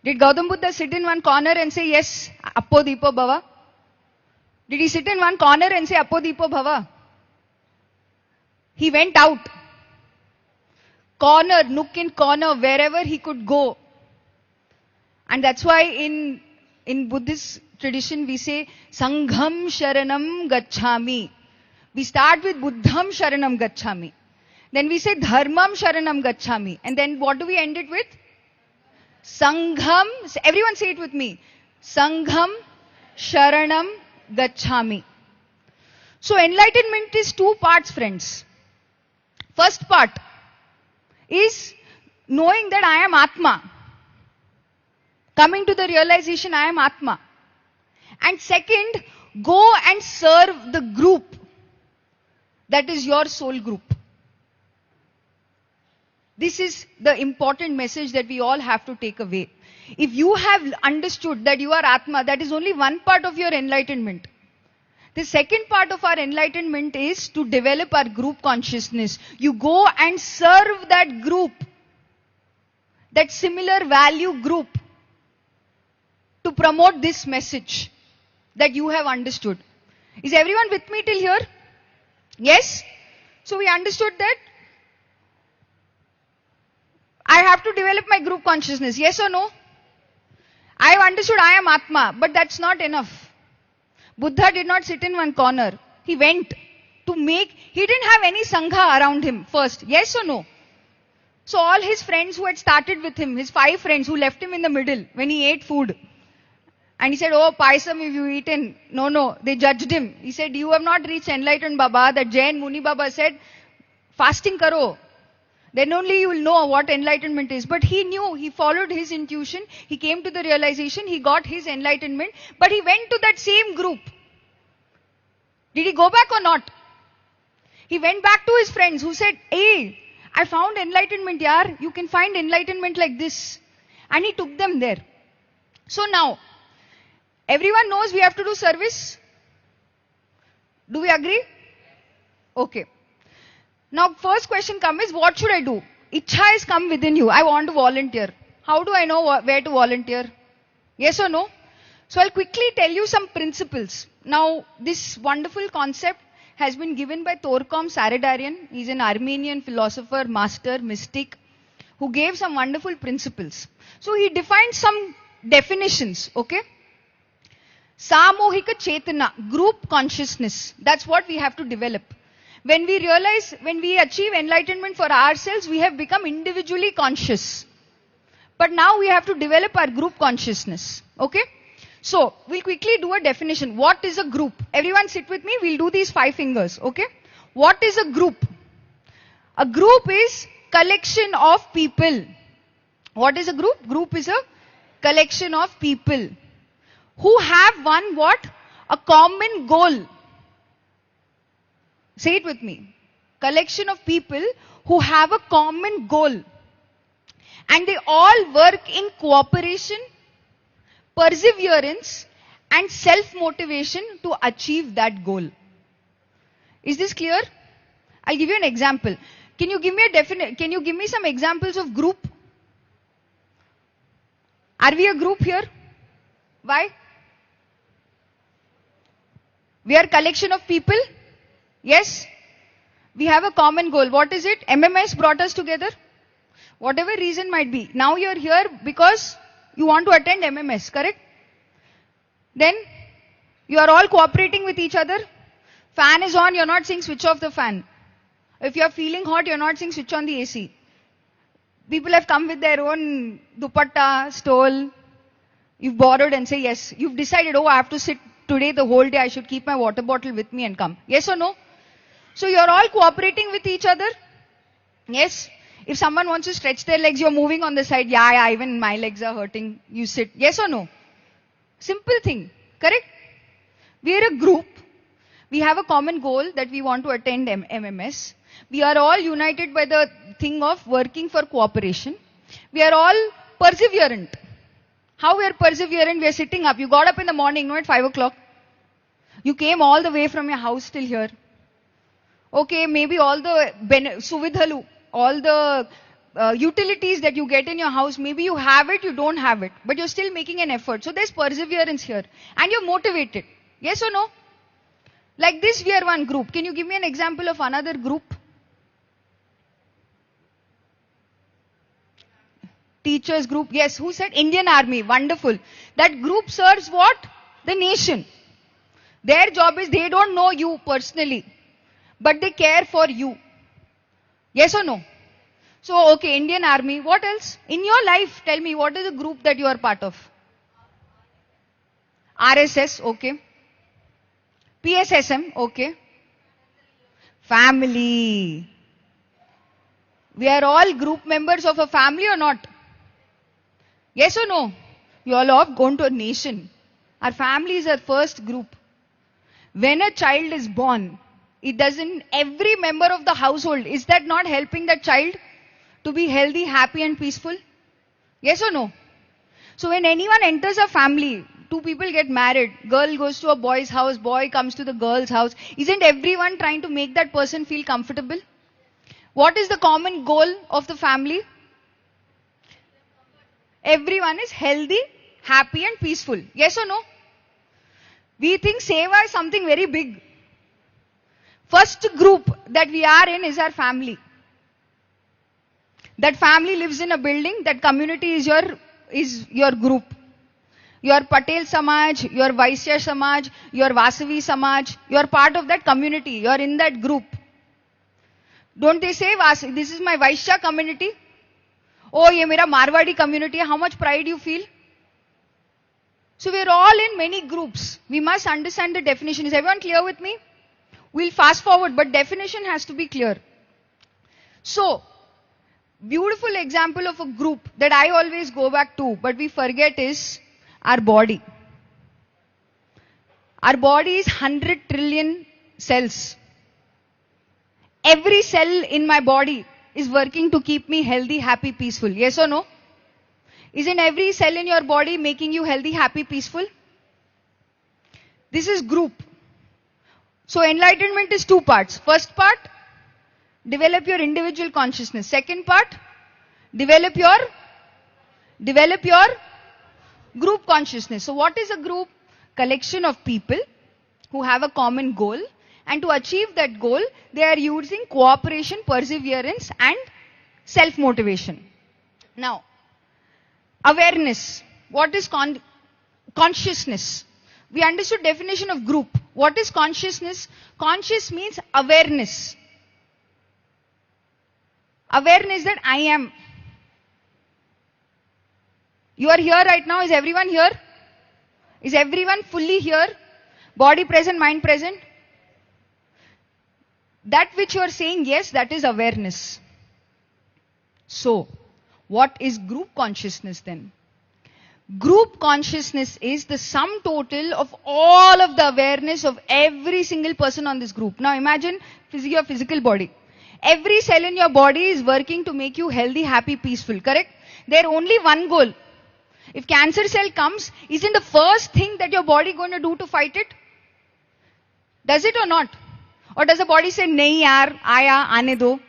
Did Gautam Buddha sit in one corner and say, yes, Appo Deepo Bhava? Did he sit in one corner and say, Appo Deepo Bhava? He went out. Corner, nook and corner, wherever he could go. And that's why in Buddhist tradition we say, Sangham Sharanam Gacchami. We start with Buddham Sharanam Gacchami. Then we say Dharmam Sharanam Gacchami. And then what do we end it with? Sangham, everyone say it with me. Sangham Sharanam Gacchami. So enlightenment is two parts, friends. First part is knowing that I am Atma. Coming to the realization I am Atma. And second, go and serve the group. That is your soul group. This is the important message that we all have to take away. If you have understood that you are Atma, that is only one part of your enlightenment. The second part of our enlightenment is to develop our group consciousness. You go and serve that group, that similar value group, to promote this message that you have understood. Is everyone with me till here? Yes? So we understood that I have to develop my group consciousness. Yes or no? I have understood I am Atma, but that's not enough. Buddha did not sit in one corner. He went to he didn't have any Sangha around him first. Yes or no? So all his friends who had started with him, his 5 friends who left him in the middle when he ate food. And he said, oh, paisam if you eaten. No, they judged him. He said, you have not reached enlightened Baba. That Jain Muni Baba said, fasting karo. Then only you will know what enlightenment is. But he knew, he followed his intuition, he came to the realization, he got his enlightenment, but he went to that same group. Did he go back or not? He went back to his friends who said, hey, I found enlightenment, yaar. You can find enlightenment like this. And he took them there. So now, everyone knows we have to do service? Do we agree? Okay. Now, first question comes is, what should I do? Ichha has come within you. I want to volunteer. How do I know where to volunteer? Yes or no? So, I'll quickly tell you some principles. Now, this wonderful concept has been given by Torkom Saradarian. He's an Armenian philosopher, master, mystic, who gave some wonderful principles. So, he defined some definitions, okay? Samohika Chetana, group consciousness. That's what we have to develop. When we realize, when we achieve enlightenment for ourselves, we have become individually conscious. But now we have to develop our group consciousness. Okay? So, we'll quickly do a definition. What is a group? Everyone sit with me. We'll do these 5 fingers. Okay? What is a group? A group is collection of people. What is a group? Group is a collection of people who have one what? A common goal. Say it with me. Collection of people who have a common goal. And they all work in cooperation, perseverance, and self-motivation to achieve that goal. Is this clear? I'll give you an example. Can you give me some examples of group? Are we a group here? Why? We are a collection of people. Yes? We have a common goal. What is it? MMS brought us together. Whatever reason might be. Now you are here because you want to attend MMS, correct? Then you are all cooperating with each other. Fan is on, you are not saying switch off the fan. If you are feeling hot, you are not saying switch on the AC. People have come with their own dupatta, stole. You've borrowed and say yes. You've decided, oh, I have to sit today the whole day. I should keep my water bottle with me and come. Yes or no? So you're all cooperating with each other? Yes? If someone wants to stretch their legs, you're moving on the side. Yeah, even my legs are hurting. You sit. Yes or no? Simple thing. Correct? We are a group. We have a common goal that we want to attend MMS. We are all united by the thing of working for cooperation. We are all perseverant. How we are perseverant? We are sitting up. You got up in the morning, no, at 5 o'clock. You came all the way from your house till here. Okay, maybe all the suvidhalu, all the utilities that you get in your house, maybe you have it, you don't have it, but you're still making an effort. So there's perseverance here. And you're motivated. Yes or no? Like this, we are one group. Can you give me an example of another group? Teachers group. Yes, who said? Indian Army. Wonderful. That group serves what? The nation. Their job is they don't know you personally, but they care for you. Yes or no? So, okay, Indian Army. What else? In your life, tell me, what is the group that you are part of? RSS, okay. PSSM, okay. Family. We are all group members of a family or not? Yes or no? You all have gone to a nation. Our family is our first group. When a child is born, it doesn't, every member of the household, is that not helping that child to be healthy, happy and peaceful? Yes or no? So when anyone enters a family, two people get married, girl goes to a boy's house, boy comes to the girl's house, isn't everyone trying to make that person feel comfortable? What is the common goal of the family? Everyone is healthy, happy and peaceful. Yes or no? We think Seva is something very big. First group that we are in is our family. That family lives in a building, that community is your group. Your Patel Samaj, your Vaisya Samaj, your Vasavi Samaj, you are part of that community, you are in that group. Don't they say, this is my Vaishya community? Oh, ye mera Marwadi community, how much pride you feel? So we are all in many groups. We must understand the definition. Is everyone clear with me? We'll fast forward, but definition has to be clear. So, beautiful example of a group that I always go back to, but we forget is our body. Our body is 100 trillion cells. Every cell in my body is working to keep me healthy, happy, peaceful. Yes or no? Isn't every cell in your body making you healthy, happy, peaceful? This is group. So enlightenment is two parts. First part, develop your individual consciousness. Second part, develop your group consciousness. So what is a group? Collection of people who have a common goal, and to achieve that goal, they are using cooperation, perseverance and self-motivation. Now, awareness. What is consciousness? We understood definition of group. What is consciousness? Conscious means awareness. Awareness that I am. You are here right now. Is everyone here? Is everyone fully here? Body present, mind present? That which you are saying yes, that is awareness. So, what is group consciousness then? Group consciousness is the sum total of all of the awareness of every single person on this group. Now imagine your physical body. Every cell in your body is working to make you healthy, happy, peaceful, correct? There only one goal. If cancer cell comes, isn't the first thing that your body going to do to fight it? Does it or not? Or does the body say, nahi yaar, aaya, aane do?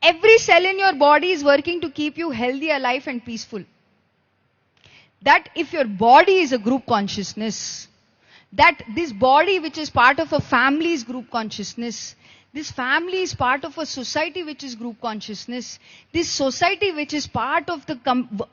Every cell in your body is working to keep you healthy, alive and peaceful. That if your body is a group consciousness, that this body which is part of a family is group consciousness, this family is part of a society which is group consciousness, this society which is part of the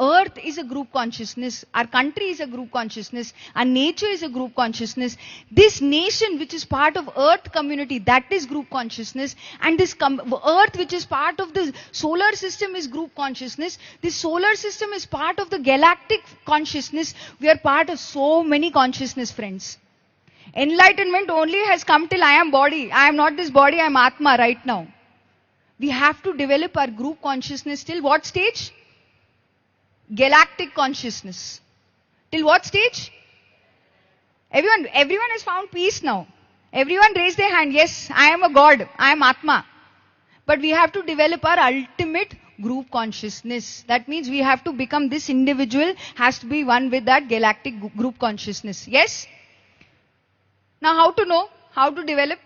earth is a group consciousness, our country is a group consciousness, our nature is a group consciousness, this nation which is part of earth community, that is group consciousness, and this earth which is part of the solar system is group consciousness, this solar system is part of the galactic consciousness. We are part of so many consciousness, friends. Enlightenment only has come till I am body. I am not this body, I am Atma right now. We have to develop our group consciousness till what stage? Galactic consciousness. Till what stage? Everyone has found peace now. Everyone raise their hand. Yes, I am a God. I am Atma. But we have to develop our ultimate group consciousness. That means we have to become this individual has to be one with that galactic group consciousness. Yes? Now how to know? How to develop?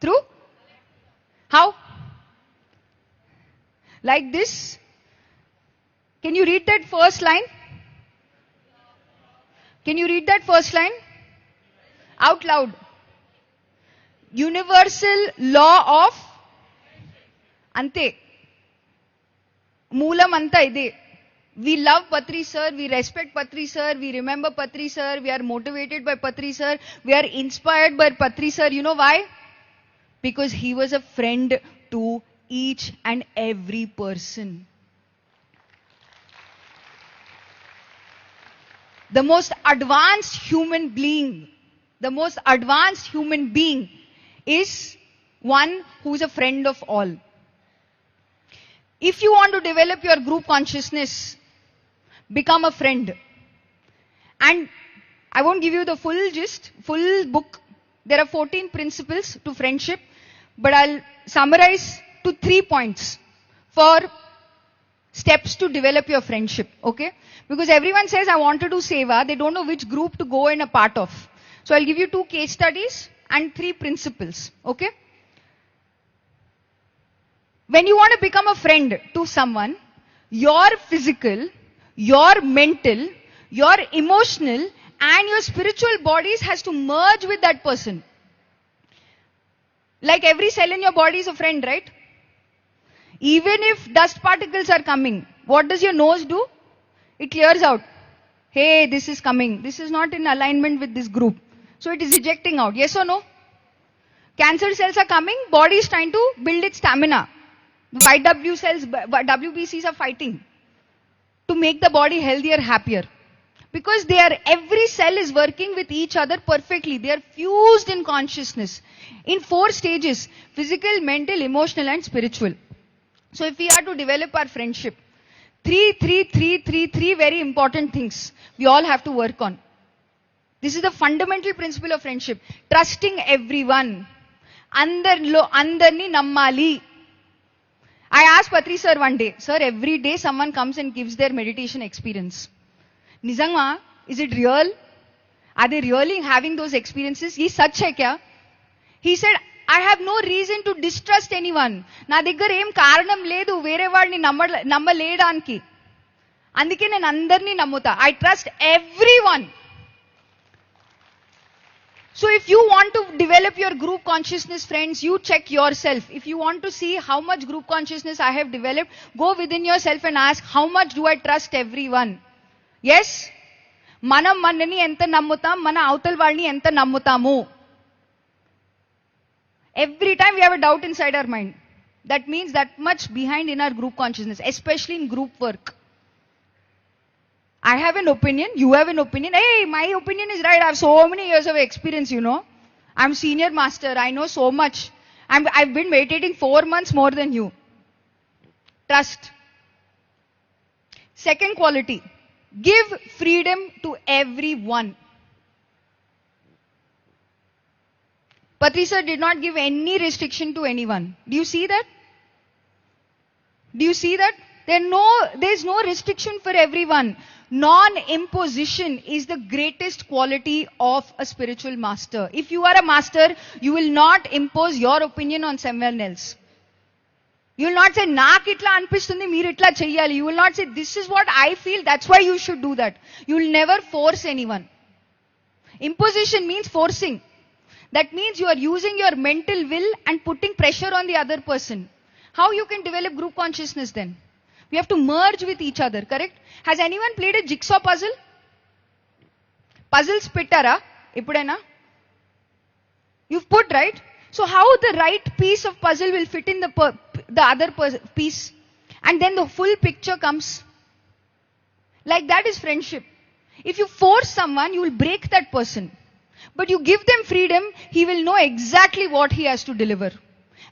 Through? How? Like this? Can you read that first line? Can you read that first line? Out loud. Universal law of Ante. Moolam anta ide. We love Patri sir, we respect Patri sir, we remember Patri sir, we are motivated by Patri sir, we are inspired by Patri sir. You know why? Because he was a friend to each and every person. The most advanced human being is one who is a friend of all. If you want to develop your group consciousness, become a friend. And I won't give you the full gist, full book. There are 14 principles to friendship, but I'll summarize to 3 points for steps to develop your friendship, okay? Because everyone says, I want to do seva, they don't know which group to go in a part of. So I'll give you 2 case studies and 3 principles, okay? When you want to become a friend to someone, your physical, your mental, your emotional and your spiritual bodies has to merge with that person. Like every cell in your body is a friend, right? Even if dust particles are coming, what does your nose do? It clears out. Hey, this is coming. This is not in alignment with this group. So it is ejecting out. Yes or no? Cancer cells are coming, body is trying to build its stamina. The white WBCs are fighting to make the body healthier, happier. Because every cell is working with each other perfectly. They are fused in consciousness in 4 stages: physical, mental, emotional and spiritual. So if we are to develop our friendship, three very important things we all have to work on. This is the fundamental principle of friendship. Trusting everyone. Andarni nammali. I asked Patri sir one day, sir, every day someone comes and gives their meditation experience. Nizangma, is it real? Are they really having those experiences? Ye sach hai kya? He said, I have no reason to distrust anyone. Na దగ్గర ఏం కారణం లేదు వేరే వాడిని నమ్మలేడానికి. అందుకే నేను అందరినీ నమ్ముతా. I trust everyone. So if you want to develop your group consciousness, friends, you check yourself. If you want to see how much group consciousness I have developed, go within yourself and ask, how much do I trust everyone? Yes? Manam manani enta nammutam, mana avtal valni enta nammutamu. Every time we have a doubt inside our mind. That means that much behind in our group consciousness, especially in group work. I have an opinion, you have an opinion. Hey, my opinion is right. I have so many years of experience, you know. I'm senior master. I know so much. I've been meditating 4 months more than you. Trust. Second quality. Give freedom to everyone. Patri sir did not give any restriction to anyone. Do you see that? Do you see that? There's no restriction for everyone. Non-imposition is the greatest quality of a spiritual master. If you are a master, you will not impose your opinion on someone else. You will not say, "Naak itla anpistundi, meer itla cheyyali." You will not say, "This is what I feel, that's why you should do that." You will never force anyone. Imposition means forcing. That means you are using your mental will and putting pressure on the other person. How you can develop group consciousness then? We have to merge with each other, correct? Has anyone played a jigsaw puzzle? Puzzles pittara? Ipudena? You've put, right? So how the right piece of puzzle will fit in the other piece? And then the full picture comes. Like that is friendship. If you force someone, you will break that person. But you give them freedom, he will know exactly what he has to deliver.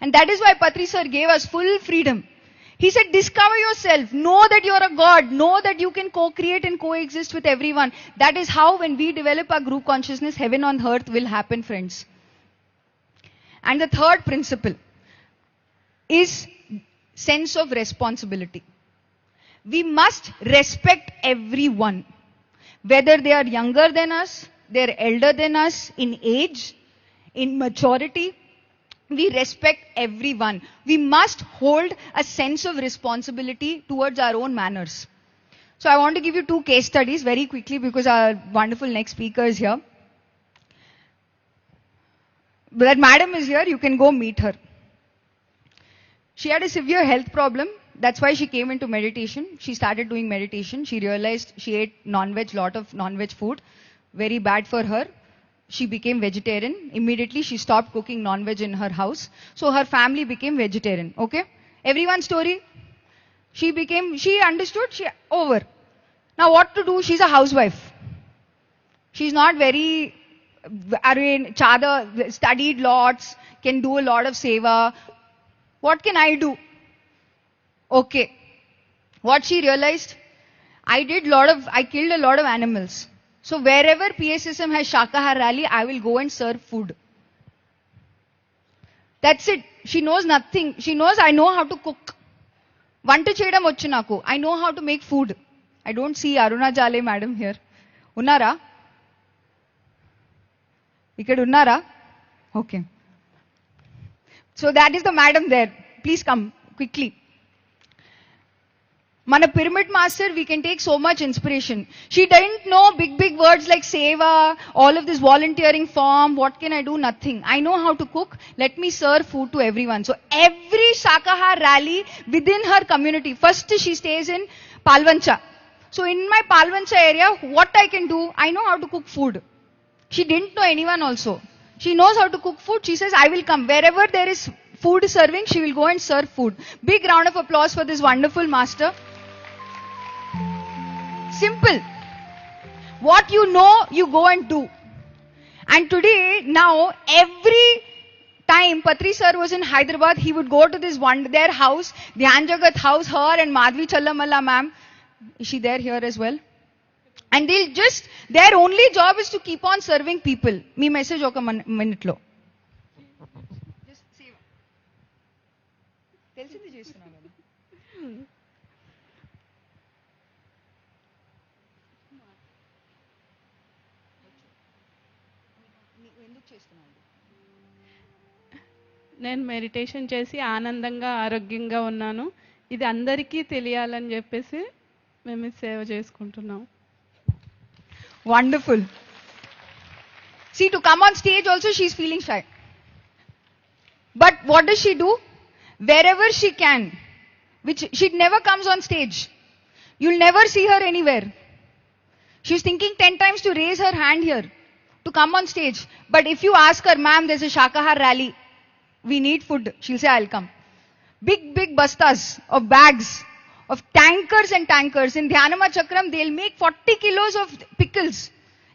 And that is why Patri sir gave us full freedom. He said, discover yourself. Know that you are a God. Know that you can co-create and coexist with everyone. That is how when we develop our group consciousness, heaven on earth will happen, friends. And the third principle is sense of responsibility. We must respect everyone. Whether they are younger than us, they are elder than us in age, in maturity. We respect everyone. We must hold a sense of responsibility towards our own manners. So I want to give you 2 case studies very quickly because our wonderful next speaker is here. That madam is here, you can go meet her. She had a severe health problem. That's why she came into meditation. She started doing meditation. She realized she ate lot of non-veg food. Very bad for her. she became vegetarian. Immediately she stopped cooking non-veg in her house. So her family became vegetarian. Okay? Everyone's story? She understood, over. Now what to do? She's a housewife. She's not very, chadar, studied lots, can do a lot of seva. What can I do? Okay. What she realized? I killed a lot of animals. So wherever PSSM has Harohalli, I will go and serve food. That's it. She knows nothing. She knows I know how to cook. Vanta cheyadam vachu naku. I know how to make food. I don't see Aruna Jale madam here. Unnara? Ikkada unnara? Okay. So that is the madam there. Please come quickly. Mana pyramid master, we can take so much inspiration. She didn't know big words like seva, all of this volunteering form, what can I do? Nothing. I know how to cook. Let me serve food to everyone. So every Shakahar rally within her community, first she stays in Palvancha. So in my Palvancha area, what I can do, I know how to cook food. She didn't know anyone also. She knows how to cook food. She says, I will come. Wherever there is food serving, she will go and serve food. Big round of applause for this wonderful master. Simple. What you know, you go and do. And today, now, every time Patri sir was in Hyderabad, he would go to their house, the Anjagat house, her and Madhvi Challamalla ma'am. Is she there here as well? And their only job is to keep on serving people. Me message oka minute lo. Just save. Telisindi chestunnanu. నేను meditation చేసి ఆనందంగా ఆరోగ్యంగా ఉన్నాను. ఇది అందరికీ తెలియాలని చెప్పేసి మేము సేవ చేసుకుంటున్నాం. Wonderful. See, to come on stage also she's feeling shy. But what does she do? Wherever she can, which she never comes on stage. You'll never see her anywhere. She's thinking 10 times to raise her hand here, to come on stage. But if you ask her, ma'am, there's a Shakahar rally, we need food, she'll say, I'll come. Big bastas of bags, of tankers and tankers. In Dhyanama Chakram, they'll make 40 kilos of pickles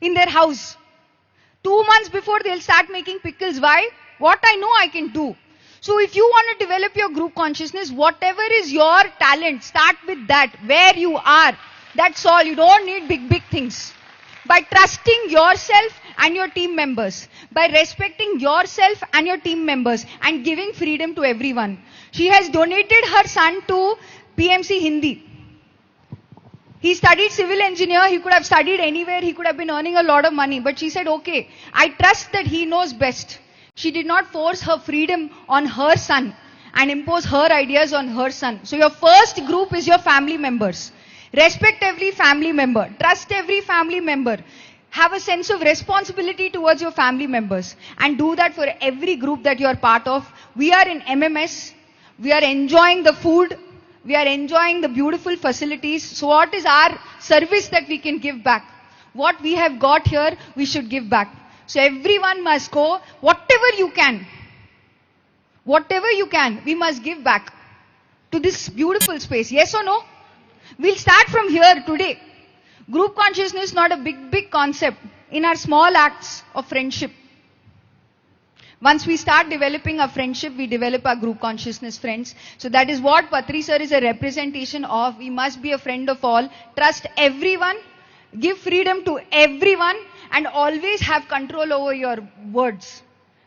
in their house. 2 months before, they'll start making pickles. Why? What I know I can do. So if you want to develop your group consciousness, whatever is your talent, start with that, where you are. That's all. You don't need big things. By trusting yourself and your team members, by respecting yourself and your team members, and giving freedom to everyone. She has donated her son to PMC Hindi. He studied civil engineer. He could have studied anywhere. He could have been earning a lot of money. But she said, okay, I trust that he knows best. She did not force her freedom on her son and impose her ideas on her son. So your first group is your family members. Respect every family member. Trust every family member. Have a sense of responsibility towards your family members. And do that for every group that you are part of. We are in MMS. We are enjoying the food. We are enjoying the beautiful facilities. So what is our service that we can give back? What we have got here, we should give back. So everyone must go, whatever you can, we must give back to this beautiful space. Yes or no? We'll start from here today. Group consciousness is not a big concept. In our small acts of friendship. Once we start developing our friendship, we develop our group consciousness, friends. So that is what Patri sir is a representation of. We must be a friend of all. Trust everyone. Give freedom to everyone. And always have control over your words,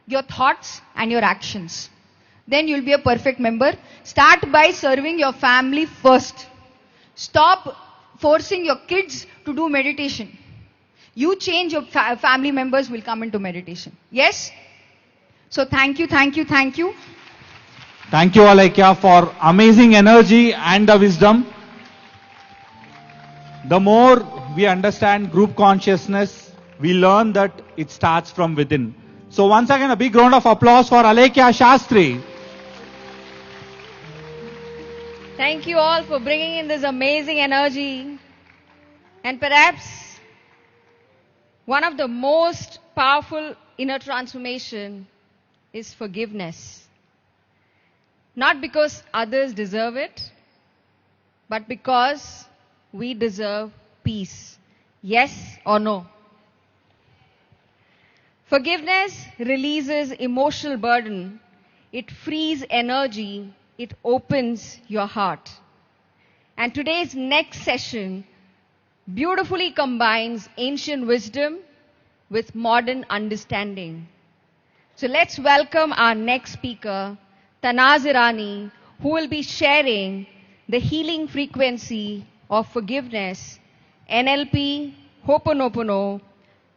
your thoughts and your actions. Then you'll be a perfect member. Start by serving your family first. Stop forcing your kids to do meditation. You change, your family members will come into meditation. Yes? So thank you. Thank you, Alaikya, for amazing energy and the wisdom. The more we understand group consciousness, we learn that it starts from within. So once again, a big round of applause for Alaikya Shastri. Thank you all for bringing in this amazing energy. And perhaps one of the most powerful inner transformation is forgiveness. Not because others deserve it, but because we deserve peace. Yes or no? Forgiveness releases emotional burden. It frees energy. It opens your heart. And today's next session beautifully combines ancient wisdom with modern understanding. So let's welcome our next speaker, Tanaz Irani, who will be sharing the healing frequency of forgiveness, NLP, Ho'oponopono,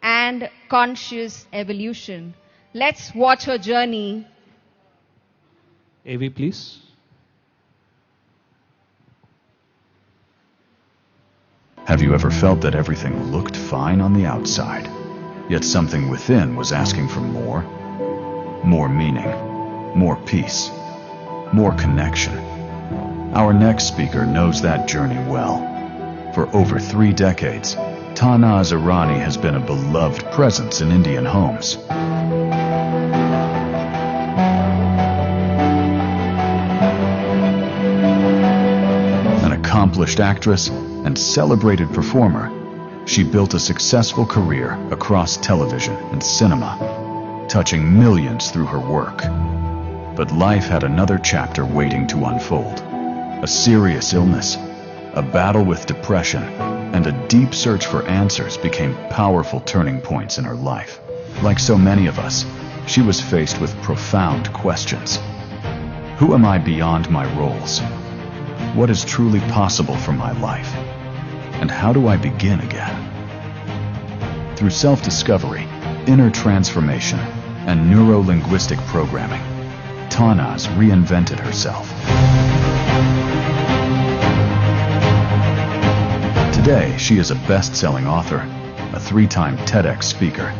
and conscious evolution. Let's watch her journey. AV, please. Have you ever felt that everything looked fine on the outside, yet something within was asking for more? More meaning, more peace, more connection. Our next speaker knows that journey well. For over 3 decades, Tanaz Irani has been a beloved presence in Indian homes. An accomplished actress and celebrated performer, she built a successful career across television and cinema, touching millions through her work. But life had another chapter waiting to unfold. A serious illness, a battle with depression, and a deep search for answers became powerful turning points in her life. Like so many of us, she was faced with profound questions. Who am I beyond my roles? What is truly possible for my life? And how do I begin again? Through self-discovery, inner transformation, and neuro-linguistic programming, Tanaz reinvented herself. Today, she is a best-selling author, a 3-time TEDx speaker,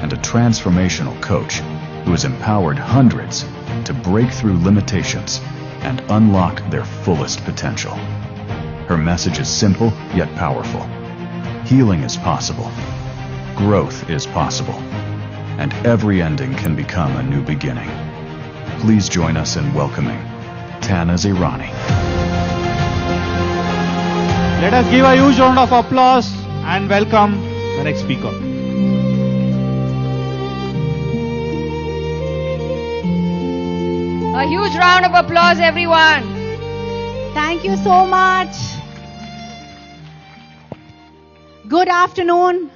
and a transformational coach who has empowered hundreds to break through limitations and unlock their fullest potential. Her message is simple yet powerful. Healing is possible. Growth is possible. And every ending can become a new beginning. Please join us in welcoming Tanaz Irani. Let us give a huge round of applause and welcome the next speaker. A huge round of applause, everyone. Thank you so much. Good afternoon.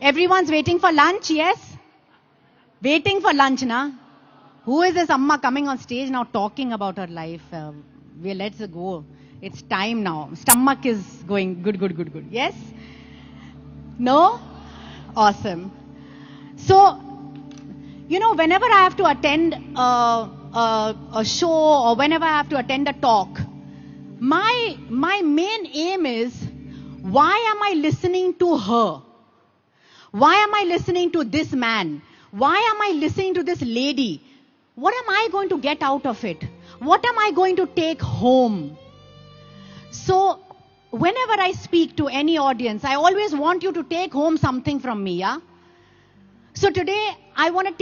Everyone's waiting for lunch, yes? Waiting for lunch, na? Who is this Amma coming on stage now talking about her life? Let's go. It's time now. Stomach is going good. Yes? No? Awesome. So, whenever I have to attend a show or whenever I have to attend a talk, my main aim is, why am I listening to her? Why am I listening to this man? Why am I listening to this lady? What am I going to get out of it? What am I going to take home? So, whenever I speak to any audience, I always want you to take home something from me, yeah? So today, I want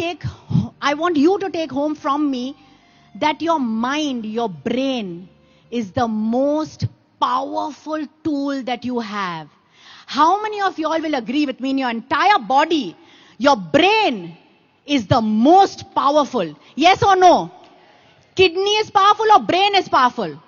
you to take home from me that your mind, your brain is the most powerful tool that you have. How many of you all will agree with me? In your entire body, your brain is the most powerful. Yes or no? Kidney is powerful or brain is powerful?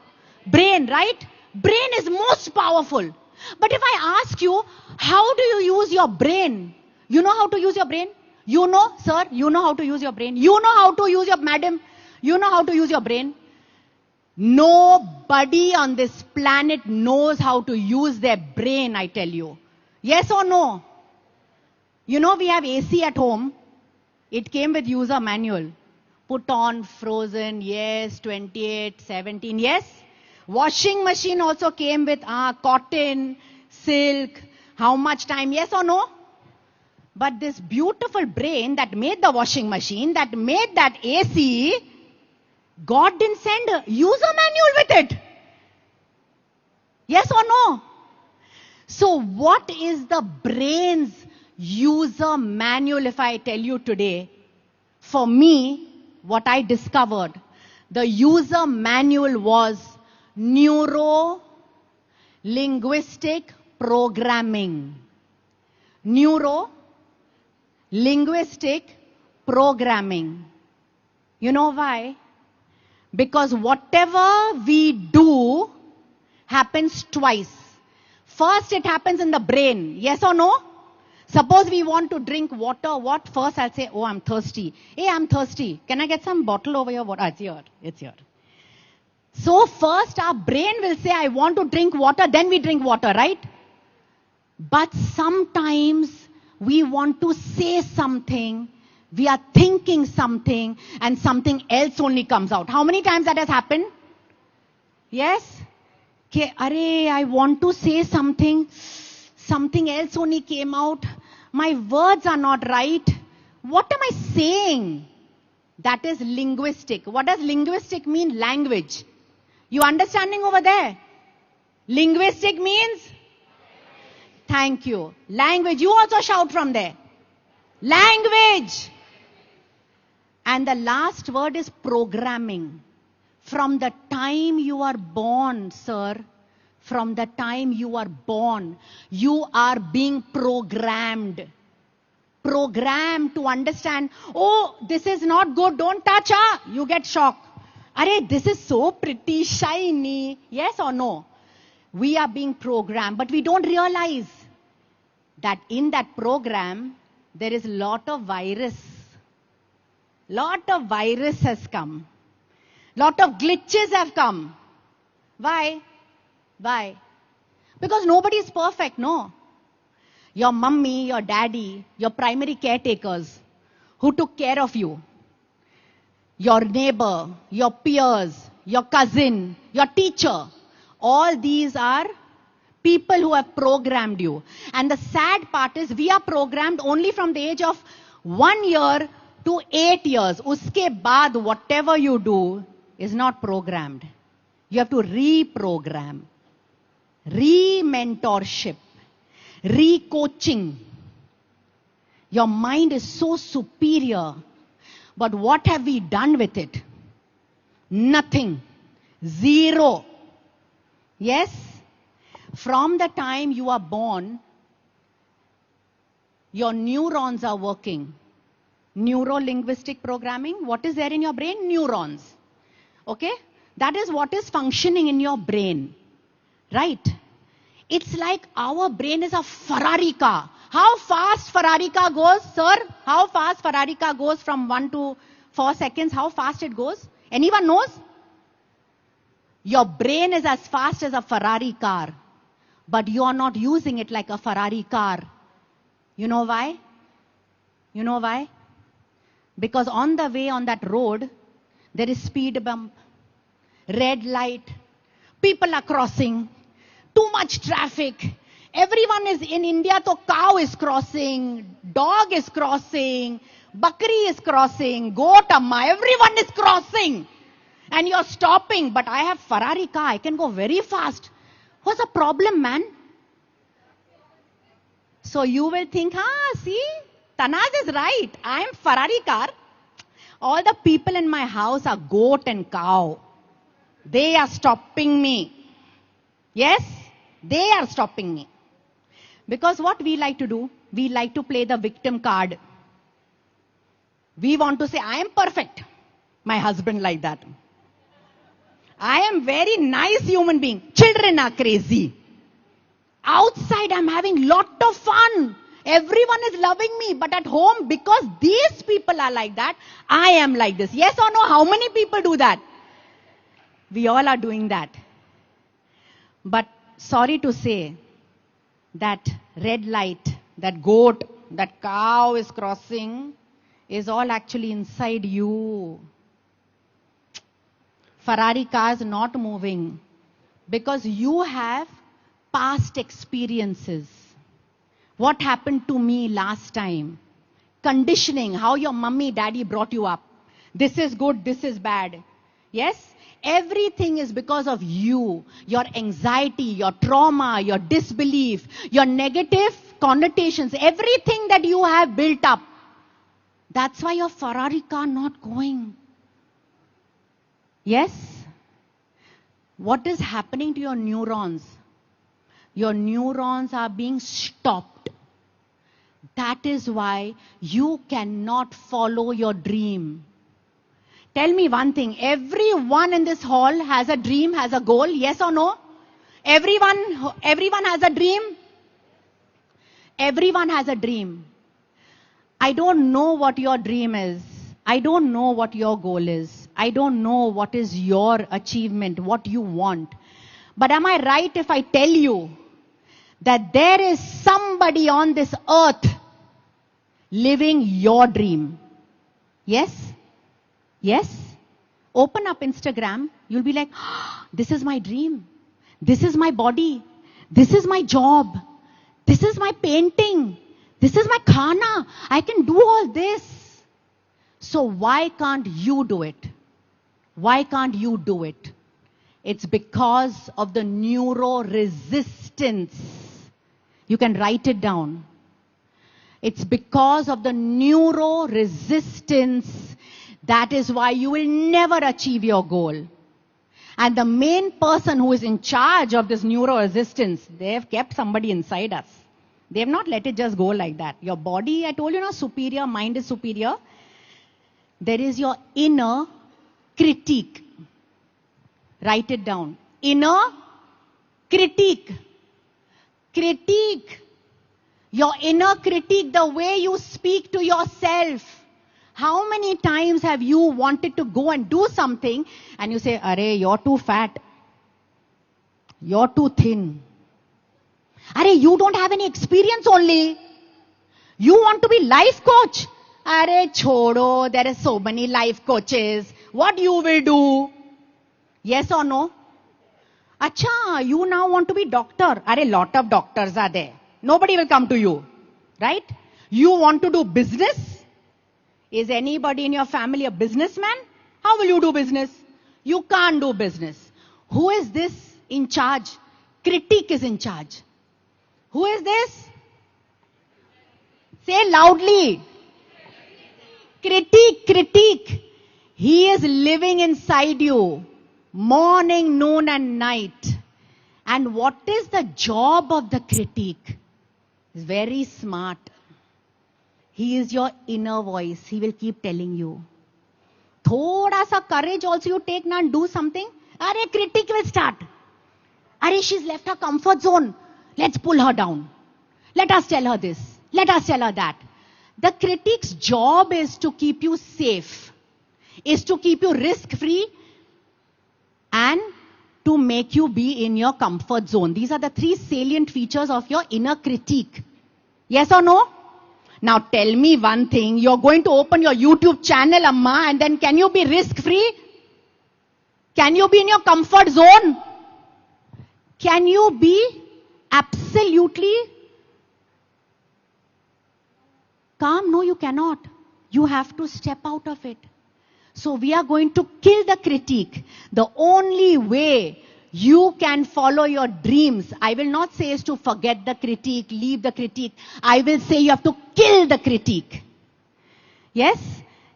Brain, right? Brain is most powerful. But if I ask you, how do you use your brain? You know how to use your brain? You know, sir, you know how to use your brain? You know how to use your madam? You know how to use your brain? Nobody on this planet knows how to use their brain, I tell you. Yes or no? We have AC at home. It came with user manual. Put on, frozen, yes, 28, 17, yes. Washing machine also came with cotton, silk, how much time, yes or no? But this beautiful brain that made the washing machine, that made that AC, God didn't send a user manual with it. Yes or no? So what is the brain's user manual, if I tell you today, for me, what I discovered, the user manual was neuro-linguistic programming. Neuro-linguistic programming. You know why? Because whatever we do happens twice. First, it happens in the brain. Yes or no? Suppose we want to drink water. What? First, I'll say, oh, I'm thirsty. Hey, I'm thirsty. Can I get some bottle over here? What? It's here. It's here. So first, our brain will say, I want to drink water. Then we drink water, right? But sometimes we want to say something. We are thinking something and something else only comes out. How many times that has happened? Yes? I want to say something. Something else only came out. My words are not right. What am I saying? That is linguistic. What does linguistic mean? Language. You understanding over there? Linguistic means? Thank you. Language. You also shout from there. Language. And the last word is programming. From the time you are born, sir, from the time you are born, you are being programmed. Programmed to understand, oh, this is not good, don't touch, you get shocked. This is so pretty, shiny. Yes or no? We are being programmed, but we don't realize that in that program, there is a lot of virus. Lot of virus has come. Lot of glitches have come. Why? Why? Because nobody is perfect, no. Your mummy, your daddy, your primary caretakers who took care of you, your neighbor, your peers, your cousin, your teacher, all these are people who have programmed you. And the sad part is we are programmed only from the age of 1 year to 8 years. Uske baad, whatever you do is not programmed. You have to reprogram, re-mentorship, re-coaching. Your mind is so superior. But what have we done with it? Nothing. Zero. Yes? From the time you are born, your neurons are working. Neuro-linguistic programming. What is there in your brain? Neurons. Okay? That is what is functioning in your brain. Right? It's like our brain is a Ferrari car. How fast Ferrari car goes, sir? How fast Ferrari car goes from 1 to 4 seconds? How fast it goes? Anyone knows? Your brain is as fast as a Ferrari car. But you are not using it like a Ferrari car. You know why? You know why? Because on the way on that road, there is speed bump, red light, people are crossing, too much traffic. Everyone is in India, so cow is crossing, dog is crossing, bakri is crossing, goat amma, everyone is crossing. And you're stopping, but I have Ferrari car, I can go very fast. What's the problem, man? So you will think, see, Tanaz is right. I am Ferrari car. All the people in my house are goat and cow. They are stopping me. Yes, they are stopping me. Because what we like to do, we like to play the victim card. We want to say, I am perfect. My husband like that. I am very nice human being. Children are crazy. Outside I'm having lot of fun. Everyone is loving me. But at home, because these people are like that, I am like this. Yes or no? How many people do that? We all are doing that. But sorry to say, that red light, that goat, that cow is crossing, is all actually inside you. Ferrari car is not moving because you have past experiences. What happened to me last time? Conditioning, how your mummy, daddy brought you up. This is good, this is bad. Yes? Everything is because of you, your anxiety, your trauma, your disbelief, your negative connotations, everything that you have built up. That's why your Ferrari car not going. Yes? What is happening to your neurons? Your neurons are being stopped. That is why you cannot follow your dream. Tell me one thing. Everyone in this hall has a dream, has a goal. Yes or no? Everyone has a dream. Everyone has a dream. I don't know what your dream is. I don't know what your goal is. I don't know what is your achievement, what you want. But am I right if I tell you that there is somebody on this earth living your dream? Yes? Yes? Open up Instagram. You'll be like, this is my dream. This is my body. This is my job. This is my painting. This is my khana. I can do all this. So why can't you do it? Why can't you do it? It's because of the neuro-resistance. You can write it down. It's because of the neuro-resistance. That is why you will never achieve your goal. And the main person who is in charge of this neuro-resistance, they have kept somebody inside us. They have not let it just go like that. Your body, I told you, superior, mind is superior. There is your inner critique. Write it down. Inner critique. Critique. Your inner critique, the way you speak to yourself. How many times have you wanted to go and do something and you say, Arey, you're too fat. You're too thin. Arey, you don't have any experience only. You want to be life coach. Arey, chodo, there are so many life coaches. What you will do? Yes or no? Acha, you now want to be doctor. Arey, lot of doctors are there. Nobody will come to you. Right? You want to do business? Is anybody in your family a businessman? How will you do business? You can't do business. Who is this in charge? Critique is in charge. Who is this? Say loudly. Critique, critique. He is living inside you. Morning, noon and night. And what is the job of the critique? He's very smart. He is your inner voice. He will keep telling you. Thoda sa courage also you take now and do something. Arey, critique will start. Arey, she's left her comfort zone. Let's pull her down. Let us tell her this. Let us tell her that. The critique's job is to keep you safe. Is to keep you risk-free. And to make you be in your comfort zone. These are the three salient features of your inner critique. Yes or no? Now tell me one thing. You're going to open your YouTube channel, Amma, and then can you be risk-free? Can you be in your comfort zone? Can you be absolutely calm? No, you cannot. You have to step out of it. So we are going to kill the critique. The only way you can follow your dreams, I will not say is to forget the critique, leave the critique. I will say you have to kill the critique. Yes?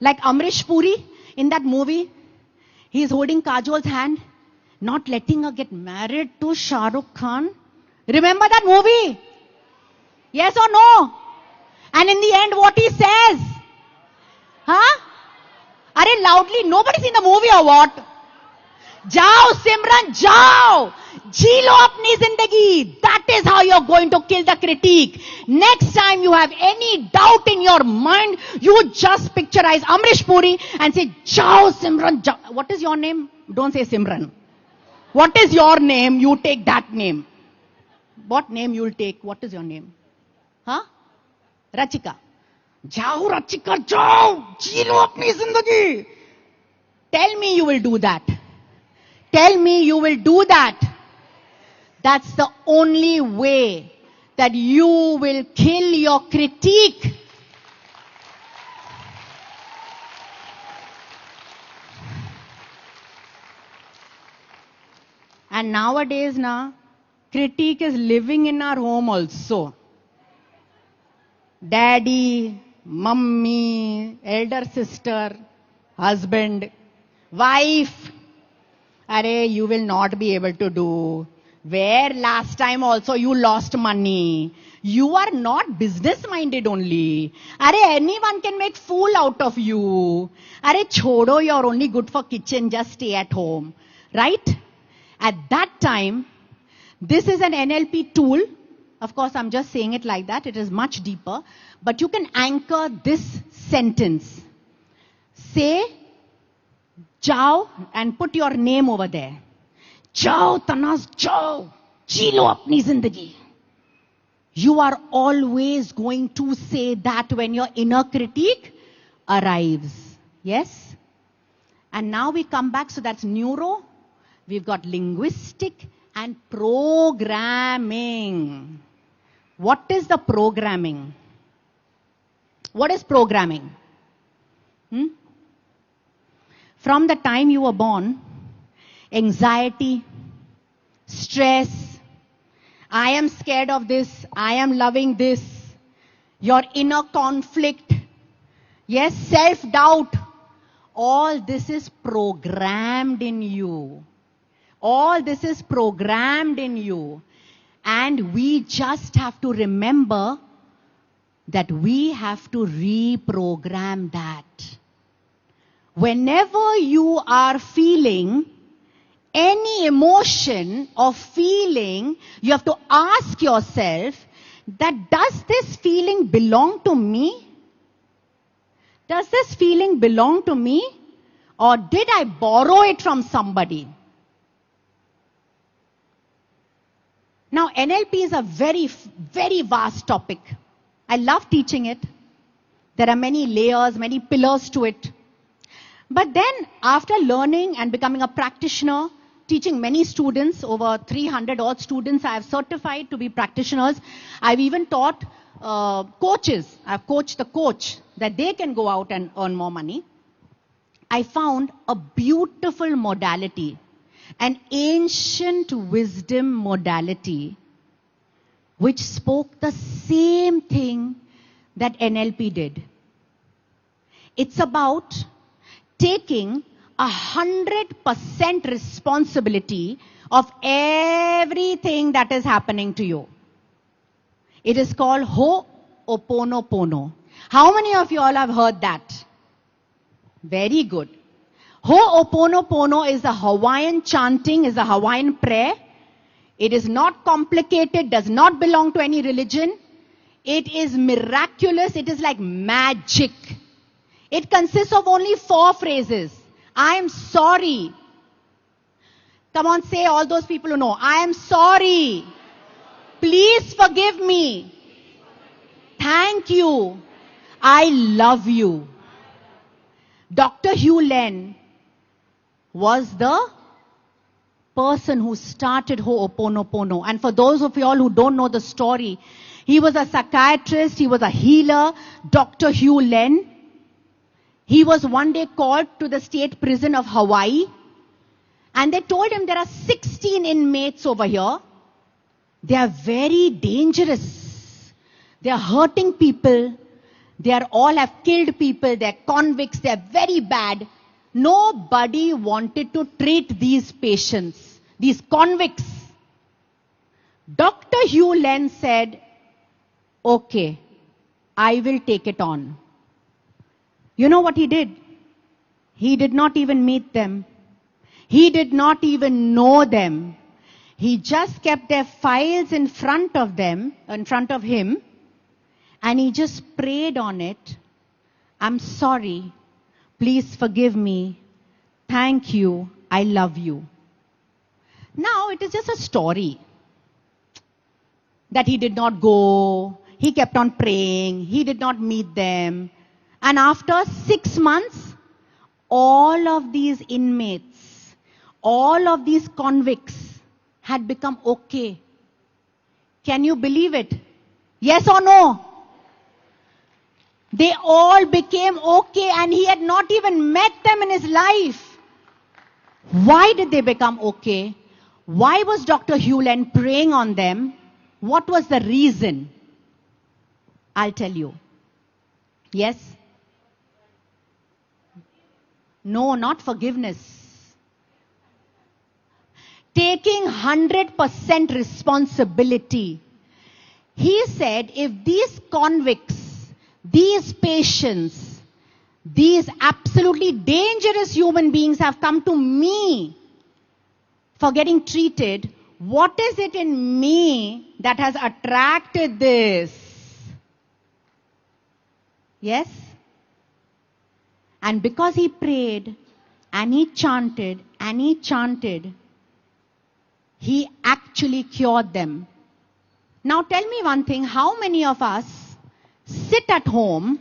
Like Amrish Puri in that movie, he is holding Kajol's hand, not letting her get married to Shah Rukh Khan. Remember that movie? Yes or no? And in the end, what he says? Huh? Arey, loudly, nobody's in the movie or what? Jao Simran, jao! जी लो अपनी जिंदगी. That is how you're going to kill the critique. Next time you have any doubt in your mind, you just picturize Amrish Puri and say, Jao Simran, jao. What is your name? Don't say Simran. What is your name? You take that name. What name you'll take? What is your name? Huh? Rachika. Jao Rachika, jao! जी लो अपनी जिंदगी. Tell me you will do that. Tell me you will do that. That's the only way that you will kill your critique. And nowadays, critique is living in our home also. Daddy, mummy, elder sister, husband, wife. Arey, you will not be able to do. Where last time also you lost money. You are not business minded only. Arey, anyone can make fool out of you. Arey, chodo, you're only good for kitchen, just stay at home. Right? At that time, this is an NLP tool. Of course, I'm just saying it like that. It is much deeper. But you can anchor this sentence. Say, Jao, and put your name over there. Jao, Tanas, Jao. Ji lo apni zindagi. You are always going to say that when your inner critique arrives. Yes? And now we come back. So that's neuro. We've got linguistic and programming. What is the programming? What is programming? From the time you were born, anxiety, stress, I am scared of this, I am loving this, your inner conflict, yes, self-doubt, all this is programmed in you. All this is programmed in you. And we just have to remember that we have to reprogram that. Whenever you are feeling any emotion or feeling, you have to ask yourself that does this feeling belong to me? Does this feeling belong to me? Or did I borrow it from somebody? Now, NLP is a very, very vast topic. I love teaching it. There are many layers, many pillars to it. But then, after learning and becoming a practitioner, teaching many students, over 300 odd students I have certified to be practitioners. I've even taught coaches. I've coached the coach that they can go out and earn more money. I found a beautiful modality, an ancient wisdom modality, which spoke the same thing that NLP did. It's about taking 100% responsibility of everything that is happening to you. It is called Ho'oponopono. How many of you all have heard that? Very good. Ho'oponopono is a Hawaiian chanting, is a Hawaiian prayer. It is not complicated, does not belong to any religion. It is miraculous, it is like magic. It consists of only 4 phrases. I am sorry. Come on, say all those people who know. I am sorry. Please forgive me. Thank you. I love you. Dr. Hugh Len was the person who started Ho'oponopono. And for those of you all who don't know the story, he was a psychiatrist, he was a healer, Dr. Hugh Len. He was one day called to the state prison of Hawaii, and they told him there are 16 inmates over here. They are very dangerous. They are hurting people. They are all have killed people. They are convicts. They are very bad. Nobody wanted to treat these patients, these convicts. Dr. Hugh Len said, okay, I will take it on. You know what he did? He did not even meet them. He did not even know them. He just kept their files in front of them, in front of him, and he just prayed on it. I'm sorry. Please forgive me. Thank you. I love you. Now, it is just a story that he did not go. He kept on praying. He did not meet them. And after 6 months, all of these inmates, all of these convicts had become okay. Can you believe it? Yes or no? They all became okay, and he had not even met them in his life. Why did they become okay? Why was Dr. Hewland praying on them? What was the reason? I'll tell you. Yes? No, not forgiveness. Taking 100% responsibility. He said, if these convicts, these patients, these absolutely dangerous human beings have come to me for getting treated, what is it in me that has attracted this? Yes? And because he prayed and he chanted, he actually cured them. Now tell me one thing, how many of us sit at home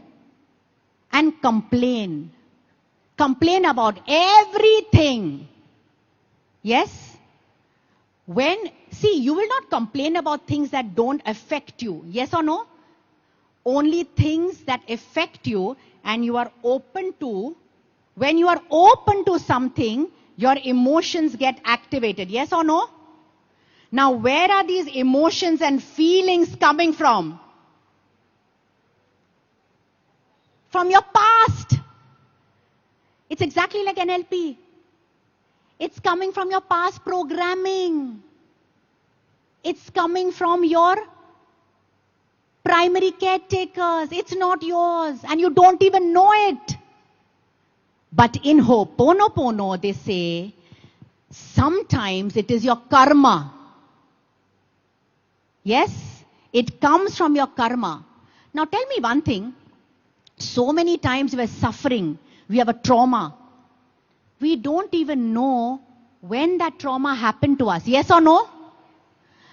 and complain? Complain about everything. Yes? See, you will not complain about things that don't affect you. Yes or no? Only things that affect you and you are open to. When you are open to something, your emotions get activated. Yes or no? Now, where are these emotions and feelings coming from? From your past. It's exactly like NLP. It's coming from your past programming. It's coming from your primary caretakers. It's not yours. And you don't even know it. But in Ho'oponopono, they say, sometimes it is your karma. Yes? It comes from your karma. Now tell me one thing. So many times we're suffering. We have a trauma. We don't even know when that trauma happened to us. Yes or no?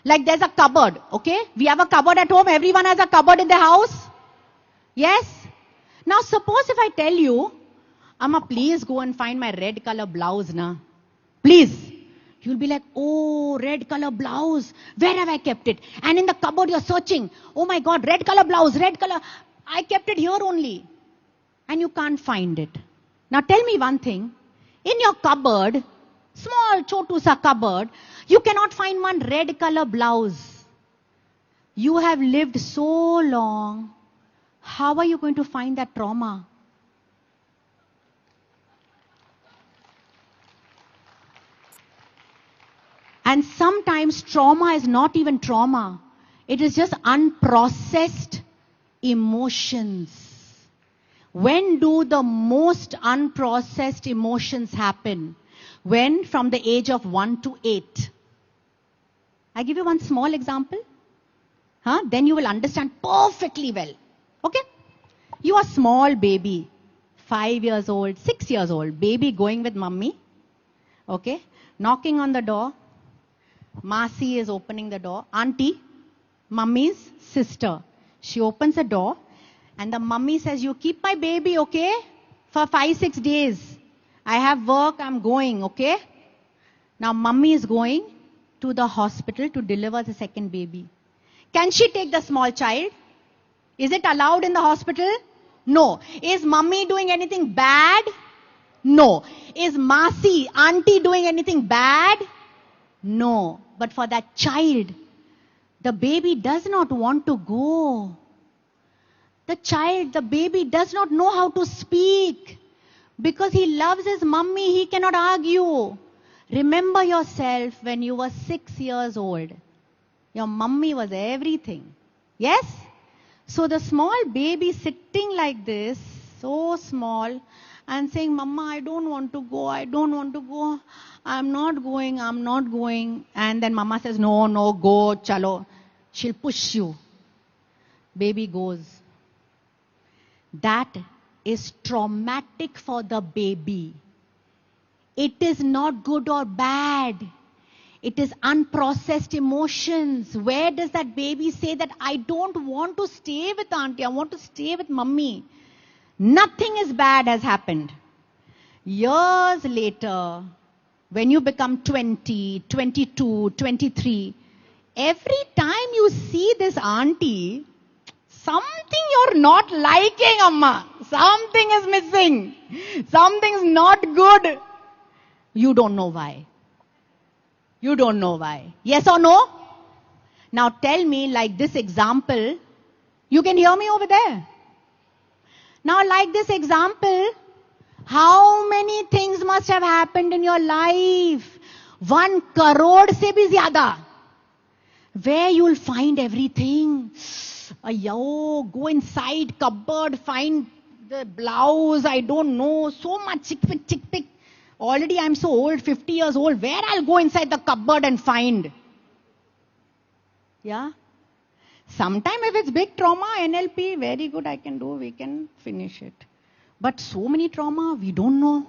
Like there's a cupboard, okay? We have a cupboard at home. Everyone has a cupboard in their house. Yes? Now suppose if I tell you, Amma, please go and find my red color blouse, na. Please. You'll be like, oh, red color blouse. Where have I kept it? And in the cupboard you're searching. Oh my God, red color blouse, red color. I kept it here only. And you can't find it. Now tell me one thing. In your cupboard, small chotusa cupboard, you cannot find one red color blouse. You have lived so long. How are you going to find that trauma? And sometimes trauma is not even trauma. It is just unprocessed emotions. When do the most unprocessed emotions happen? When? From the age of 1 to 8. I give you one small example. Then you will understand perfectly well. Okay? You are small baby. 5 years old, 6 years old. Baby going with mummy. Okay? Knocking on the door. Masi is opening the door. Auntie, mummy's sister. She opens the door. And the mummy says, you keep my baby, okay? For 5-6 days. I have work, I'm going, okay? Now mummy is going to the hospital to deliver the second baby. Can she take the small child? Is it allowed in the hospital? No. Is mummy doing anything bad? No. Is Masi, auntie doing anything bad? No. But for that child, the baby does not want to go. The baby does not know how to speak. Because he loves his mummy, he cannot argue. Remember yourself when you were 6 years old. Your mummy was everything. Yes? So the small baby sitting like this, so small, and saying, Mama, I don't want to go, I don't want to go. I'm not going. And then Mama says, no, go, chalo. She'll push you. Baby goes. That is traumatic for the baby. It is not good or bad. It is unprocessed emotions. Where does that baby say that I don't want to stay with auntie, I want to stay with mummy? Nothing is bad has happened. Years later, when you become 20, 22, 23, every time you see this auntie, something you're not liking, Amma. Something is missing. Something's not good. You don't know why. You don't know why. Yes or no? Now tell me, like this example, you can hear me over there. Now like this example, how many things must have happened in your life? 1 crore se bhi zyada. Where you'll find everything. Go inside cupboard, find the blouse, I don't know, so much chick pick. Already I'm so old, 50 years old, where I'll go inside the cupboard and find? Yeah? Sometime if it's big trauma, NLP, very good I can do, we can finish it. But so many trauma, we don't know.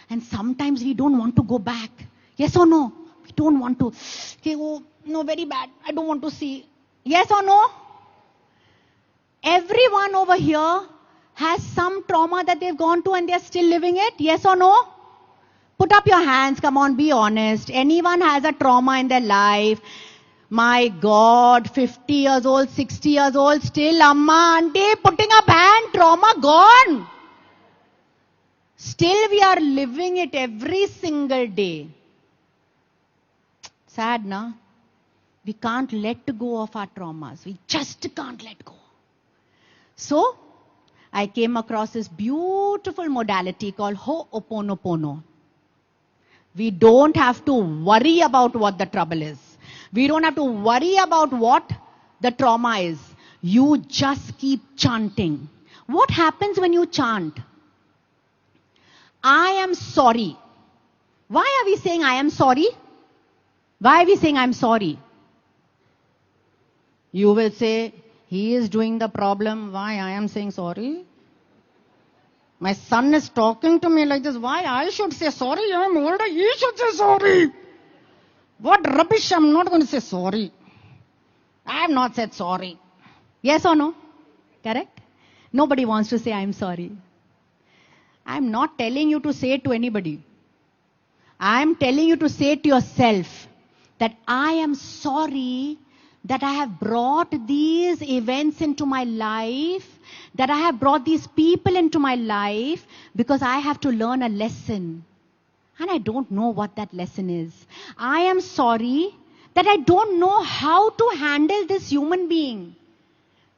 And sometimes we don't want to go back. Yes or no? We don't want to. Okay, oh, no, very bad. I don't want to see. Yes or no? Everyone over here has some trauma that they've gone to and they're still living it. Yes or no? Put up your hands. Come on, be honest. Anyone has a trauma in their life? My God, 50 years old, 60 years old, still Amma, Auntie, putting up hand, trauma gone. Still we are living it every single day. Sad, na? We can't let go of our traumas. We just can't let go. So, I came across this beautiful modality called Ho'oponopono. We don't have to worry about what the trouble is. We don't have to worry about what the trauma is. You just keep chanting. What happens when you chant? I am sorry. Why are we saying I am sorry? Why are we saying I am sorry? You will say, he is doing the problem. Why I am saying sorry? My son is talking to me like this. Why I should say sorry? I am older. He should say sorry. What rubbish. I am not going to say sorry. I have not said sorry. Yes or no? Correct? Nobody wants to say I am sorry. I am not telling you to say it to anybody. I am telling you to say it to yourself that I am sorry that I have brought these events into my life, that I have brought these people into my life because I have to learn a lesson. And I don't know what that lesson is. I am sorry that I don't know how to handle this human being.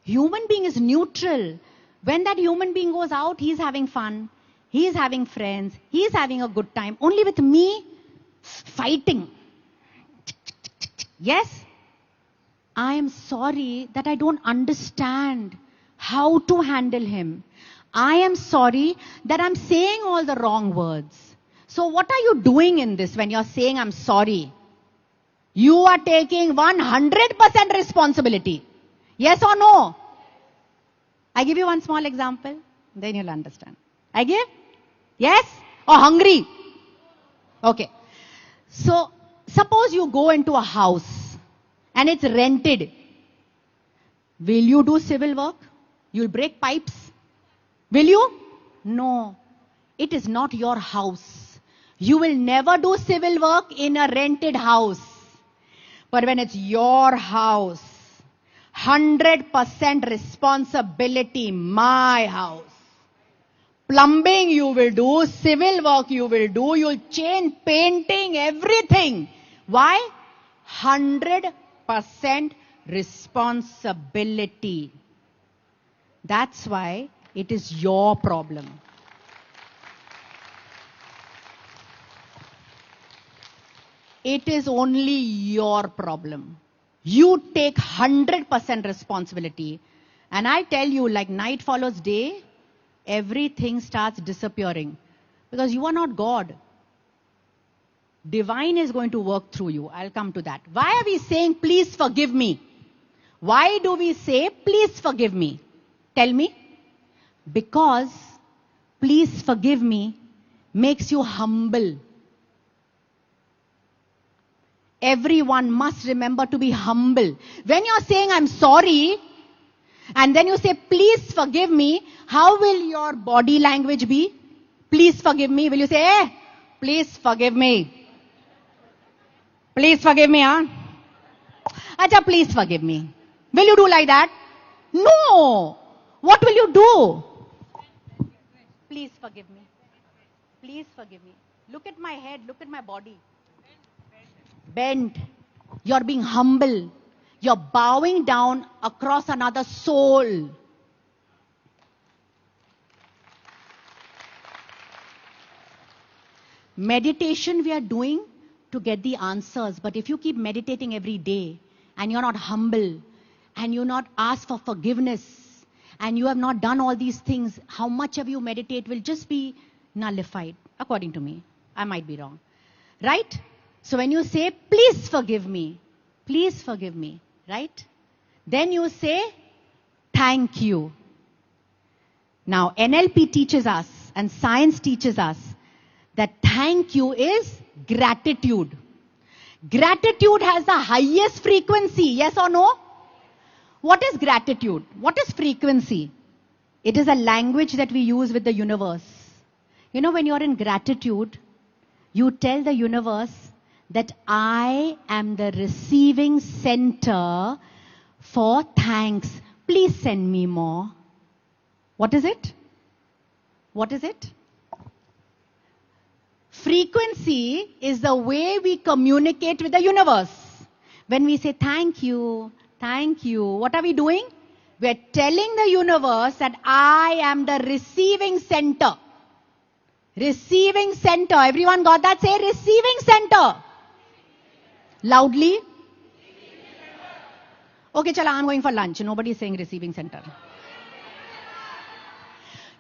Human being is neutral. When that human being goes out, he's having fun. He's having friends. He's having a good time. Only with me, fighting. Yes? I am sorry that I don't understand how to handle him. I am sorry that I'm saying all the wrong words. So what are you doing in this when you're saying I'm sorry? You are taking 100% responsibility. Yes or no? I give you one small example, then you'll understand. I give? Yes? Or hungry? Okay. So, suppose you go into a house and it's rented. Will you do civil work? You'll break pipes? Will you? No. It is not your house. You will never do civil work in a rented house. But when it's your house, 100% responsibility, my house. Plumbing you will do, civil work you will do, you'll change painting, everything. Why? 100% responsibility. That's why it is your problem. It is only your problem. You take 100% responsibility. And I tell you, like night follows day, everything starts disappearing. Because you are not God. Divine is going to work through you. I'll come to that. Why are we saying, please forgive me? Why do we say, please forgive me? Tell me. Because, please forgive me, makes you humble. Everyone must remember to be humble. When you're saying, I'm sorry, and then you say, please forgive me, how will your body language be? Please forgive me. Will you say, hey, please forgive me? Please forgive me, huh? Acha, please forgive me. Will you do like that? No. What will you do? Please forgive me. Please forgive me. Look at my head. Look at my body. bent. You're being humble. You're bowing down across another soul. Meditation we are doing to get the answers. But if you keep meditating every day and you're not humble and you not ask for forgiveness and you have not done all these things, how much of you meditate will just be nullified, according to me. I might be wrong. Right? So when you say, please forgive me, right? Then you say, thank you. Now, NLP teaches us and science teaches us that thank you is gratitude. Gratitude has the highest frequency, yes or no? What is gratitude? What is frequency? It is a language that we use with the universe. You know, when you're in gratitude, you tell the universe that I am the receiving center for thanks. Please send me more. What is it? What is it? Frequency is the way we communicate with the universe. When we say thank you, what are we doing? We are telling the universe that I am the receiving center. Receiving center. Everyone got that? Say receiving center. Loudly. Okay, chala, I'm going for lunch. Nobody is saying receiving center.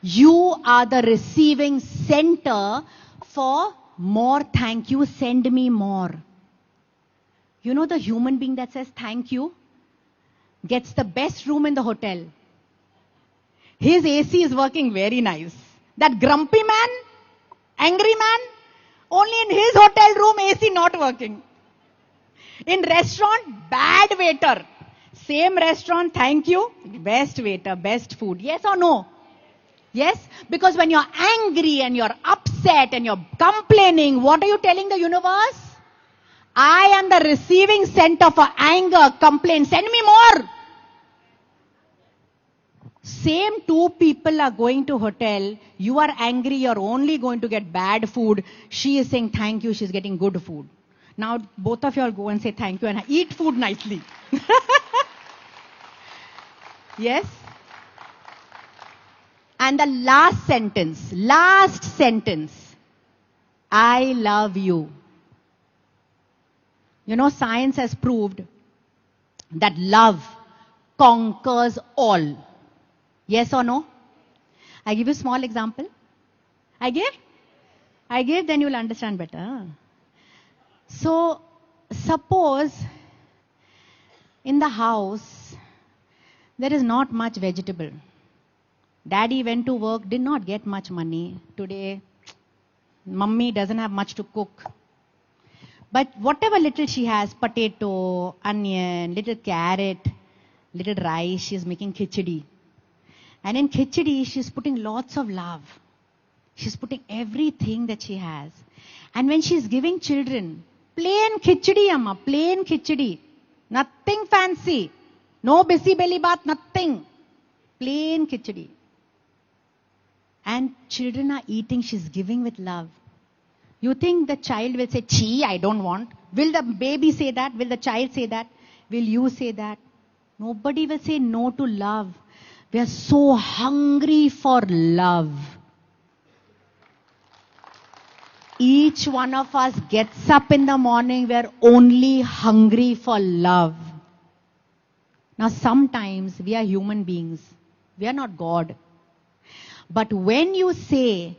You are the receiving center for more thank you, send me more. You know the human being that says thank you gets the best room in the hotel. His AC is working very nice. That grumpy man, angry man, only in his hotel room AC not working. In restaurant, bad waiter. Same restaurant, thank you, best waiter, best food. Yes or no? Yes? Because when you're angry and you're upset and you're complaining, what are you telling the universe? I am the receiving center for anger, complaint. Send me more. Same two people are going to hotel. You are angry. You're only going to get bad food. She is saying thank you. She's getting good food. Now both of you all go and say thank you and eat food nicely. Yes? And the last sentence, I love you. You know, science has proved that love conquers all. Yes or no? I give you a small example. I give, then you'll understand better. So, suppose in the house, there is not much vegetable. Daddy went to work, did not get much money. Today, mummy doesn't have much to cook. But whatever little she has, potato, onion, little carrot, little rice, she's making khichdi. And in khichdi, she's putting lots of love. She's putting everything that she has. And when she's giving children, plain khichdi, amma, plain khichdi. Nothing fancy. No busy belly bath, nothing. Plain khichdi. And children are eating, she's giving with love. You think the child will say, "Chee, I don't want"? Will the baby say that? Will the child say that? Will you say that? Nobody will say no to love. We are so hungry for love. Each one of us gets up in the morning, we are only hungry for love. Now sometimes we are human beings. We are not God. But when you say,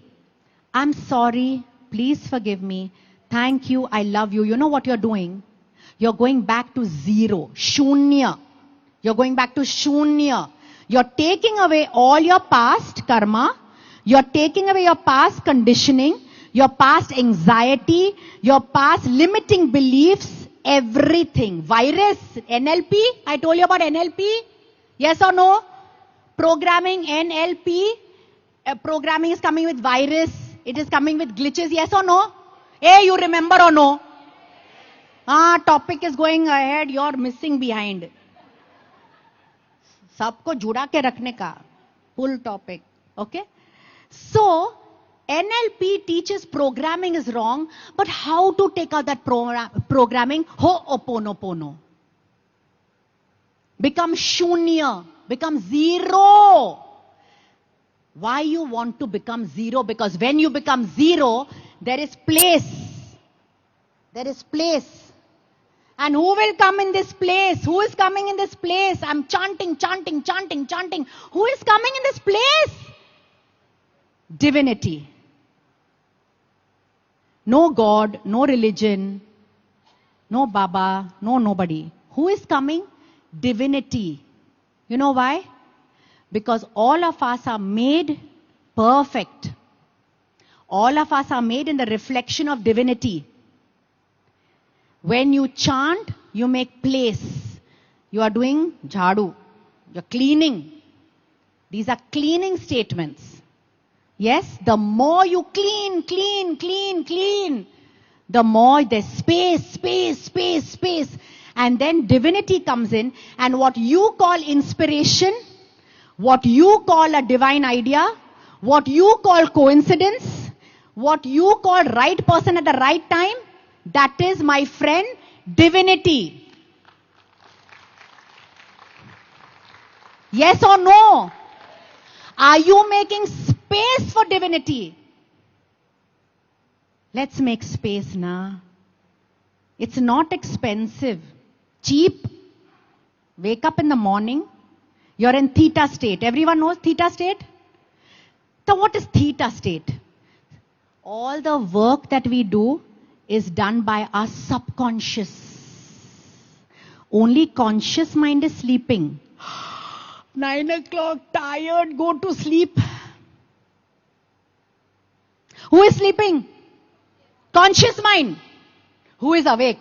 I'm sorry, please forgive me, thank you, I love you, you know what you're doing? You're going back to zero, shunya. You're going back to shunya. You're taking away all your past karma. You're taking away your past conditioning, your past anxiety, your past limiting beliefs, everything. Virus, NLP, I told you about NLP. Yes or no? Programming, NLP. Programming is coming with virus. It is coming with glitches. Yes or no? Hey, you remember or no? Topic is going ahead. You're missing behind. सबको जुड़ा के रखने का full topic. Okay? So, NLP teaches programming is wrong, but how to take out that programming? Ho'oponopono. Become shunya. Become zero. Why you want to become zero? Because when you become zero, there is place. There is place. And who will come in this place? Who is coming in this place? I'm chanting, chanting, chanting, chanting. Who is coming in this place? Divinity. No God, no religion, no Baba, no nobody. Who is coming? Divinity. You know why? Because all of us are made perfect. All of us are made in the reflection of divinity. When you chant, you make place. You are doing jhadu. You're cleaning. These are cleaning statements. Yes, the more you clean, clean, clean, clean, the more there's space, space, space, space. And then divinity comes in, and what you call inspiration, what you call a divine idea, what you call coincidence, what you call right person at the right time, that is, my friend, divinity. Yes or no? Are you making space for divinity? Let's make space now. It's not expensive. Cheap. Wake up in the morning. You're in theta state. Everyone knows theta state? So what is theta state? All the work that we do is done by our subconscious. Only conscious mind is sleeping. 9 o'clock, tired, go to sleep. Who is sleeping? Conscious mind. Who is awake?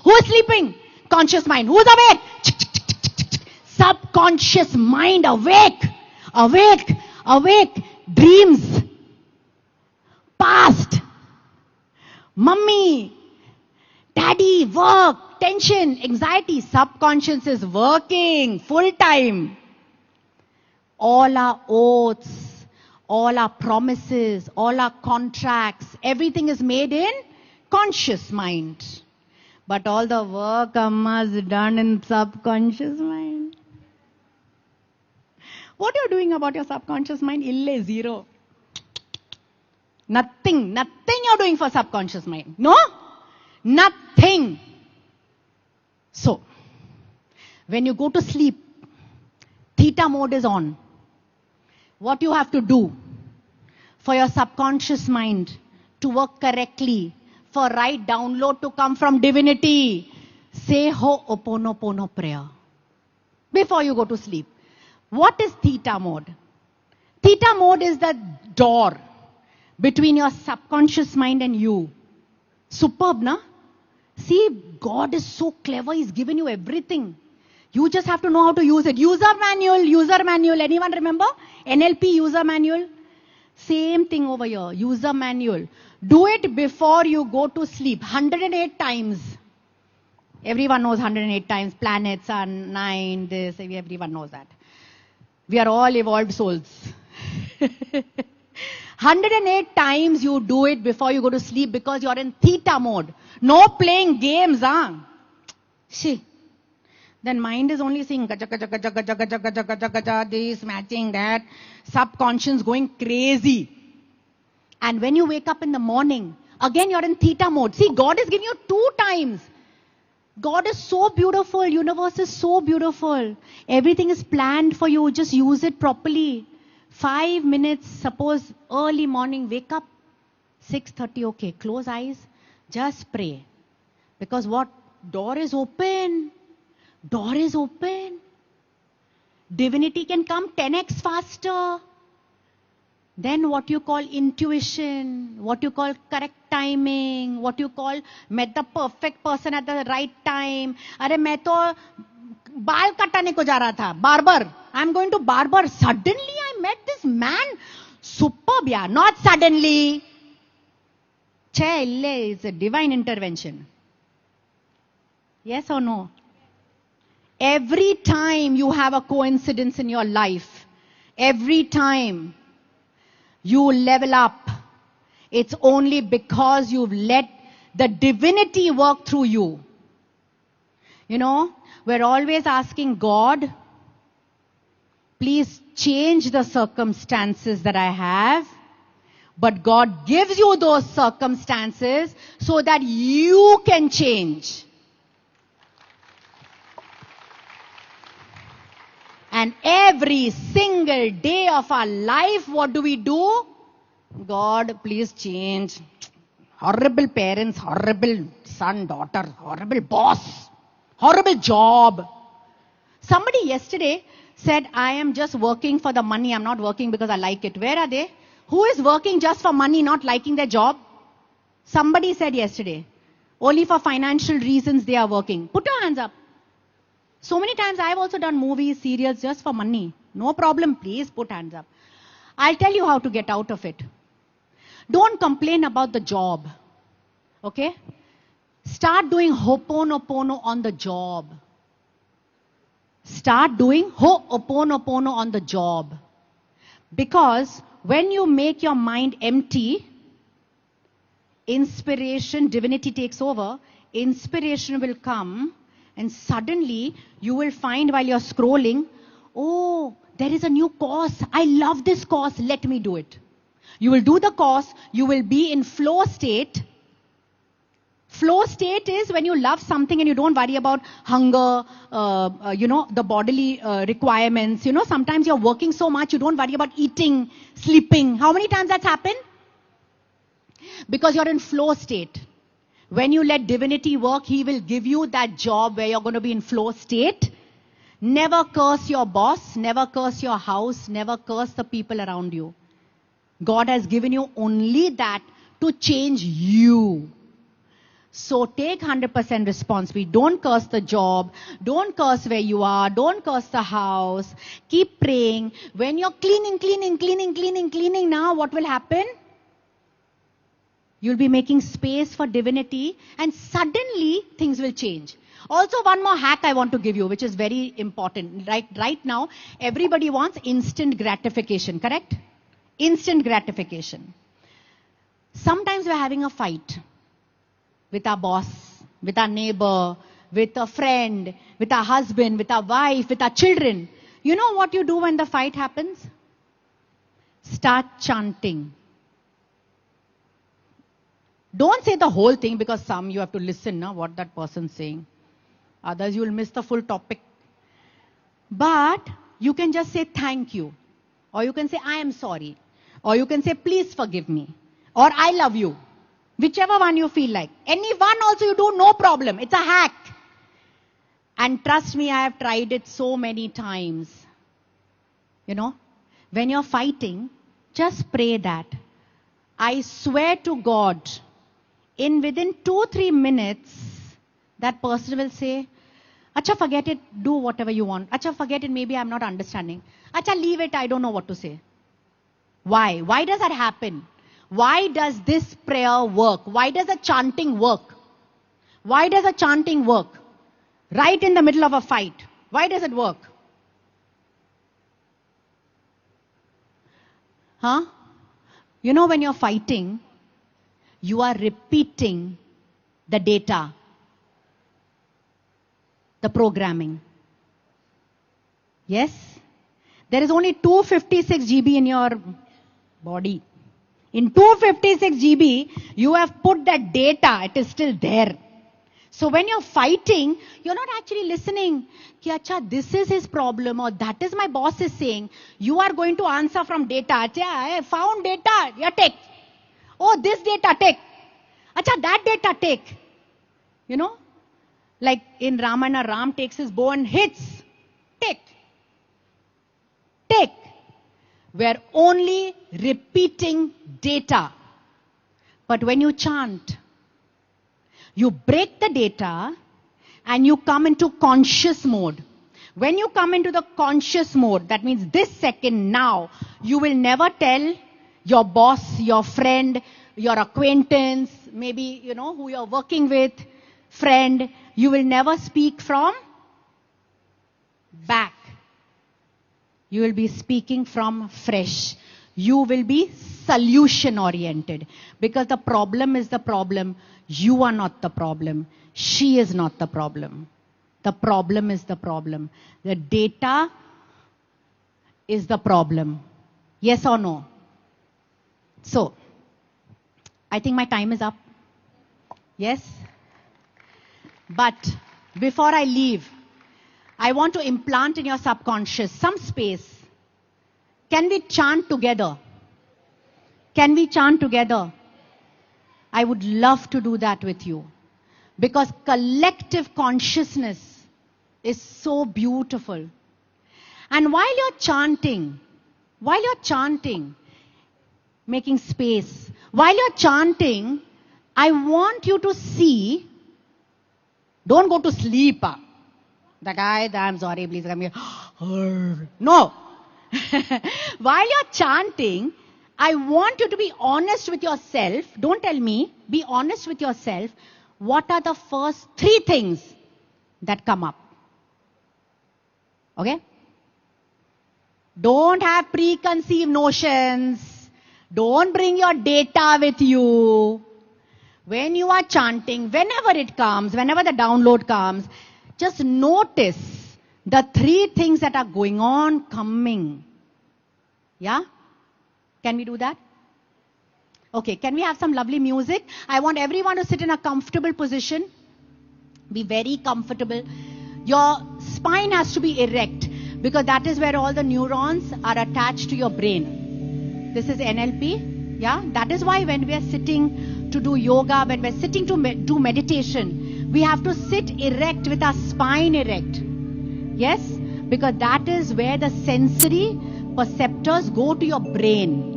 Who is sleeping? Conscious mind. Who is awake? Subconscious mind awake. Awake. Awake. Dreams. Past. Mummy. Daddy. Work. Tension. Anxiety. Subconscious is working full time. All our oaths, all our promises, all our contracts, everything is made in conscious mind. But all the work Amma is done in subconscious mind. What are you doing about your subconscious mind? Ille, zero. Nothing you're doing for subconscious mind. No? Nothing. So, when you go to sleep, theta mode is on. What you have to do for your subconscious mind to work correctly, for right download to come from divinity, say Ho'oponopono prayer before you go to sleep. What is theta mode? Theta mode is the door between your subconscious mind and you. Superb, na? See, God is so clever. He's given you everything. You just have to know how to use it. User manual. Anyone remember? NLP user manual. Same thing over here. User manual. Do it before you go to sleep. 108 times. Everyone knows 108 times. Planets are 9, this. Everyone knows that. We are all evolved souls. 108 times you do it before you go to sleep because you're in theta mode. No playing games, huh? See. Then mind is only saying gaja, gaja, gaja, gaja, gaja, gaja, gaja, gaja, this, matching that. Subconscious going crazy. And when you wake up in the morning, again you're in theta mode. See, God is giving you 2 times. God is so beautiful. Universe is so beautiful. Everything is planned for you. Just use it properly. 5 minutes, suppose early morning, wake up. 6:30, okay, close eyes. Just pray. Because what? Door is open. Door is open. Divinity can come 10x faster. Then what you call intuition, what you call correct timing, what you call met the perfect person at the right time. अरे मैं तो बाल कटाने को जा रहा था, barber. I'm going to barber. Suddenly I met this man. Superb, yeah. Not suddenly. It's a divine intervention. Yes or no? Every time you have a coincidence in your life, every time you level up, it's only because you've let the divinity work through you. You know, we're always asking God, please change the circumstances that I have. But God gives you those circumstances so that you can change. And every single day of our life, what do? God, please change. Horrible parents, horrible son, daughter, horrible boss, horrible job. Somebody yesterday said, I am just working for the money. I'm not working because I like it. Where are they? Who is working just for money, not liking their job? Somebody said yesterday, only for financial reasons they are working. Put your hands up. So many times I've also done movies, serials just for money. No problem, please put hands up. I'll tell you how to get out of it. Don't complain about the job. Okay? Start doing Ho'oponopono on the job. Start doing Ho'oponopono on the job. Because when you make your mind empty, inspiration, divinity takes over, inspiration will come, and suddenly you will find while you're scrolling, oh, there is a new course. I love this course. Let me do it. You will do the course. You will be in flow state. Flow state is when you love something and you don't worry about hunger, the bodily requirements. Sometimes you're working so much, you don't worry about eating, sleeping. How many times that's happened? Because you're in flow state. When you let divinity work, He will give you that job where you're going to be in flow state. Never curse your boss, never curse your house, never curse the people around you. God has given you only that to change you. So take 100% responsibility. Don't curse the job. Don't curse where you are. Don't curse the house. Keep praying. When you're cleaning now, what will happen? You'll be making space for divinity and suddenly things will change. Also, one more hack I want to give you, which is very important. Right now, everybody wants instant gratification, correct? Instant gratification. Sometimes we're having a fight with our boss, with our neighbor, with a friend, with our husband, with our wife, with our children. You know what you do when the fight happens? Start chanting. Don't say the whole thing because some you have to listen what that person's saying. Others you will miss the full topic. But you can just say thank you. Or you can say I am sorry. Or you can say please forgive me. Or I love you. Whichever one you feel like. Any one also you do, no problem. It's a hack. And trust me, I have tried it so many times. When you're fighting, just pray that. I swear to God, within 2-3 minutes, that person will say, Acha, forget it, do whatever you want. Acha, forget it, maybe I'm not understanding. Acha, leave it, I don't know what to say. Why? Why does that happen? Why does this prayer work? Why does the chanting work? Why does the chanting work? Right in the middle of a fight. Why does it work? When you're fighting, you are repeating the data, the programming. Yes? There is only 256 GB in your body. In 256 GB, you have put that data, it is still there. So when you're fighting, you're not actually listening. Ki, acha, this is his problem or that is my boss is saying. You are going to answer from data. Acha, I found data. Yeah, take. Oh, this data, take. Acha, that data, take. Like in Ramana, Ram takes his bow and hits. Take. Take. We're only repeating data. But when you chant, you break the data and you come into conscious mode. When you come into the conscious mode, that means this second now, you will never tell your boss, your friend, your acquaintance, maybe, who you're working with, friend, you will never speak from back. You will be speaking from fresh. You will be solution oriented. Because the problem is the problem. You are not the problem. She is not the problem. The problem is the problem. The data is the problem. Yes or no? So, I think my time is up. Yes? But before I leave, I want to implant in your subconscious some space. Can we chant together? Can we chant together? I would love to do that with you. Because collective consciousness is so beautiful. And while you're chanting, making space, while you're chanting, I want you to see, don't go to sleep. The guy, I'm sorry, please come here. No. While you're chanting, I want you to be honest with yourself. Don't tell me. Be honest with yourself. What are the first 3 things that come up? Okay? Don't have preconceived notions. Don't bring your data with you. When you are chanting, whenever it comes, whenever the download comes, just notice the 3 things that are going on, coming. Yeah? Can we do that? Okay, can we have some lovely music? I want everyone to sit in a comfortable position. Be very comfortable. Your spine has to be erect because that is where all the neurons are attached to your brain. This is NLP. Yeah? That is why when we are sitting to do yoga, when we are sitting to do meditation, we have to sit erect with our spine erect. Yes? Because that is where the sensory perceptors go to your brain.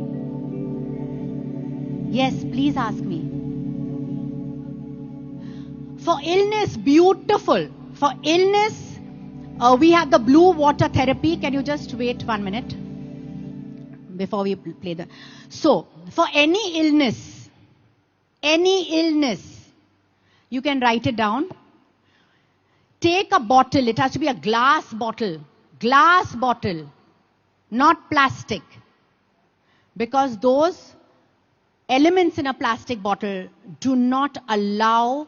Yes, please ask me. For illness, beautiful. For illness, we have the blue water therapy. Can you just wait 1 minute before we play the... So, for any illness, you can write it down. Take a bottle. It has to be a glass bottle. Glass bottle, not plastic. Because those elements in a plastic bottle do not allow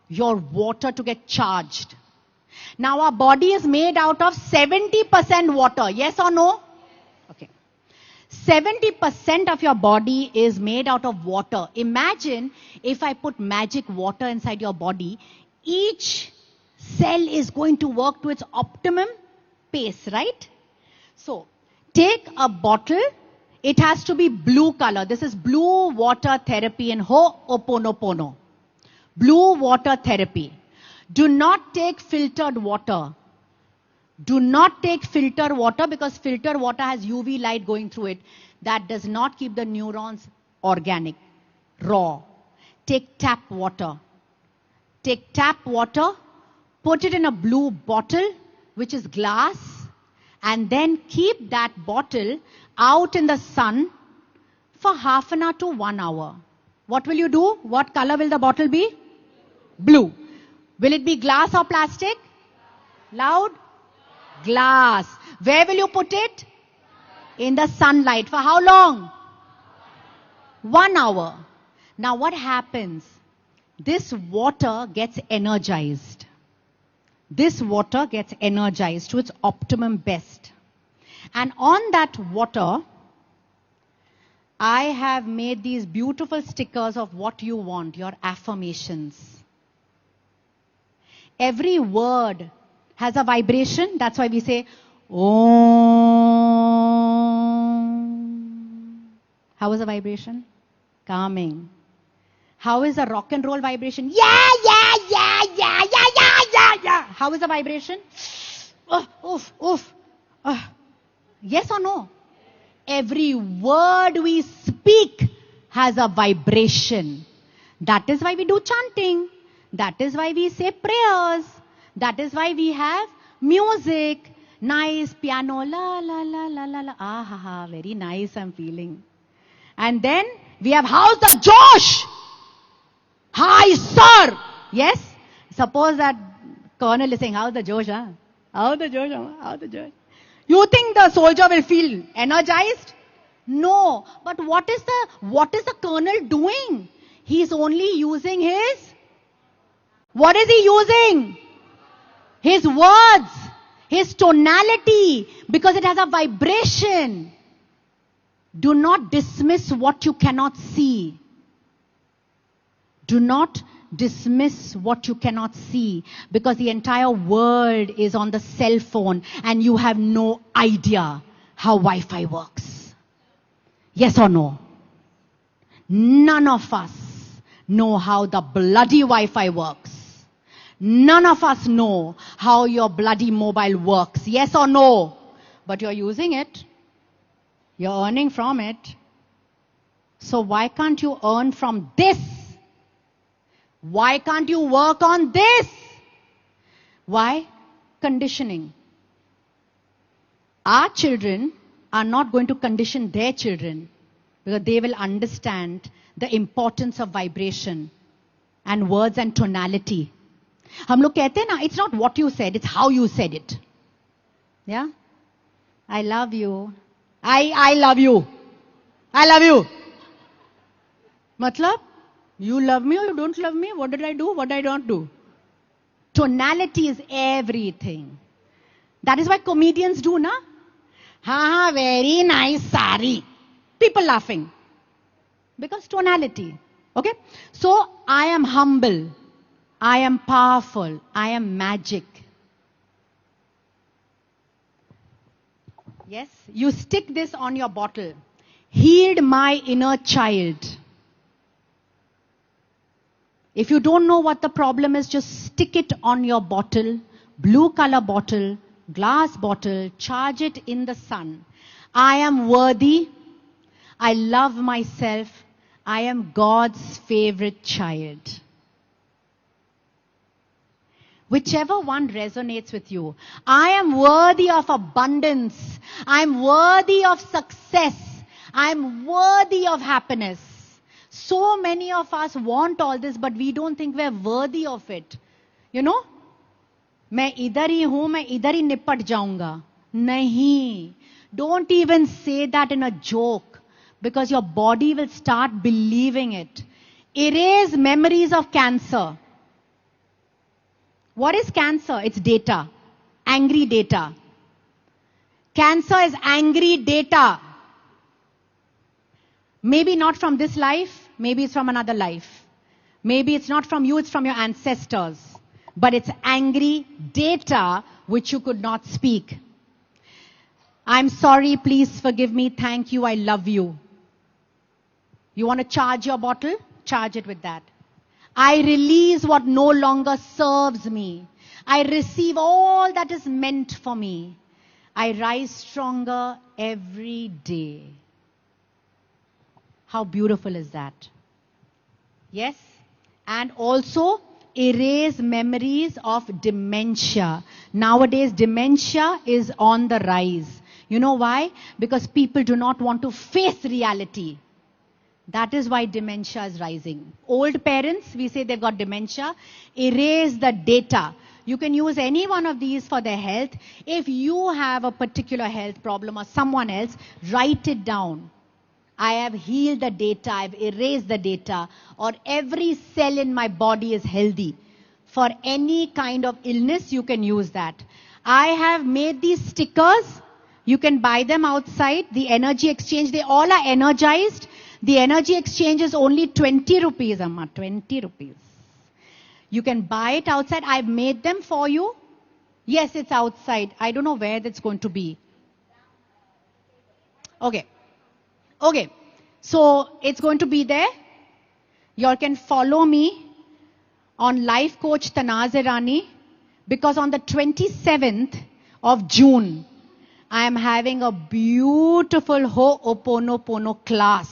your water to get charged. Now our body is made out of 70% water. Yes or no? Okay. 70% of your body is made out of water. Imagine if I put magic water inside your body, each cell is going to work to its optimum pace, right? So, take a bottle. It has to be blue color. This is blue water therapy in Ho'oponopono. Blue water therapy. Do not take filtered water. Do not take filtered water because filtered water has UV light going through it. That does not keep the neurons organic, raw. Take tap water. Take tap water, put it in a blue bottle, which is glass, and then keep that bottle out in the sun for half an hour to 1 hour. What will you do? What color will the bottle be? Blue. Will it be glass or plastic? Loud? Glass. Where will you put it? In the sunlight. For how long? 1 hour. Now what happens? This water gets energized. This water gets energized to its optimum best. And on that water, I have made these beautiful stickers of what you want, your affirmations. Every word has a vibration. That's why we say, Om. How is the vibration? Calming. How is the rock and roll vibration? Yeah, yeah, yeah, yeah, yeah, yeah, yeah, yeah. How is the vibration? Oof, oof. Yes or no? Every word we speak has a vibration. That is why we do chanting. That is why we say prayers. That is why we have music. Nice piano. La, la, la, la, la, la. Ah, ha, ha. Very nice I'm feeling. And then we have how's the Josh? Hi, sir. Yes? Suppose that colonel is saying, how's the Josh? Huh? How the Josh, Amma? How the Josh? You think the soldier will feel energized? No. But what is the colonel doing? He's only using what is he using? His words, his tonality, because it has a vibration. Do not dismiss what you cannot see. Do not dismiss what you cannot see, because the entire world is on the cell phone and you have no idea how Wi-Fi works. Yes or no? None of us know how the bloody Wi-Fi works. None of us know how your bloody mobile works. Yes or no? But you're using it. You're earning from it. So why can't you earn from this? Why can't you work on this? Why? Conditioning. Our children are not going to condition their children, because they will understand the importance of vibration and words and tonality. हम लोग कहते हैं ना, it's not what you said, it's how you said it. Yeah? I love you. I love you. I love you. Matlab? You love me or you don't love me? What did I do? What did I not do? Tonality is everything. That is why comedians do, na? Ha, very nice sari. People laughing. Because tonality. Okay? So, I am humble. I am powerful. I am magic. Yes? You stick this on your bottle. Heed my inner child. If you don't know what the problem is, just stick it on your bottle, blue color bottle, glass bottle, charge it in the sun. I am worthy. I love myself. I am God's favorite child. Whichever one resonates with you. I am worthy of abundance. I am worthy of success. I am worthy of happiness. So many of us want all this, but we don't think we're worthy of it. You know? मैं इधर ही हूं, मैं इधर ही निपट जाऊंगा. नहीं. Don't even say that in a joke, because your body will start believing it. Erase memories of cancer. What is cancer? It's data. Angry data. Cancer is angry data. Maybe not from this life. Maybe it's from another life. Maybe it's not from you, it's from your ancestors. But it's angry data which you could not speak. I'm sorry, please forgive me, thank you, I love you. You want to charge your bottle? Charge it with that. I release what no longer serves me. I receive all that is meant for me. I rise stronger every day. How beautiful is that? Yes? And also erase memories of dementia. Nowadays, dementia is on the rise. You know why? Because people do not want to face reality. That is why dementia is rising. Old parents, we say they've got dementia. Erase the data. You can use any one of these for their health. If you have a particular health problem or someone else, write it down. I have healed the data, I've erased the data, or every cell in my body is healthy. For any kind of illness, you can use that. I have made these stickers. You can buy them outside. The energy exchange, they all are energized. The energy exchange is only 20 rupees, Amma, 20 rupees. You can buy it outside. I've made them for you. Yes, it's outside. I don't know where that's going to be. Okay. Okay. So it's going to be there. You all can follow me on Life Coach Tanazirani, because on the 27th of June, I am having a beautiful Ho'oponopono class.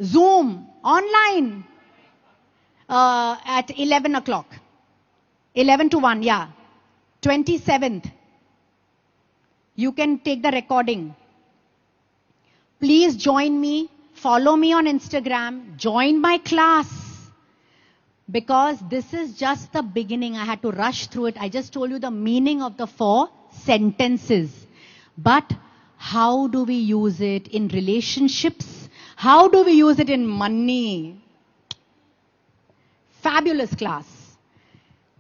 Zoom, online, at 11 o'clock. 11 to 1, yeah. 27th. You can take the recording. Please join me. Follow me on Instagram. Join my class. Because this is just the beginning. I had to rush through it. I just told you the meaning of the 4 sentences. But how do we use it in relationships? How do we use it in money? Fabulous class.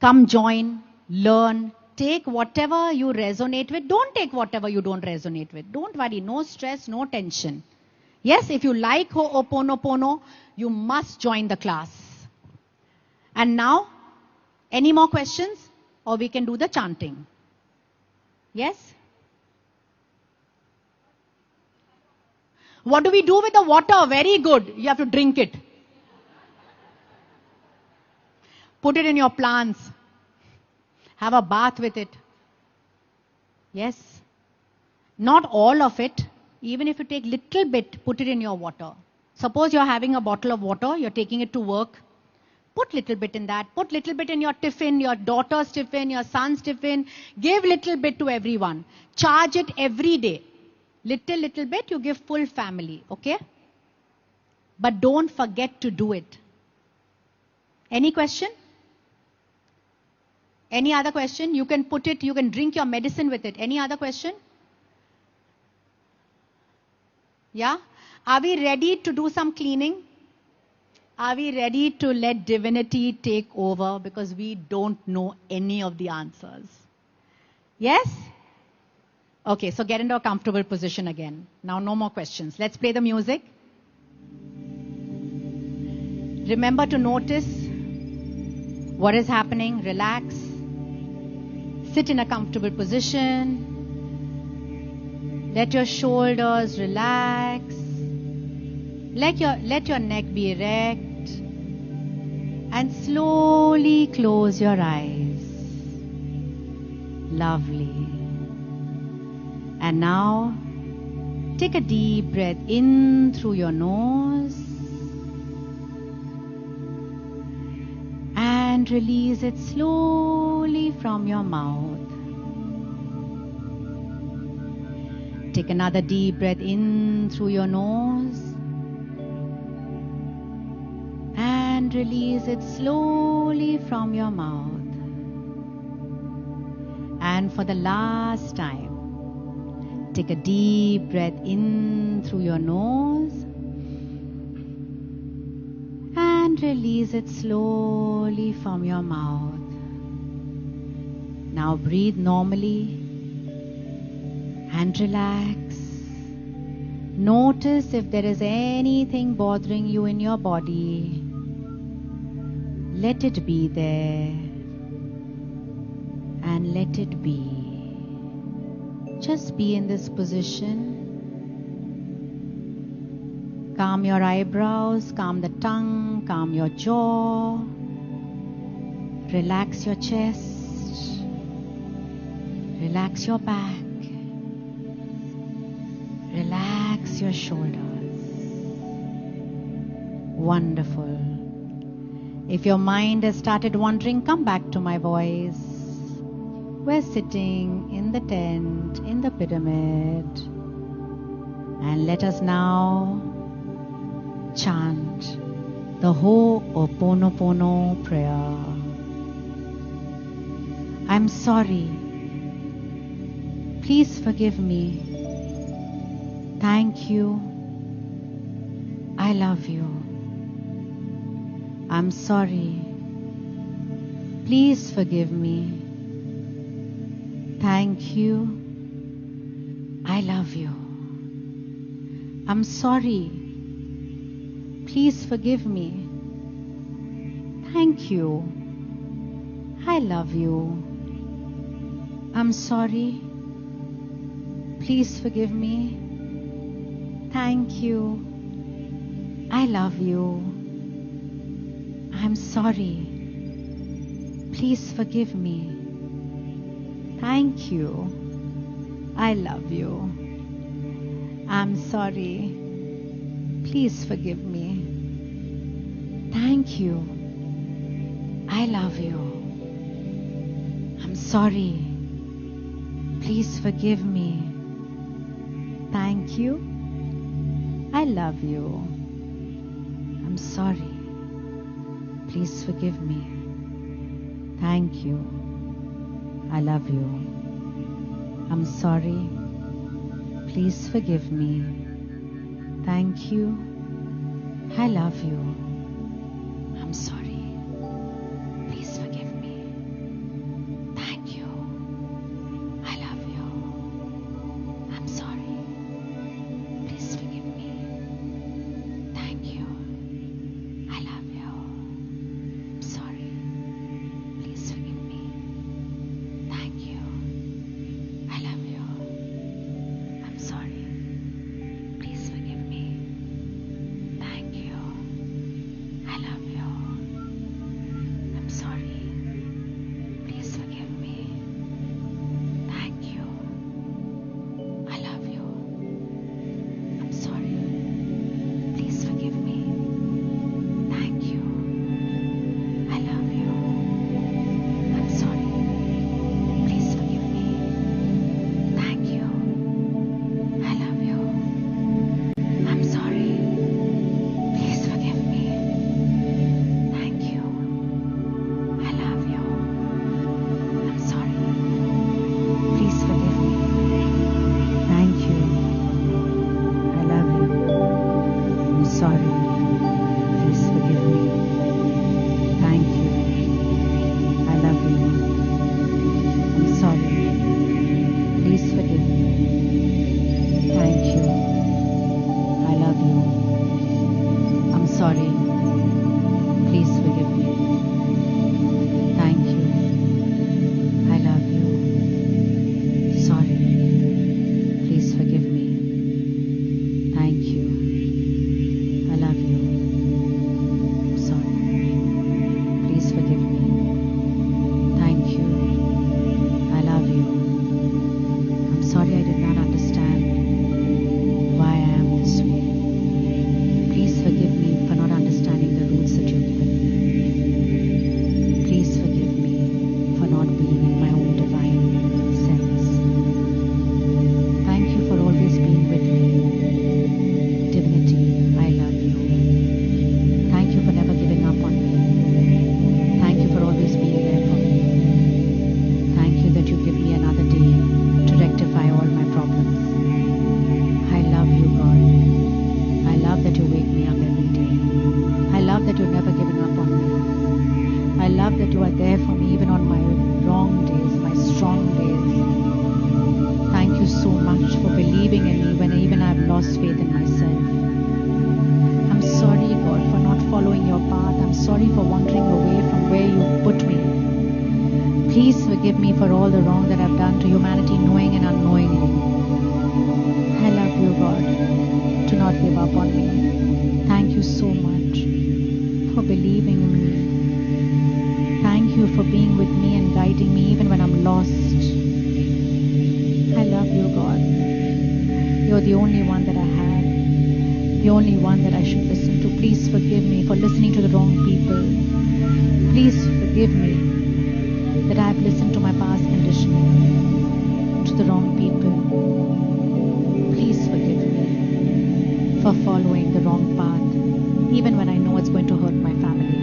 Come join, learn, take whatever you resonate with. Don't take whatever you don't resonate with. Don't worry. No stress, no tension. Yes, if you like Ho'oponopono, you must join the class. And now, any more questions? Or we can do the chanting. Yes? What do we do with the water? Very good. You have to drink it. Put it in your plants. Have a bath with it. Yes? Not all of it. Even if you take little bit, put it in your water. Suppose you're having a bottle of water, you're taking it to work. Put little bit in that. Put little bit in your tiffin, your daughter's tiffin, your son's tiffin. Give little bit to everyone. Charge it every day. Little bit, you give full family. Okay? But don't forget to do it. Any question? Any other question? You can put it, you can drink your medicine with it. Any other question? Yeah? Are we ready to do some cleaning? Are we ready to let divinity take over? Because we don't know any of the answers. Yes? Okay, so get into a comfortable position again. Now no more questions. Let's play the music. Remember to notice what is happening. Relax. Sit in a comfortable position. Let your shoulders relax. Let your neck be erect. And slowly close your eyes. Lovely. And now, take a deep breath in through your nose. And release it slowly from your mouth. Take another deep breath in through your nose. And release it slowly from your mouth. And for the last time, take a deep breath in through your nose. And release it slowly from your mouth. Now breathe normally. And relax. Notice if there is anything bothering you in your body. Let it be there. And let it be. Just be in this position. Calm your eyebrows, calm the tongue, calm your jaw. Relax your chest. Relax your back. Relax your shoulders. Wonderful. If your mind has started wandering, come back to my voice. We're sitting in the tent, in the pyramid. And let us now chant the Ho'oponopono prayer. I'm sorry. Please forgive me. Thank you. I love you. I'm sorry. Please forgive me. Thank you. I love you. I'm sorry. Please forgive me. Thank you. I love you. I'm sorry. Please forgive me. Thank you. I love you. I'm sorry. Please forgive me. Thank you. I love you. I'm sorry. Please forgive me. Thank you. I love you. I'm sorry. Please forgive me. Thank you. I love you. I'm sorry. Please forgive me. Thank you. I love you. I'm sorry. Please forgive me. Thank you. I love you. I'm sorry. Please forgive me. Thank you. I love you. I'm sorry. Please forgive me. Thank you. I love you. I'm sorry. Please forgive me. Thank you. I love you. I'm sorry. Please forgive me. Thank you. I love you. I'm sorry. Please forgive me. Thank you. I love you. I'm sorry. Please forgive me. Thank you. I love you. I'm sorry. Please forgive me. Thank you. I love you. I'm sorry. Please forgive me. Thank you. I love you. I'm sorry. Please forgive me. Thank you. I love you. I'm sorry. Please forgive me. Thank you. I love you. I'm sorry. Please forgive me. Thank you. I love you. I'm sorry. Please forgive me. Thank you. I love you. Sorry. Please forgive me. Thank you. I love you. Sorry. Please forgive me. Thank you. I love you. I'm sorry I did not understand why I am this way. Please forgive me for not understanding the rules that you've given me. Please forgive me for not being in my own divine sense. Thank you for always being with me. Divinity, I love you. Thank you for never giving up on me. Thank you for always being there for me. Thank you that you give me another day to rectify all my problems. I love you, God. I love that you wake me up every day. I love that you're never giving up on me. I love that you are there for me even on my wrong days, my strong days. Thank you so much for believing in me when even I've lost faith in myself. I'm sorry, God, for not following your path. I'm sorry for wandering away from where you put me. Please forgive me for all the wrong that I've done to humanity, knowing and unknowingly. I love you, God. Do not give up on me. Thank you so much for believing in me. Thank you for being with me and guiding me even when I'm lost. I love you, God. You're the only one that I have. The only one that I should listen to. Please forgive me for listening to the wrong people. Please forgive me that I've listened to my past conditioning, to the wrong people. Please forgive me for following the wrong path, even when I know it's going to hurt my family.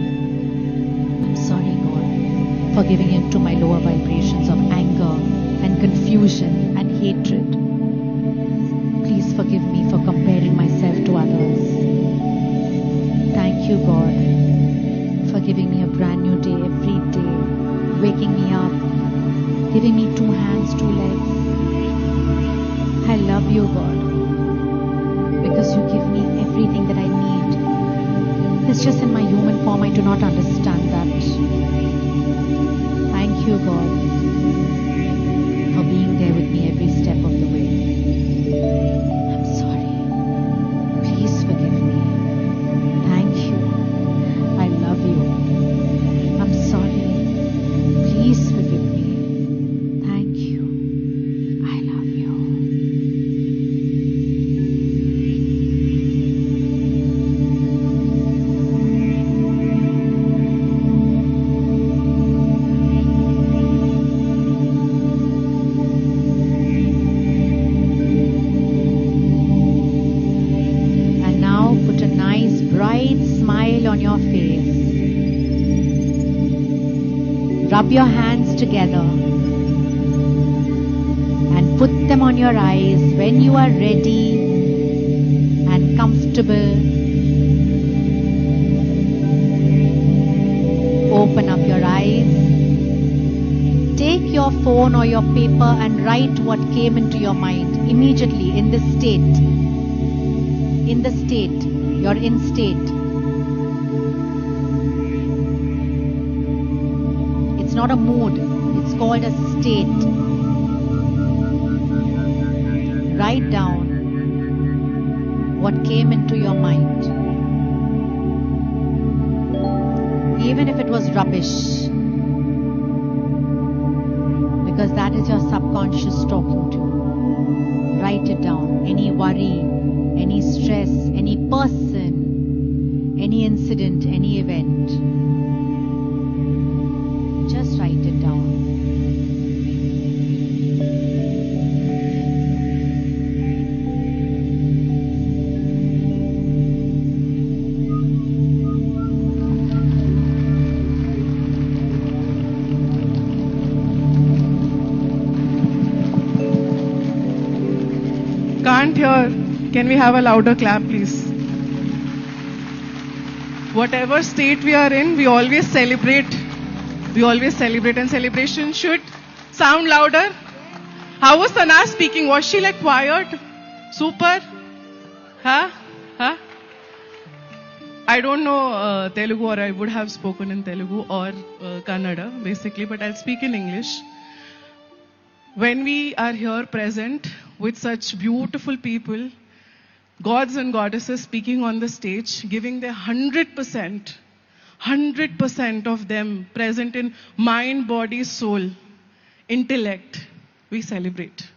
I'm sorry, God, for giving in to my lower vibrations of anger and confusion and hatred. Please forgive me for comparing myself to others. Thank you, God, for giving me a brand new day every day, waking me up, giving me 2 hands, 2 legs. I love you, God, because you give me everything that I need. It's just in my human form I do not understand that. Thank you, God, for being there with me every step of the way. I'm sorry. Please forgive me. Thank you. I love you. I'm sorry. Please forgive me. Thank you. I love you. Rub your hands together and put them on your eyes. When you are ready and comfortable, open up your eyes. Take your phone or your paper and write what came into your mind immediately in this state. In the state, you're in state. It's not a mood, it's called a state. Write down what came into your mind. Even if it was rubbish, because that is your subconscious talking to you. Write it down. Any worry, any stress, any person, any incident, any event. Just write it down. Can't hear. Can we have a louder clap, please? Whatever state we are in, we always celebrate. We always celebrate, and celebration should sound louder. How was Sana speaking? Was she like quiet? Super? Huh? Huh? I don't know Telugu, or I would have spoken in Telugu or Kannada, basically, but I'll speak in English. When we are here present with such beautiful people, gods and goddesses speaking on the stage, giving their 100% of them present in mind, body, soul, intellect, we celebrate.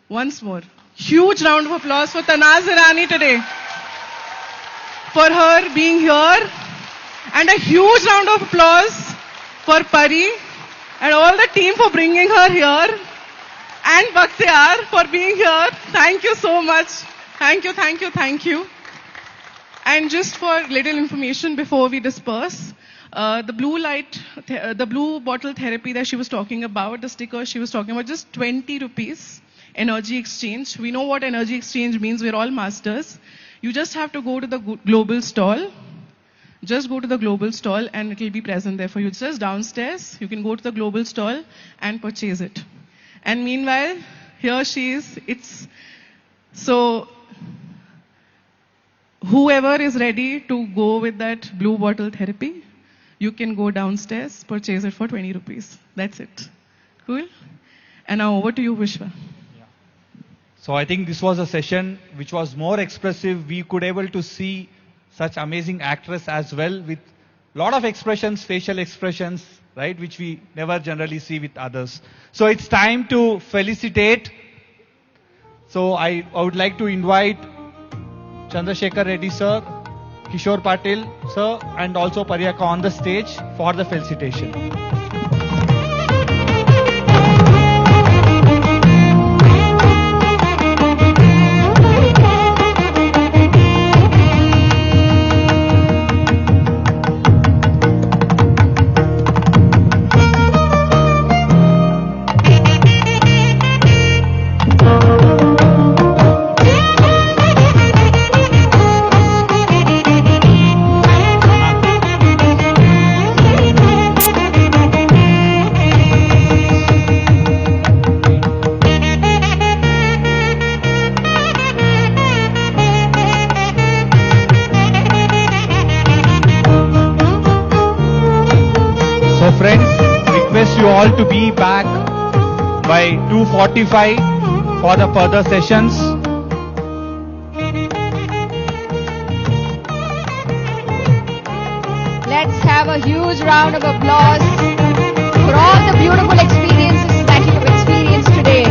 Once more, huge round of applause for Tanaz Irani today, for her being here, and a huge round of applause for Pari and all the team for bringing her here, and Bakhtiyar for being here. Thank you so much. Thank you, thank you, thank you. And just for little information before we disperse, the blue bottle therapy that she was talking about, the sticker she was talking about, just 20 rupees, energy exchange. We know what energy exchange means. We're all masters. You just have to go to the global stall. Just go to the global stall and it will be present there for you. It's just downstairs. You can go to the global stall and purchase it. And meanwhile, here she is. So whoever is ready to go with that blue bottle therapy, you can go downstairs, purchase it for 20 rupees. That's it. Cool? And now over to you, Vishwa. So I think this was a session which was more expressive. We could able to see such amazing actress as well, with lot of expressions, facial expressions, right, which we never generally see with others. So it's time to felicitate. So I would like to invite Chandrasekhar Reddy sir, Kishore Patil sir, and also Pariyaka on the stage for the felicitation. You all to be back by 2:45 for the further sessions. Let's have a huge round of applause for all the beautiful experiences that you have experienced today.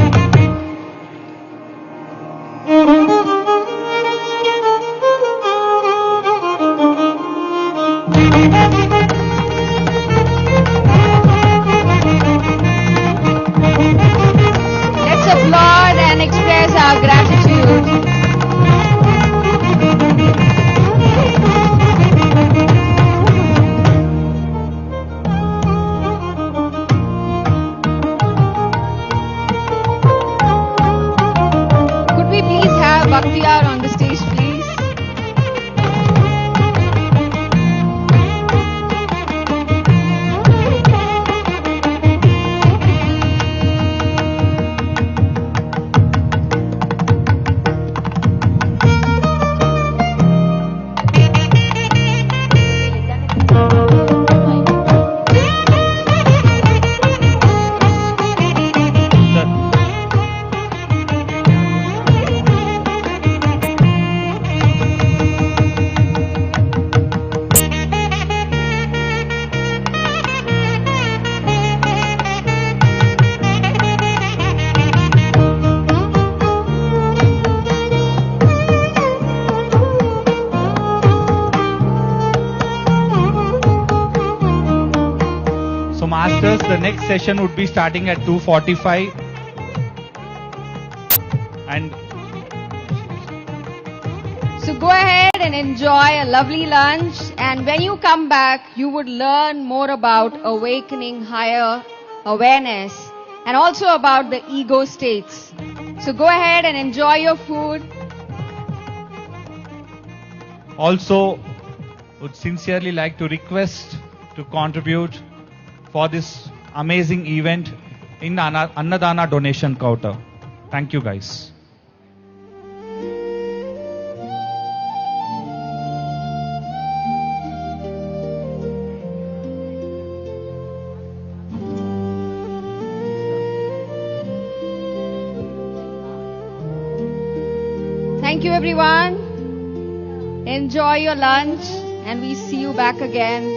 the next session would be starting at 2:45. And So go ahead and enjoy a lovely lunch, and when you come back, you would learn more about awakening higher awareness and also about the ego states. So go ahead and enjoy your food. also would sincerely like to request to contribute for this amazing event in Annadana donation counter. Thank you guys. Thank you, everyone. Enjoy your lunch, and we see you back again